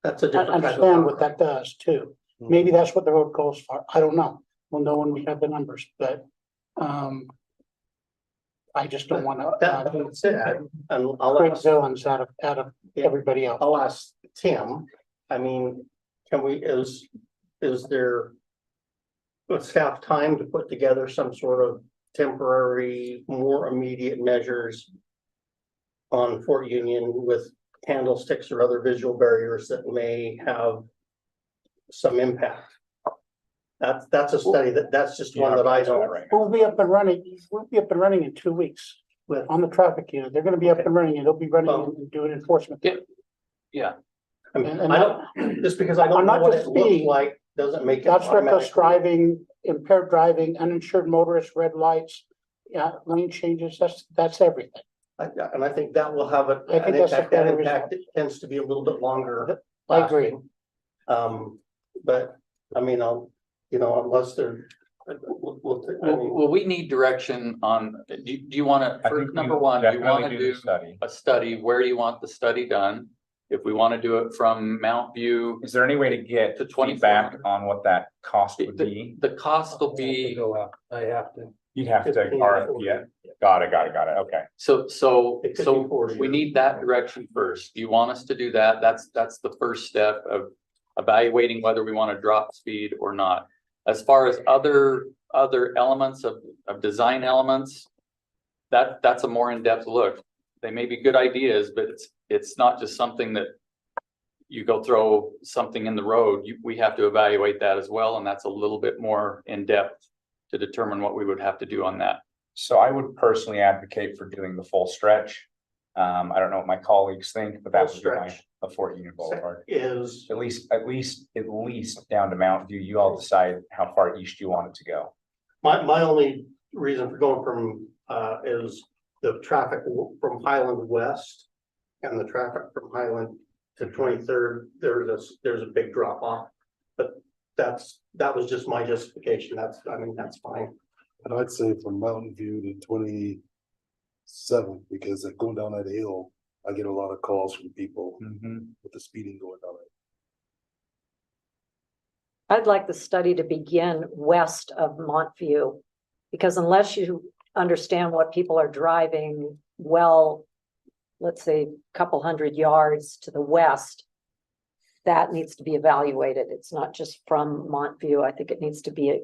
That's a different type of. understand what that does too. Mhm. Maybe that's what the road goes for. I don't know. We'll know when we have the numbers, but I just don't want That to being said, and I'll create ask, villains out of everybody else. I'll ask Tim, I mean, can we, is there a staff time to put together some sort of temporary, more immediate measures on Fort Union with candlesticks or other visual barriers that may have some impact? That's a study that's just one that I know. We'll be up and running. We'll be up and running in 2 weeks With, on the traffic unit. They're gonna be up Okay. and running and they'll be running Well, and doing enforcement. Yeah. I mean, and I don't, just because I don't I'm know not what just it looks speed. like, doesn't make it. That's reckless automatically- driving, impaired driving, uninsured motorists, red lights, lane changes. That's everything. And I think that will have I think an that's impact. a That fair impact tends to be a little bit longer. I agree. lasting. But I mean, unless they're, I mean, Well, we need direction on, do you wanna, I for think number we one, do you definitely wanna the do Study. a study? Where do you want the study done? If we wanna do it from Mount View, Is there any way to get To feedback 2400. on what that cost would be? the cost will be, I have to. You'd have to 15 to RFP 40. it. Got it. Okay. so It could be 40 we or- need that direction first. Do you want us to do that? That's the first step of evaluating whether we wanna drop speed or not. As far as other elements of design elements, that's a more in-depth look. They may be good ideas, but it's not just something that you go throw something in the road. We have to evaluate that as well, and that's a little bit more in-depth to determine what we would have to do on that. So I would personally advocate for doing the full stretch. I don't know what my colleagues think, but that Full would be my, stretch. a Fort Union Boulevard. is, At least down to Mountain View. You all decide how far east you want it to go. my only reason for going from, is the traffic from Highland West and the traffic from Highland to 23rd, there's a big drop off. But that was just my justification. That's fine. And I'd say from Mountain View to 27, because going down that hill, I get a lot of calls from people with the speeding going down it. I'd like the study to begin west of Montview. Because unless you understand what people are driving, well, let's say a couple hundred yards to the west, that needs to be evaluated. It's not just from Montview. I think it needs to be a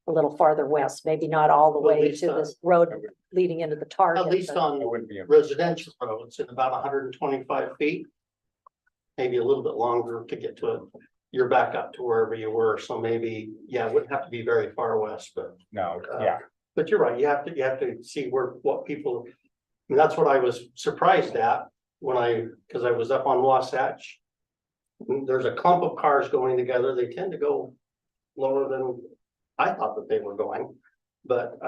little farther west, maybe not all the Well, at way least, to this road leading into the target. At least but- on I wouldn't be. residential roads in about 125 feet. Maybe a little bit longer to get to it. You're back up to wherever you were, so maybe, yeah, it wouldn't have to be very far west, but. No, yeah. But you're right, you have to see what people, and that's what I was surprised at because I was up on Wasatch. There's a clump of cars going together, they tend to go lower than I thought that they were going. But,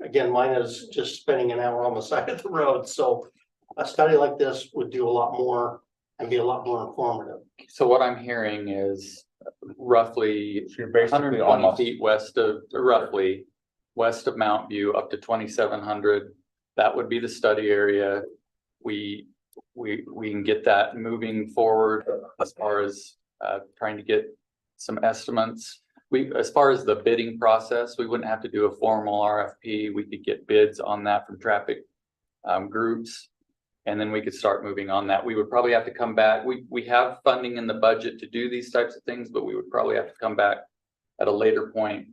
again, mine is just spending an hour on the side of the road, so a study like this would do a lot more and be a lot more informative. So what I'm hearing is roughly So you're basically 120 almost. feet west of Mount View up to 2,700. That would be the study area. We can get that moving forward as far as trying to get some estimates. As far as the bidding process, we wouldn't have to do a formal RFP. We could get bids on that from traffic groups. And then we could start moving on that. We would probably have to come back. We have funding in the budget to do these types of things, but we would probably have to come back at a later point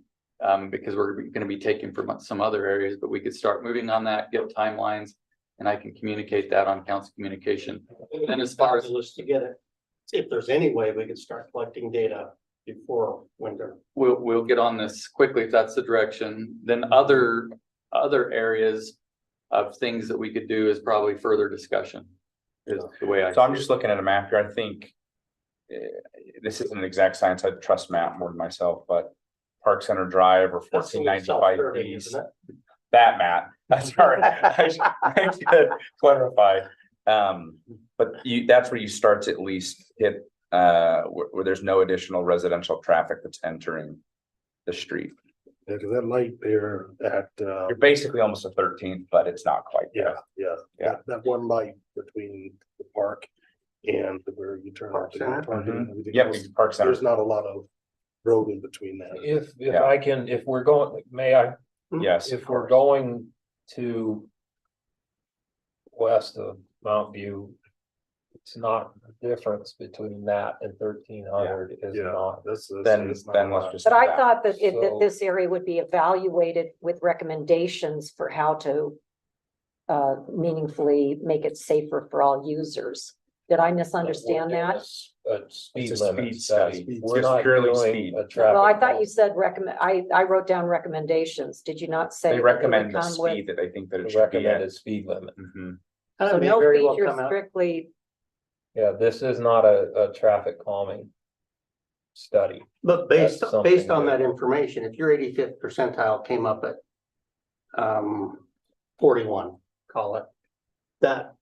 because we're going to be taking from some other areas, but we could start moving on that, get timelines, and I can communicate that on council communication. And as far as to get it, see if there's any way we could start collecting data before winter. we'll get on this quickly if that's the direction. Then other areas of things that we could do is probably further discussion. Is the way I. So I'm just looking at a map here. I think this isn't an exact science. I trust Matt more than myself, but Park Center Drive or That's a 1495 little self-serving, East. isn't it? That Matt, that's all right. I should clarify. But that's where you start to at least hit, where there's no additional residential traffic that's entering the street. Yeah, cause that light there at, You're basically almost a 13th, but it's not quite there. yeah. That one light between the park and where you turn off the Center? Target and everything Yep, else. Park Center. There's not a lot of road in between that. If Yeah. I can, if we're going, may I, Yes. if we're going to west of Mount View, it's not the difference between that and 1300 is Yeah, not. Then it's not let's a lot. just. But do I that. thought that that So- this area would be evaluated with recommendations for how to meaningfully make it safer for all users. Did I misunderstand that? A speed It's a limit speed study. study. We're Just not purely doing speed. a traffic. Well, I thought policy. you said I wrote down recommendations. Did you not say? They that would recommend the come with- speed that they think that it The should be at. recommended speed limit. Mhm. That So may no very well feature come out. strictly, Yeah, this is not a traffic calming study. But That's based something on that- that information, if your 85th percentile came up at 41, call it. That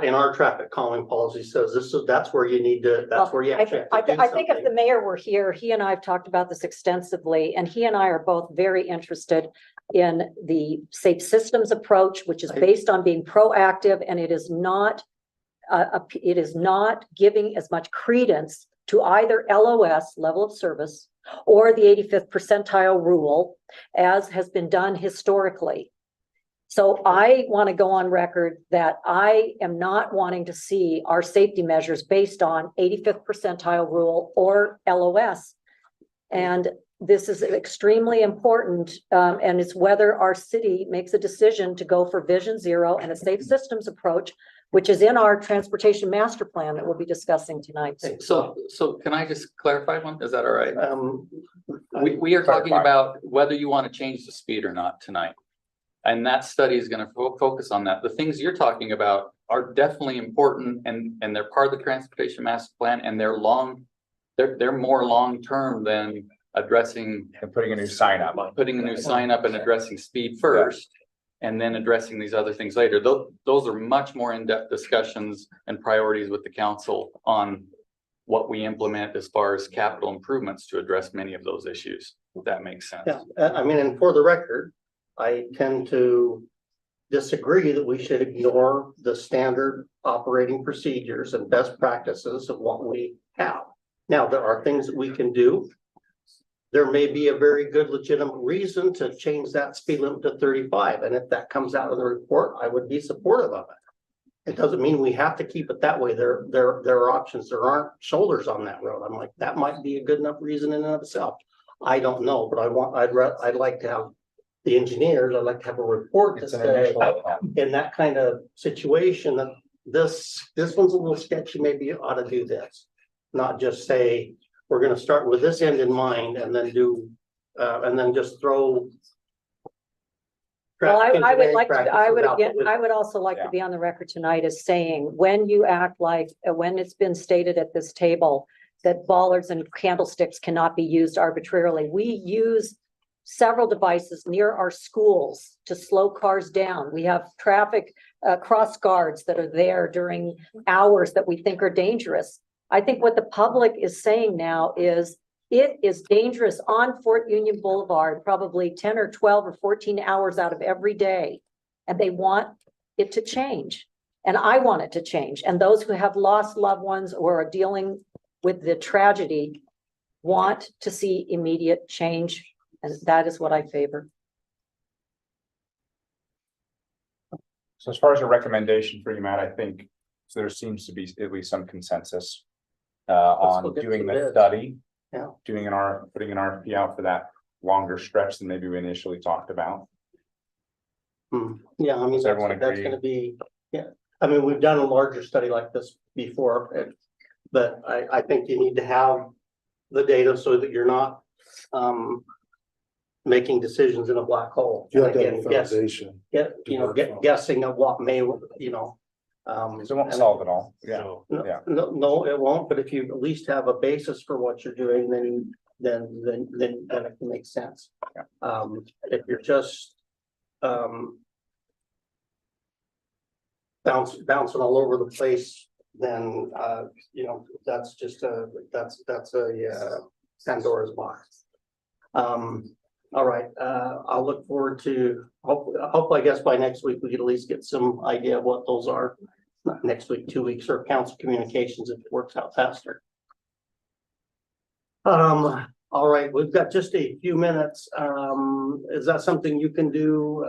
in our traffic calming policy says that's where you need to, that's where you I actually have to do I think if the something. mayor were here, he and I have talked about this extensively, and he and I are both very interested in the safe systems approach, which is based on being proactive, and it is not giving as much credence to either LOS, level of service, or the 85th percentile rule, as has been done historically. So I want to go on record that I am not wanting to see our safety measures based on 85th percentile rule or LOS. And this is extremely important, and it's whether our city makes a decision to go for Vision Zero and a safe systems approach, which is in our transportation master plan that we'll be discussing tonight. So can I just clarify one? Is that all right? We are talking Clarify. about whether you want to change the speed or not tonight. And that study is going to focus on that. The things you're talking about are definitely important and they're part of the transportation master plan and they're more long-term than addressing. And putting a new sign up. Putting a new sign up and addressing speed first. And then addressing these other things later. Those are much more in-depth discussions and priorities with the council on what we implement as far as capital improvements to address many of those issues. If that makes sense. Yeah, I mean, and for the record, I tend to disagree that we should ignore the standard operating procedures and best practices of what we have. Now, there are things that we can do. There may be a very good legitimate reason to change that speed limit to 35. And if that comes out of the report, I would be supportive of it. It doesn't mean we have to keep it that way. There are options. There aren't shoulders on that road. I'm like, that might be a good enough reason in and of itself. I don't know, but I'd like to have the engineers, I'd like to have a report to It's an say, initial. in that kind of situation, that this one's a little sketchy, maybe you ought to do this. Not just say, we're gonna start with this end in mind and then and then just throw. Well, I would like to, practices out I would also like to Yeah. be on the record tonight as saying, when you act like, when it's been stated at this table that bollards and candlesticks cannot be used arbitrarily, we use several devices near our schools to slow cars down. We have traffic cross guards that are there during hours that we think are dangerous. I think what the public is saying now is it is dangerous on Fort Union Boulevard, probably 10 or 12 or 14 hours out of every day. And they want it to change. And I want it to change. And those who have lost loved ones or are dealing with the tragedy want to see immediate change. And that is what I favor. So as far as a recommendation for you, Matt, I think there seems to be at least some consensus Let's go on get doing some the bids. study. Yeah. Putting an RFP out for that longer stretch than maybe we initially talked about. Yeah, I mean, Does everyone that's agree? gonna be, yeah, I mean, we've done a larger study like this before, but I think you need to have the data so that you're not making decisions in a black hole. You have to have And a again, foundation. guessing at what may, you know. Because it won't solve it all. Yeah. So, Yeah. No, it won't, but if you at least have a basis for what you're doing, then it can make sense. Yeah. If you're just bouncing all over the place then, that's just that's a Pandora's box. All right, I'll look forward to, hope, I guess by next week, we could at least get some idea of what those are. Not next week, 2 weeks, or council communications if it works out faster. All right, we've got just a few minutes. Is that something you can do,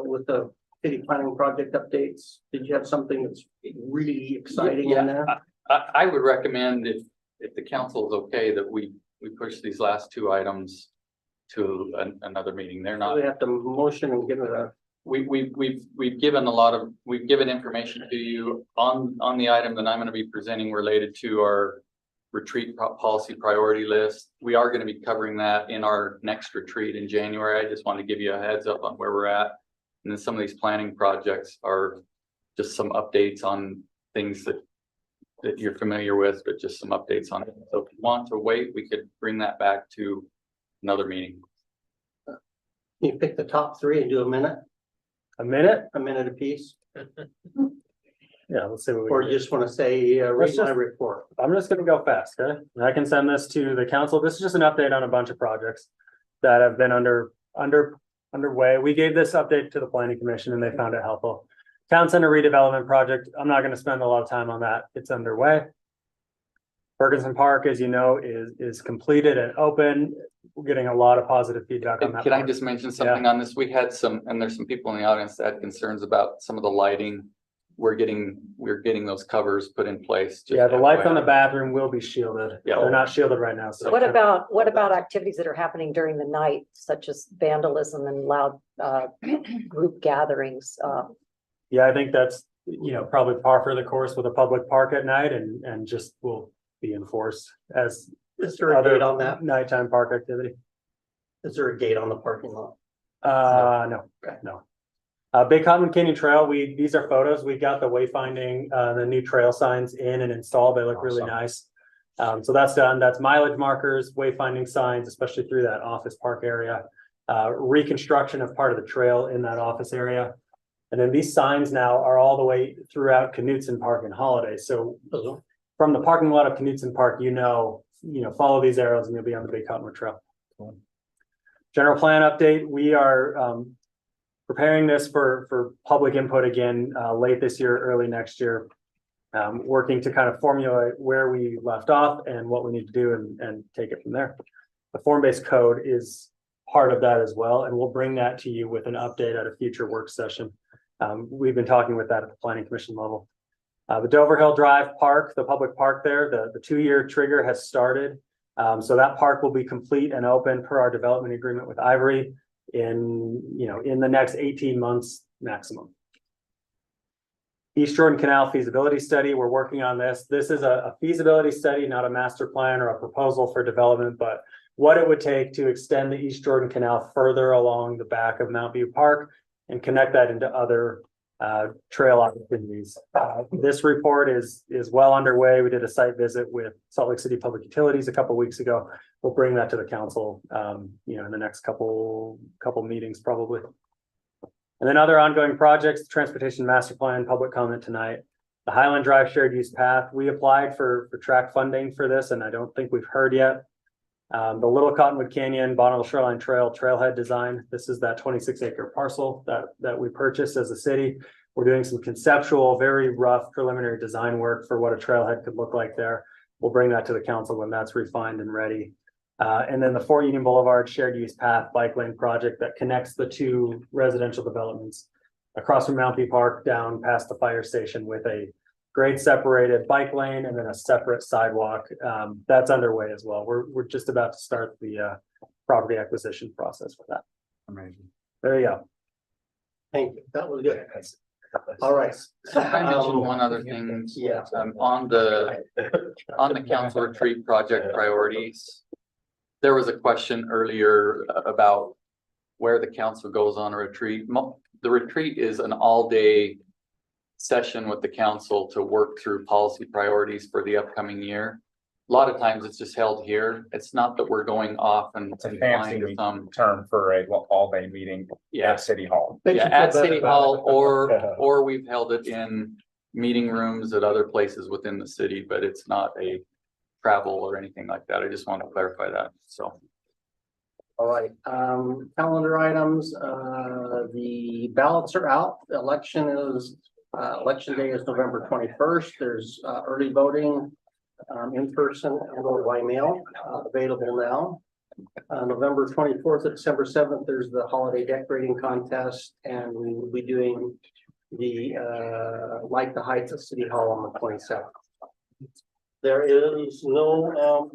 with the city planning project updates? Did you have something that's really exciting in there? I would recommend if the council is okay, that we push these last two items to another meeting. They're not. We have to motion and give it a. We've given information to you on the item that I'm gonna be presenting related to our retreat policy priority list. We are gonna be covering that in our next retreat in January. I just want to give you a heads up on where we're at. And then some of these planning projects are just some updates on things that you're familiar with, but just some updates on it. So if you want to wait, we could bring that back to another meeting. You pick the top three and do a minute apiece, Yeah, let's see what we. or can you do. just want to say, read my report. I'm just gonna go fast, okay? And I can send this to the council. This is just an update on a bunch of projects that have been underway. We gave this update to the planning commission and they found it helpful. Town Center redevelopment project, I'm not gonna spend a lot of time on that. It's underway. Ferguson Park, as you know, is completed and open. We're getting a lot of positive feedback on that. Can I just mention something on this? We had some, and there's some people in the audience that had concerns about some of the lighting. We're getting those covers put in place. Yeah, the lights on the bathroom will be shielded. Yeah. They're not shielded right now, so. What about activities that are happening during the night, such as vandalism and loud group gatherings? Yeah, I think that's, probably par for the course with a public park at night and just will be enforced as Is there a date on that? nighttime park activity. Is there a gate on the parking lot? No. Big Cottonwood Canyon Trail, these are photos. We got the wayfinding, the new trail signs in and installed. They look really nice. So that's done. That's mileage markers, wayfinding signs, especially through that office park area. Reconstruction of part of the trail in that office area. And then these signs now are all the way throughout Knutson Park and Holiday. So from the parking lot of Knutson Park, follow these arrows and you'll be on the Big Cottonwood Trail. General plan update. We are preparing this for public input again late this year, early next year. Working to kind of formulate where we left off and what we need to do and take it from there. The form-based code is part of that as well, and we'll bring that to you with an update at a future work session. We've been talking with that at the planning commission level. The Dover Hill Drive Park, the public park there, the 2-year trigger has started. So that park will be complete and open per our development agreement with Ivory in the next 18 months maximum. East Jordan Canal feasibility study, we're working on this. This is a feasibility study, not a master plan or a proposal for development, but what it would take to extend the East Jordan Canal further along the back of Mount View Park and connect that into other trail opportunities. This report is well underway. We did a site visit with Salt Lake City Public Utilities a couple of weeks ago. We'll bring that to the council, in the next couple meetings probably. And then other ongoing projects, Transportation Master Plan, public comment tonight. The Highland Drive Shared Use Path, we applied for track funding for this, and I don't think we've heard yet. The Little Cottonwood Canyon, Bonneville Shoreline Trail, trailhead design. This is that 26-acre parcel that we purchased as a city. We're doing some conceptual, very rough preliminary design work for what a trailhead could look like there. We'll bring that to the council when that's refined and ready. And then the Fort Union Boulevard Shared Use Path bike lane project that connects the two residential developments across from Mount View Park down past the fire station with a grade separated bike lane and then a separate sidewalk. That's underway as well. We're just about to start the property acquisition process for that. Amazing. There you go. Thank you. That was good. All right. So I mentioned one other thing. Yeah. On the council retreat project priorities. There was a question earlier about where the council goes on a retreat. The retreat is an all-day session with the council to work through policy priorities for the upcoming year. A lot of times it's just held here. It's not that we're going off and It's a fancy some term for a all-day meeting at City Hall. at City Hall or we've held it in meeting rooms at other places within the city, but it's not a travel or anything like that. I just want to clarify that, so. All right, calendar items, the ballots are out. The election day is November 21st. There's, early voting, in person and or by mail, available now. November 24th to December 7th, there's the holiday decorating contest, and we will be doing the, Light the Heights at City Hall on the 27th. There is no,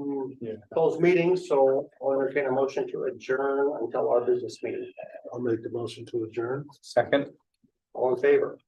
closed meetings, so I'll entertain a motion to adjourn until our business meeting. I'll make the motion to adjourn. Second. All in favor?